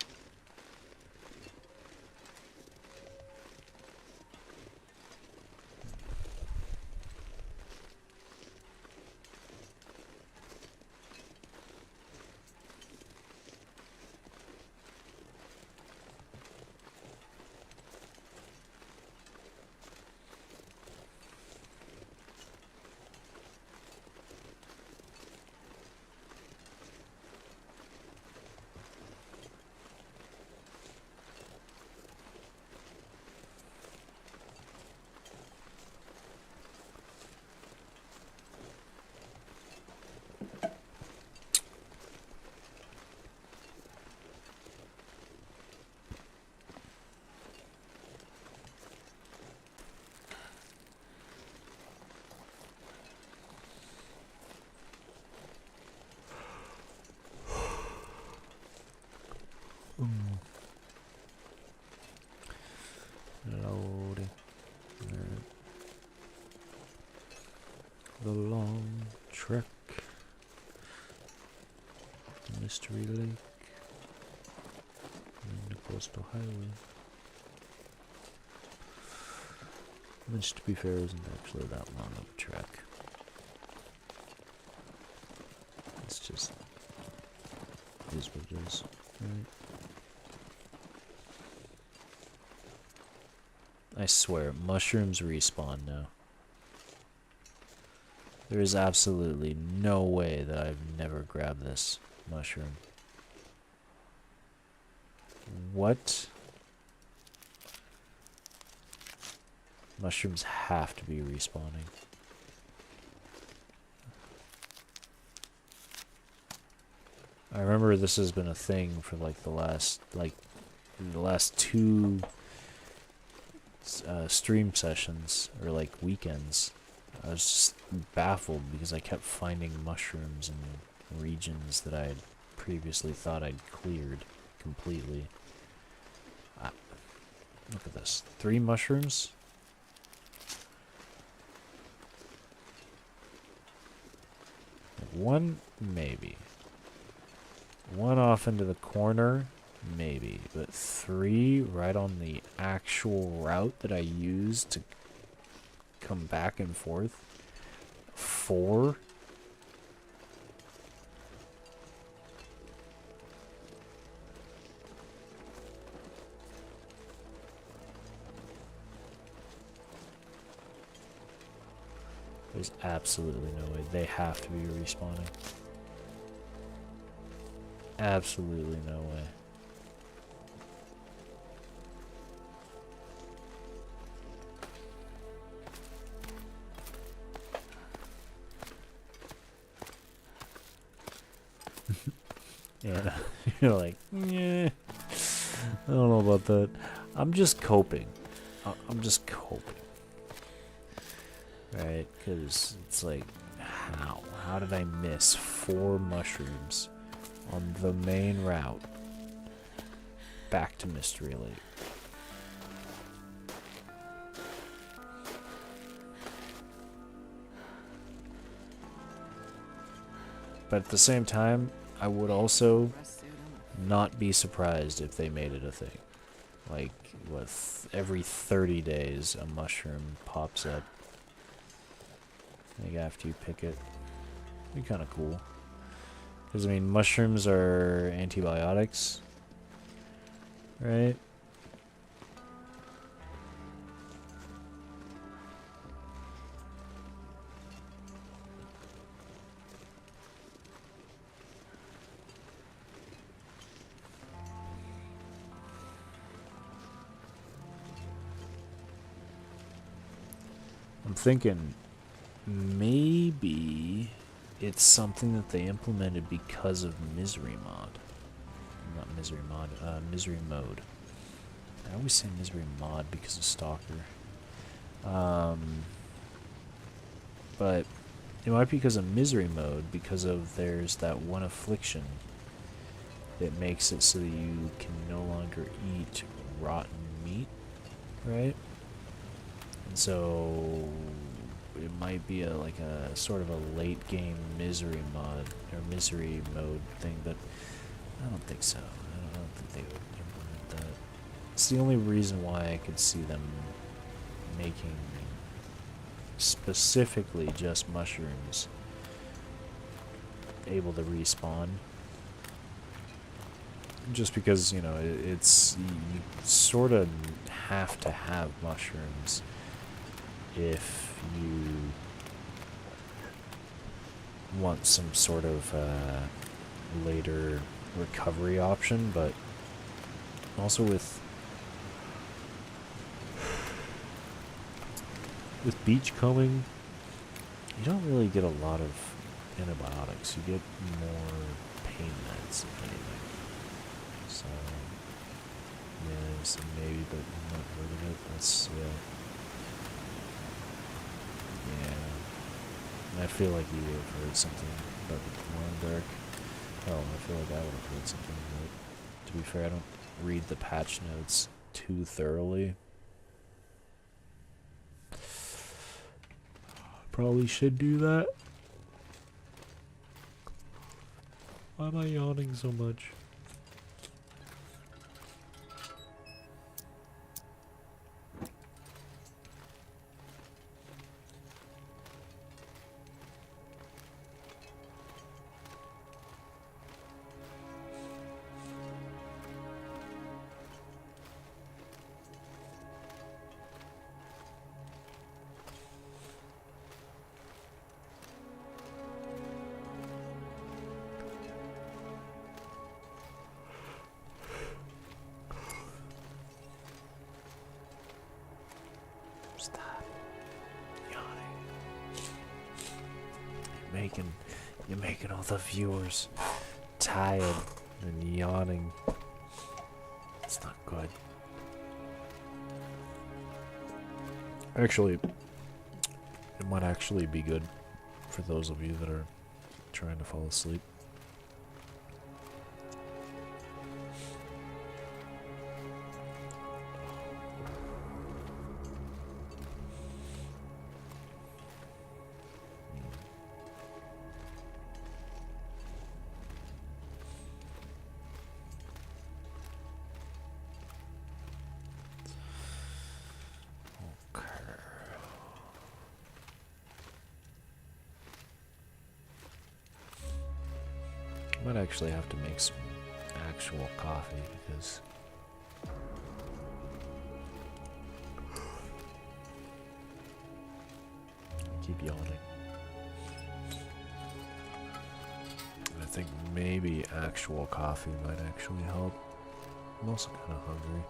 Speaker 1: Loading. Alright. The long trek. The mystery lake. And the coastal highway. Which, to be fair, isn't actually that long of a trek. It's just... is what it is, right? I swear, mushrooms respawn now. There is absolutely no way that I've never grabbed this mushroom. What? Mushrooms have to be respawning. I remember this has been a thing for like the last two stream sessions or like weekends. I was just baffled because I kept finding mushrooms in regions that I had previously thought I'd cleared completely. Look at this. 3 mushrooms? One, maybe. One off into the corner, maybe. But 3 right on the actual route that I used to come back and forth. 4? There's absolutely no way. They have to be respawning. Absolutely no way. Yeah, you're like, yeah, I don't know about that. I'm just coping. I'm just coping. Right? Because it's like, how? How did I miss 4 mushrooms on the main route back to Mystery Lake? But at the same time, I would also not be surprised if they made it a thing. Like, with every 30 days, a mushroom pops up. Like, after you pick it. It'd be kind of cool. Because, I mean, mushrooms are antibiotics. Right? I'm thinking maybe it's something that they implemented because of Misery Mod. Not Misery Mod, Misery Mode. I always say Misery Mod because of Stalker. But it might be because of Misery Mode, because of there's that one affliction that makes it so that you can no longer eat rotten meat, right? And so it might be like a sort of a late game misery mod or misery mode thing, but I don't think so. I don't think they would implement that. It's the only reason why I could see them making specifically just mushrooms able to respawn. Just because, you know, it's you sort of have to have mushrooms if you want some sort of later recovery option, but also with beachcombing, you don't really get a lot of antibiotics. You get more pain meds, if anything. So, yeah, so maybe, but I'm not heard of it. That's, yeah. Yeah. And I feel like you would have heard something about the Long Dark. Oh, I feel like I would have heard something about it, to be fair, I don't read the patch notes too thoroughly. Probably should do that. Why am I yawning so much? You're making all the viewers tired and yawning. It's not good. Actually, it might actually be good for those of you that are trying to fall asleep. Might actually have to make some actual coffee because I keep yawning. I think maybe actual coffee might actually help. I'm also kind of hungry.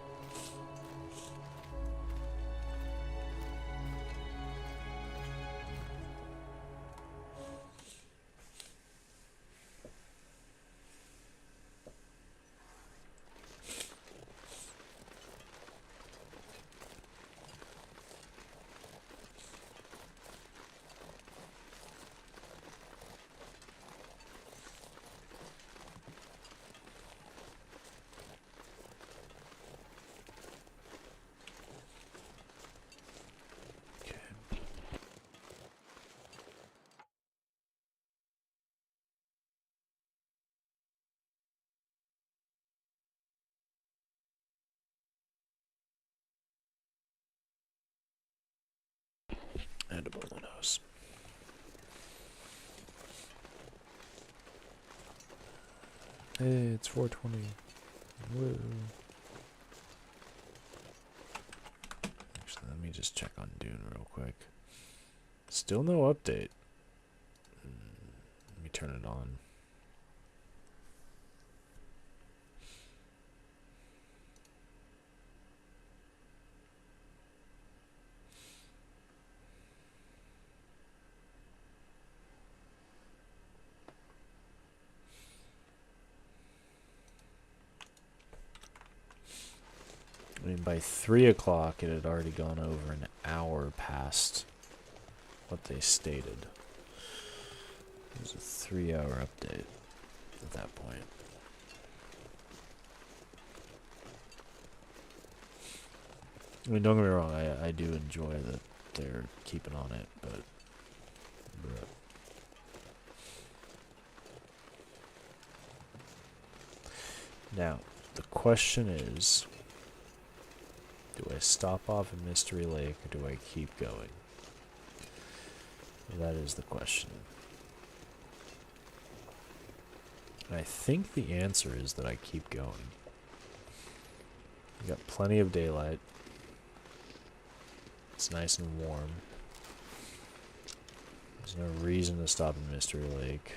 Speaker 1: Edible nose. Hey, it's 4:20. Woo. Actually, let me just check on Dune real quick. Still no update. Let me turn it on. I mean, by 3 o'clock, it had already gone over an hour past what they stated. It was a 3-hour update at that point. I mean, don't get me wrong, I do enjoy that they're keeping on it, but... Bruh. Now, the question is... Do I stop off at Mystery Lake, or do I keep going? That is the question. And I think the answer is that I keep going. We got plenty of daylight. It's nice and warm. There's no reason to stop at Mystery Lake.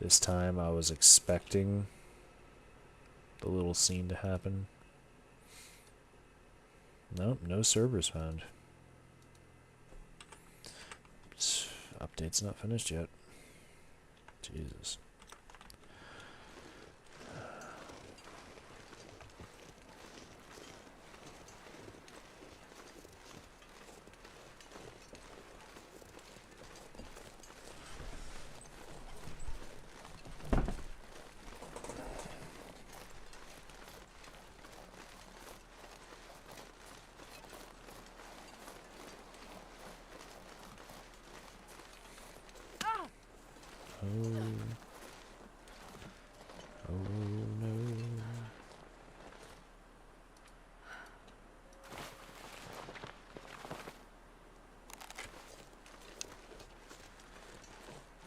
Speaker 1: This time I was expecting the little scene to happen. Nope, no servers found. Update's not finished yet. Jesus. Oh no.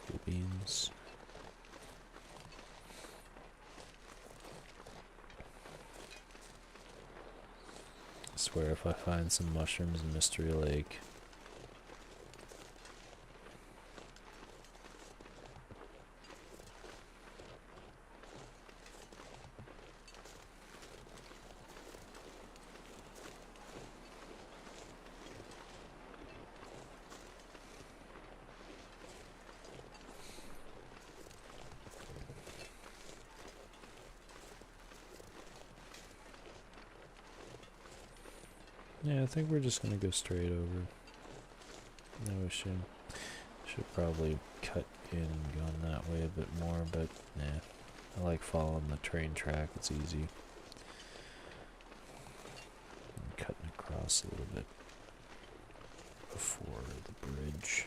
Speaker 1: Cool beans. I swear if I find some mushrooms in Mystery Lake. Yeah, I think we're just gonna go straight over. No issue. Should probably cut in and gone that way a bit more, but yeah. I like following the train track, it's easy. And cutting across a little bit before the bridge.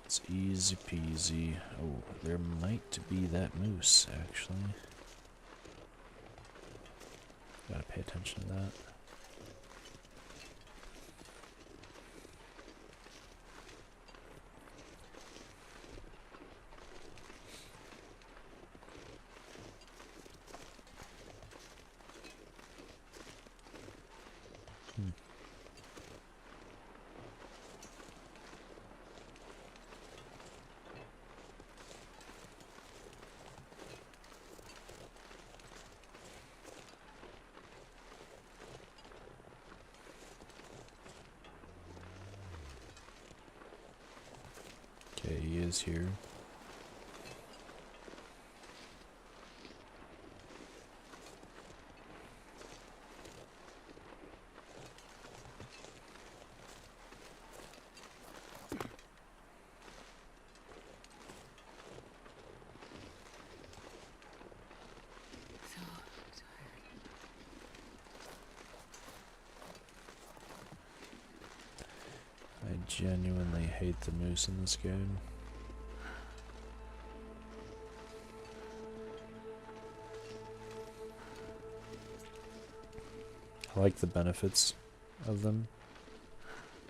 Speaker 1: It's easy peasy. Oh, there might be that moose, actually. Gotta pay attention to that. Okay, he is here.
Speaker 2: So tired.
Speaker 1: I genuinely hate the moose in this game. I like the benefits of them.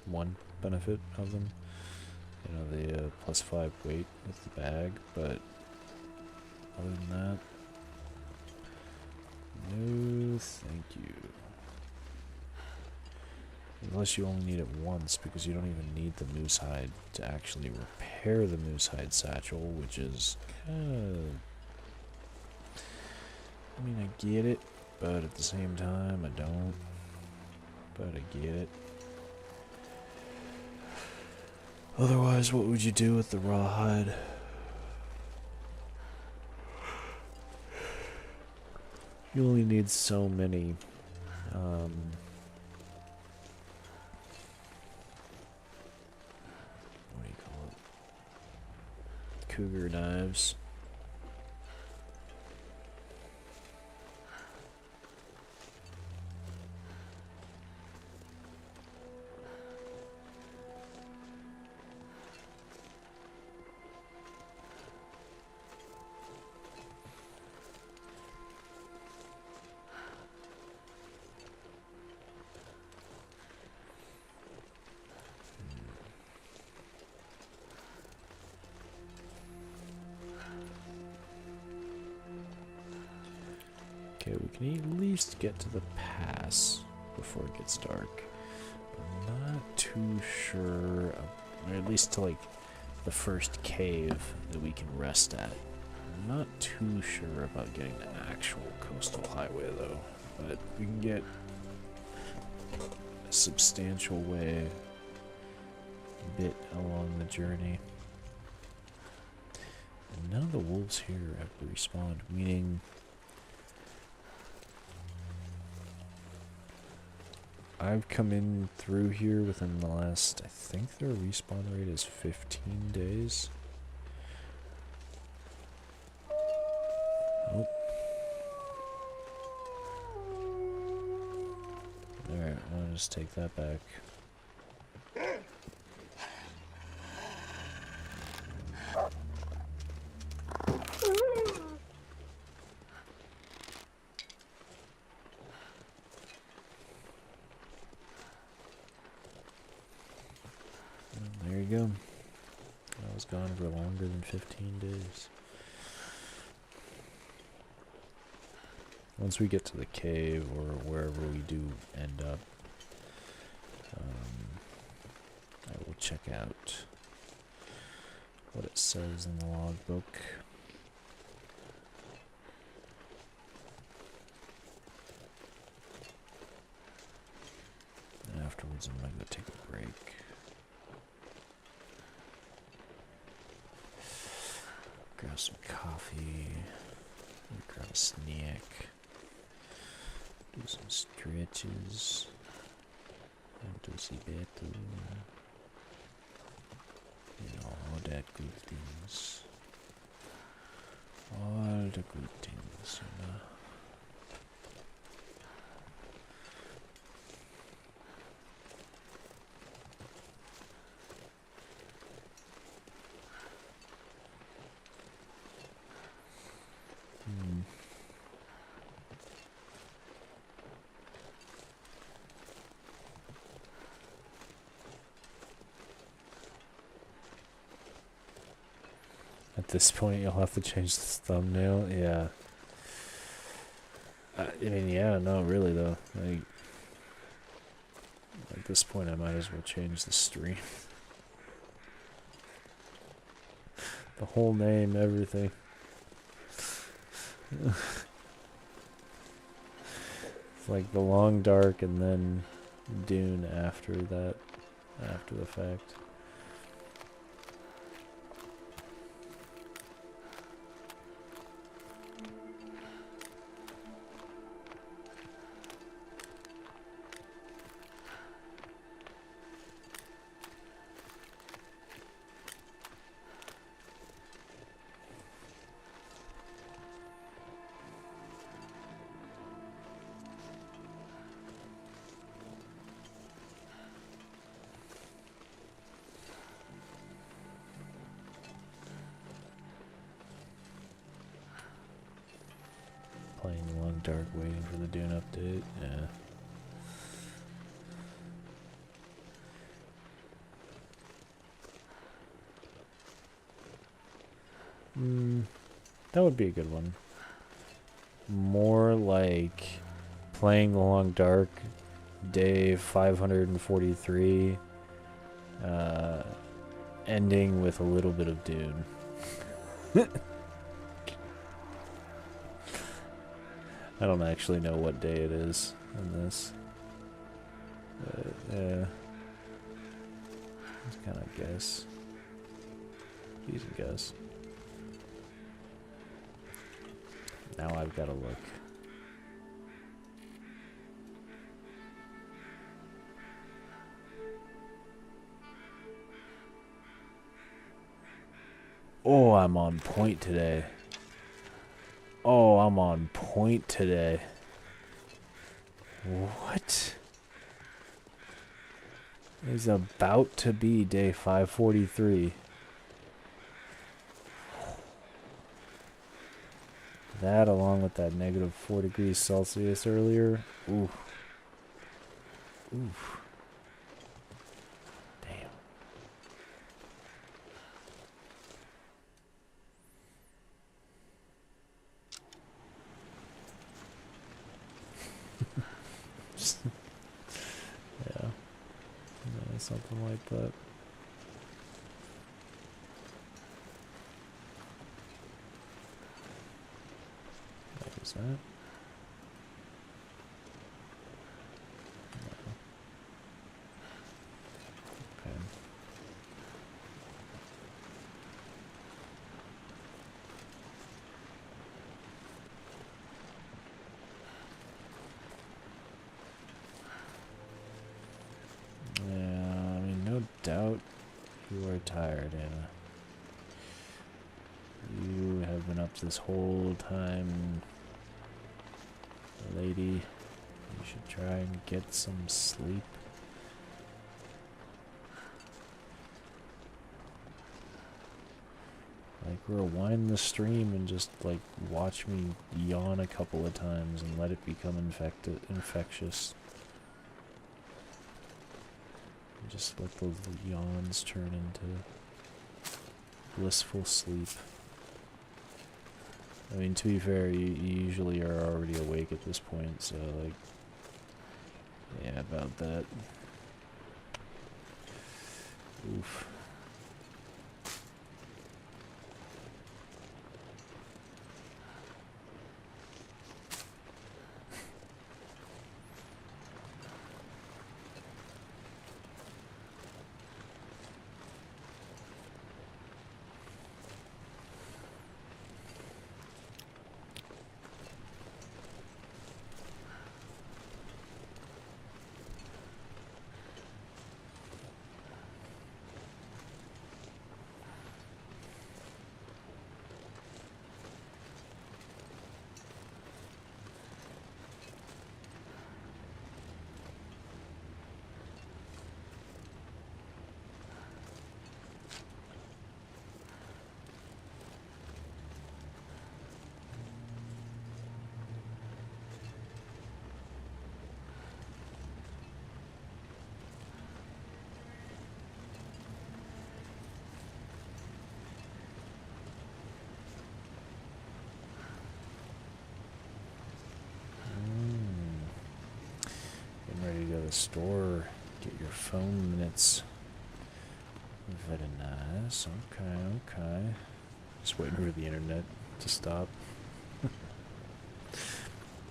Speaker 1: One benefit of them. You know, the +5 weight with the bag, but other than that, no thank you. Unless you only need it once, because you don't even need the moose hide to actually repair the moose hide satchel, which is kind of... I mean, I get it, but at the same time, I don't. But I get it. Otherwise, what would you do with the raw hide? You only need so many, what do you call it? Cougar knives. Okay, we can at least get to the pass before it gets dark. I'm not too sure, or at least to like the first cave that we can rest at. I'm not too sure about getting the actual coastal highway though, but we can get a substantial way bit along the journey. And none of the wolves here have respawned, meaning I've come in through here within the last, I think their respawn rate is 15 days. Oh. Alright, I'll just take that back. for longer than 15 days. Once we get to the cave or wherever we do end up, I will check out what it says in the logbook. And afterwards, I'm gonna go take a break. Grab some coffee. Grab a snack. Do some stretches. And to see better. All that good things. All the good things, you know. At this point, you'll have to change the thumbnail. Yeah. I mean, yeah, no, really though. Like, at this point, I might as well change the stream. The whole name, everything. It's like The Long Dark and then Dune after that, after the fact. Playing The Long Dark, waiting for the Dune update. Yeah. That would be a good one. More like playing The Long Dark, day 543, ending with a little bit of Dune. I don't actually know what day it is in this. Yeah. Just kind of guess. Decent guess. Now I've got to look. Oh, I'm on point today. Oh, I'm on point today. What? Is about to be day 543. That along with that negative 4 degrees Celsius earlier. Oof. Oof. Damn. Yeah. Something like that. What was that? No. Okay. Yeah, I mean, no doubt you are tired, Anna. You have been up this whole time, lady. You should try and get some sleep. Like, rewind the stream and just, like, watch me yawn a couple of times and let it become infectious. Just let those yawns turn into Blissful sleep. I mean, to be fair, you usually are already awake at this point, so, like, yeah, about that. Oof. Getting ready to go to the store, get your phone minutes. Very nice. Okay, okay. Just waiting for the internet to stop.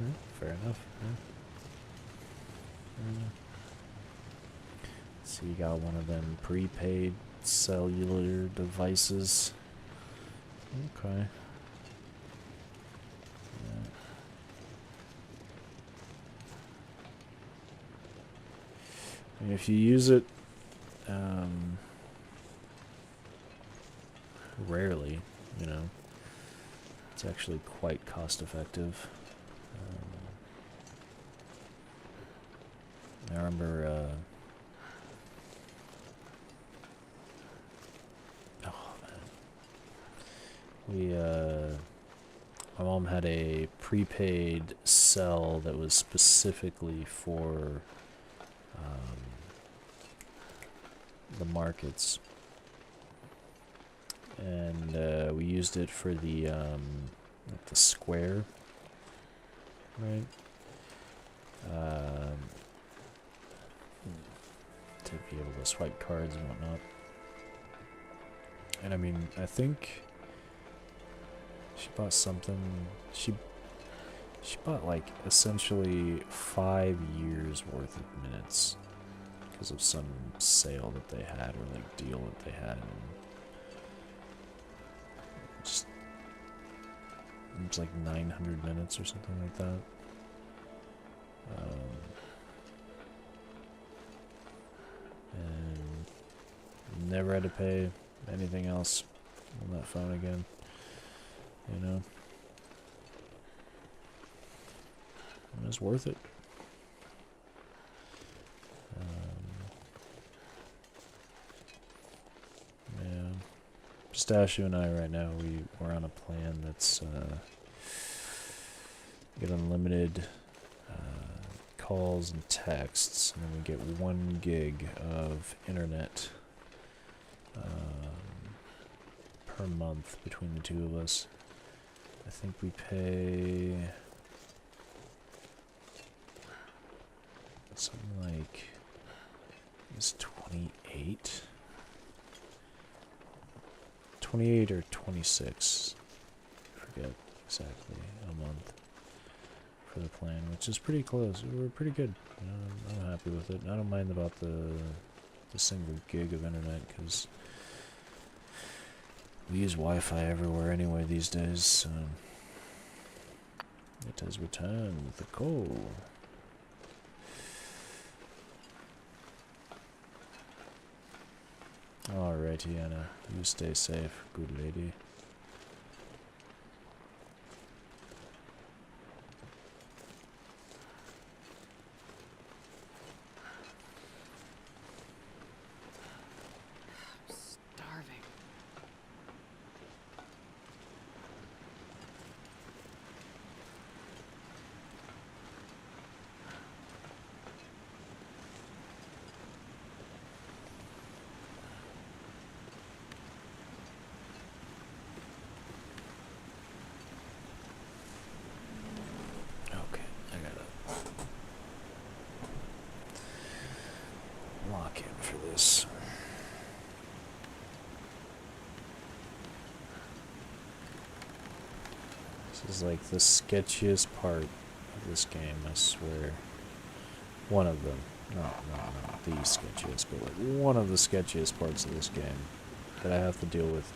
Speaker 1: Yeah, fair enough. Yeah. So you got one of them prepaid cellular devices. Okay. Yeah. I mean, if you use it rarely, you know, it's actually quite cost effective. I remember my mom had a prepaid cell that was specifically for the markets, and we used it for the square, right? To be able to swipe cards and whatnot. And I mean, I think she bought something. She bought like essentially 5 years worth of minutes because of some sale that they had or like deal that they had. And just it was like 900 minutes or something like that. And never had to pay anything else on that phone again, you know. And it's worth it. Yeah. Pistachio and I right now, we're on a plan that's get unlimited calls and texts, and then we get 1 gig of internet per month between the two of us. I think we pay something like, it's 28 or 26, I forget exactly, a month for the plan, which is pretty close. We're pretty good. You know, I'm happy with it. I don't mind about the single gig of internet, because we use Wi-Fi everywhere anyway these days, so it has returned the call. Alrighty, Anna. You stay safe, good lady.
Speaker 2: I'm starving.
Speaker 1: This is like the sketchiest part of this game, I swear. One of them. Not the sketchiest, but like one of the sketchiest parts of this game that I have to deal with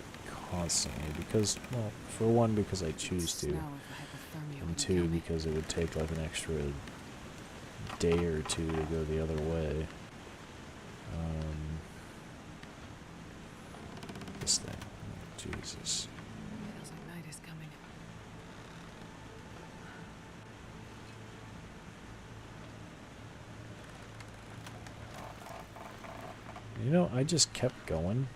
Speaker 1: constantly because, well, for one, because I choose to, and two, because it would take like an extra day or two to go the other way. This thing. Oh, Jesus.
Speaker 2: Feels like night is coming.
Speaker 1: You know, I just kept going.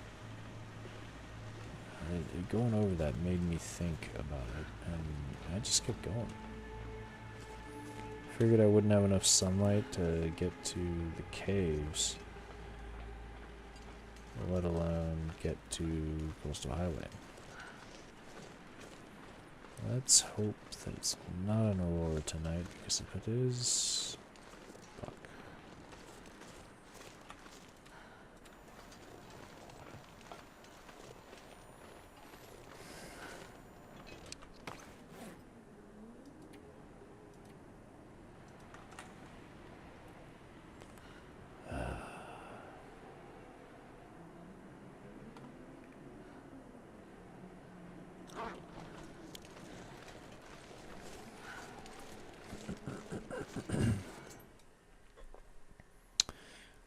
Speaker 1: Going over that made me think about it, and I just kept going. Figured I wouldn't have enough sunlight to get to the caves, let alone get to Coastal Highway. Let's hope that it's not an Aurora tonight, because if it is... fuck.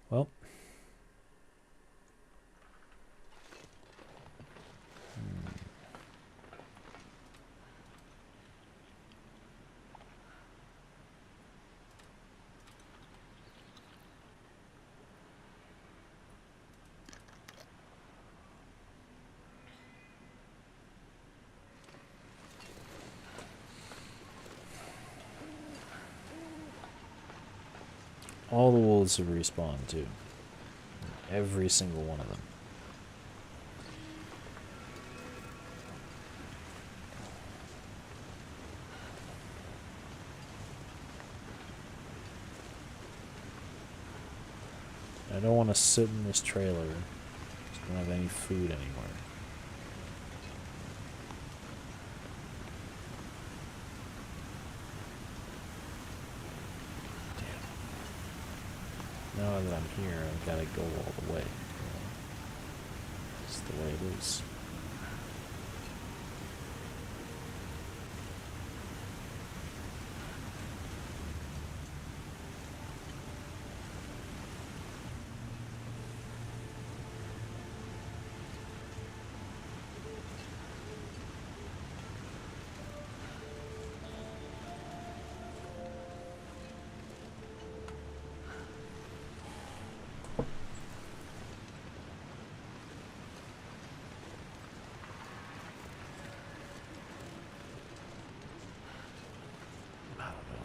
Speaker 1: Well, all the wolves have respawned too. Every single one of them. I don't want to sit in this trailer. I don't have any food anywhere. Damn. Now that I'm here, I gotta go all the way. You know? It's the way it is.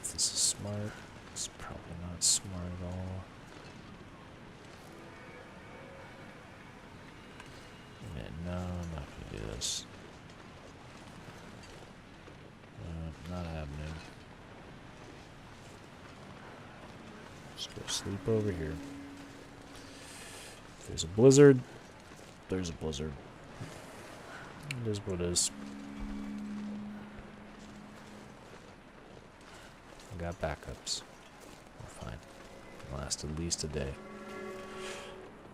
Speaker 1: If this is smart, it's probably not smart at all. Yeah, no, I'm not gonna do this. Not happening. Just go sleep over here. If there's a blizzard, there's a blizzard. It is what it is. I got backups. We're fine. Last at least a day.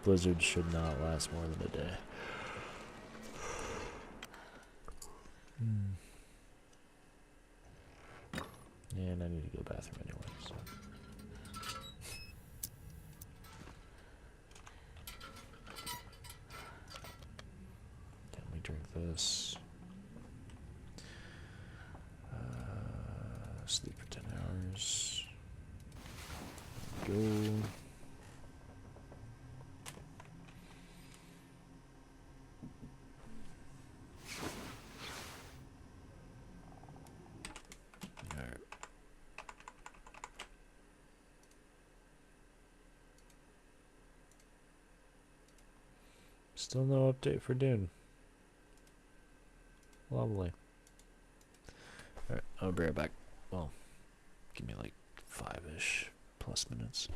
Speaker 1: Blizzards should not last more than a day. And I need to go to the bathroom anyway, so. Can we drink this? Sleep for 10 hours. Go. Alright. Still no update for Dune. Lovely. Alright, I'll be right back. Well, give me like 5-ish plus minutes.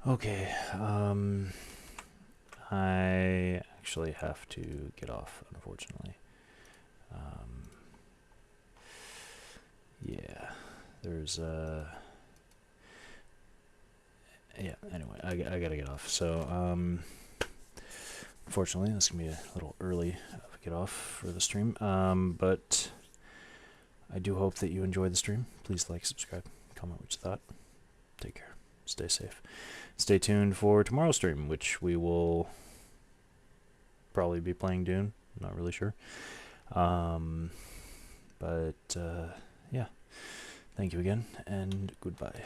Speaker 1: Okay, I actually have to get off, unfortunately. Yeah, there's yeah, anyway, I gotta get off. So, unfortunately, this can be a little early of a get off for the stream. But I do hope that you enjoyed the stream. Please like, subscribe, comment what you thought. Take care. Stay safe. Stay tuned for tomorrow's stream, which we will probably be playing Dune. Not really sure. But yeah. Thank you again, and goodbye.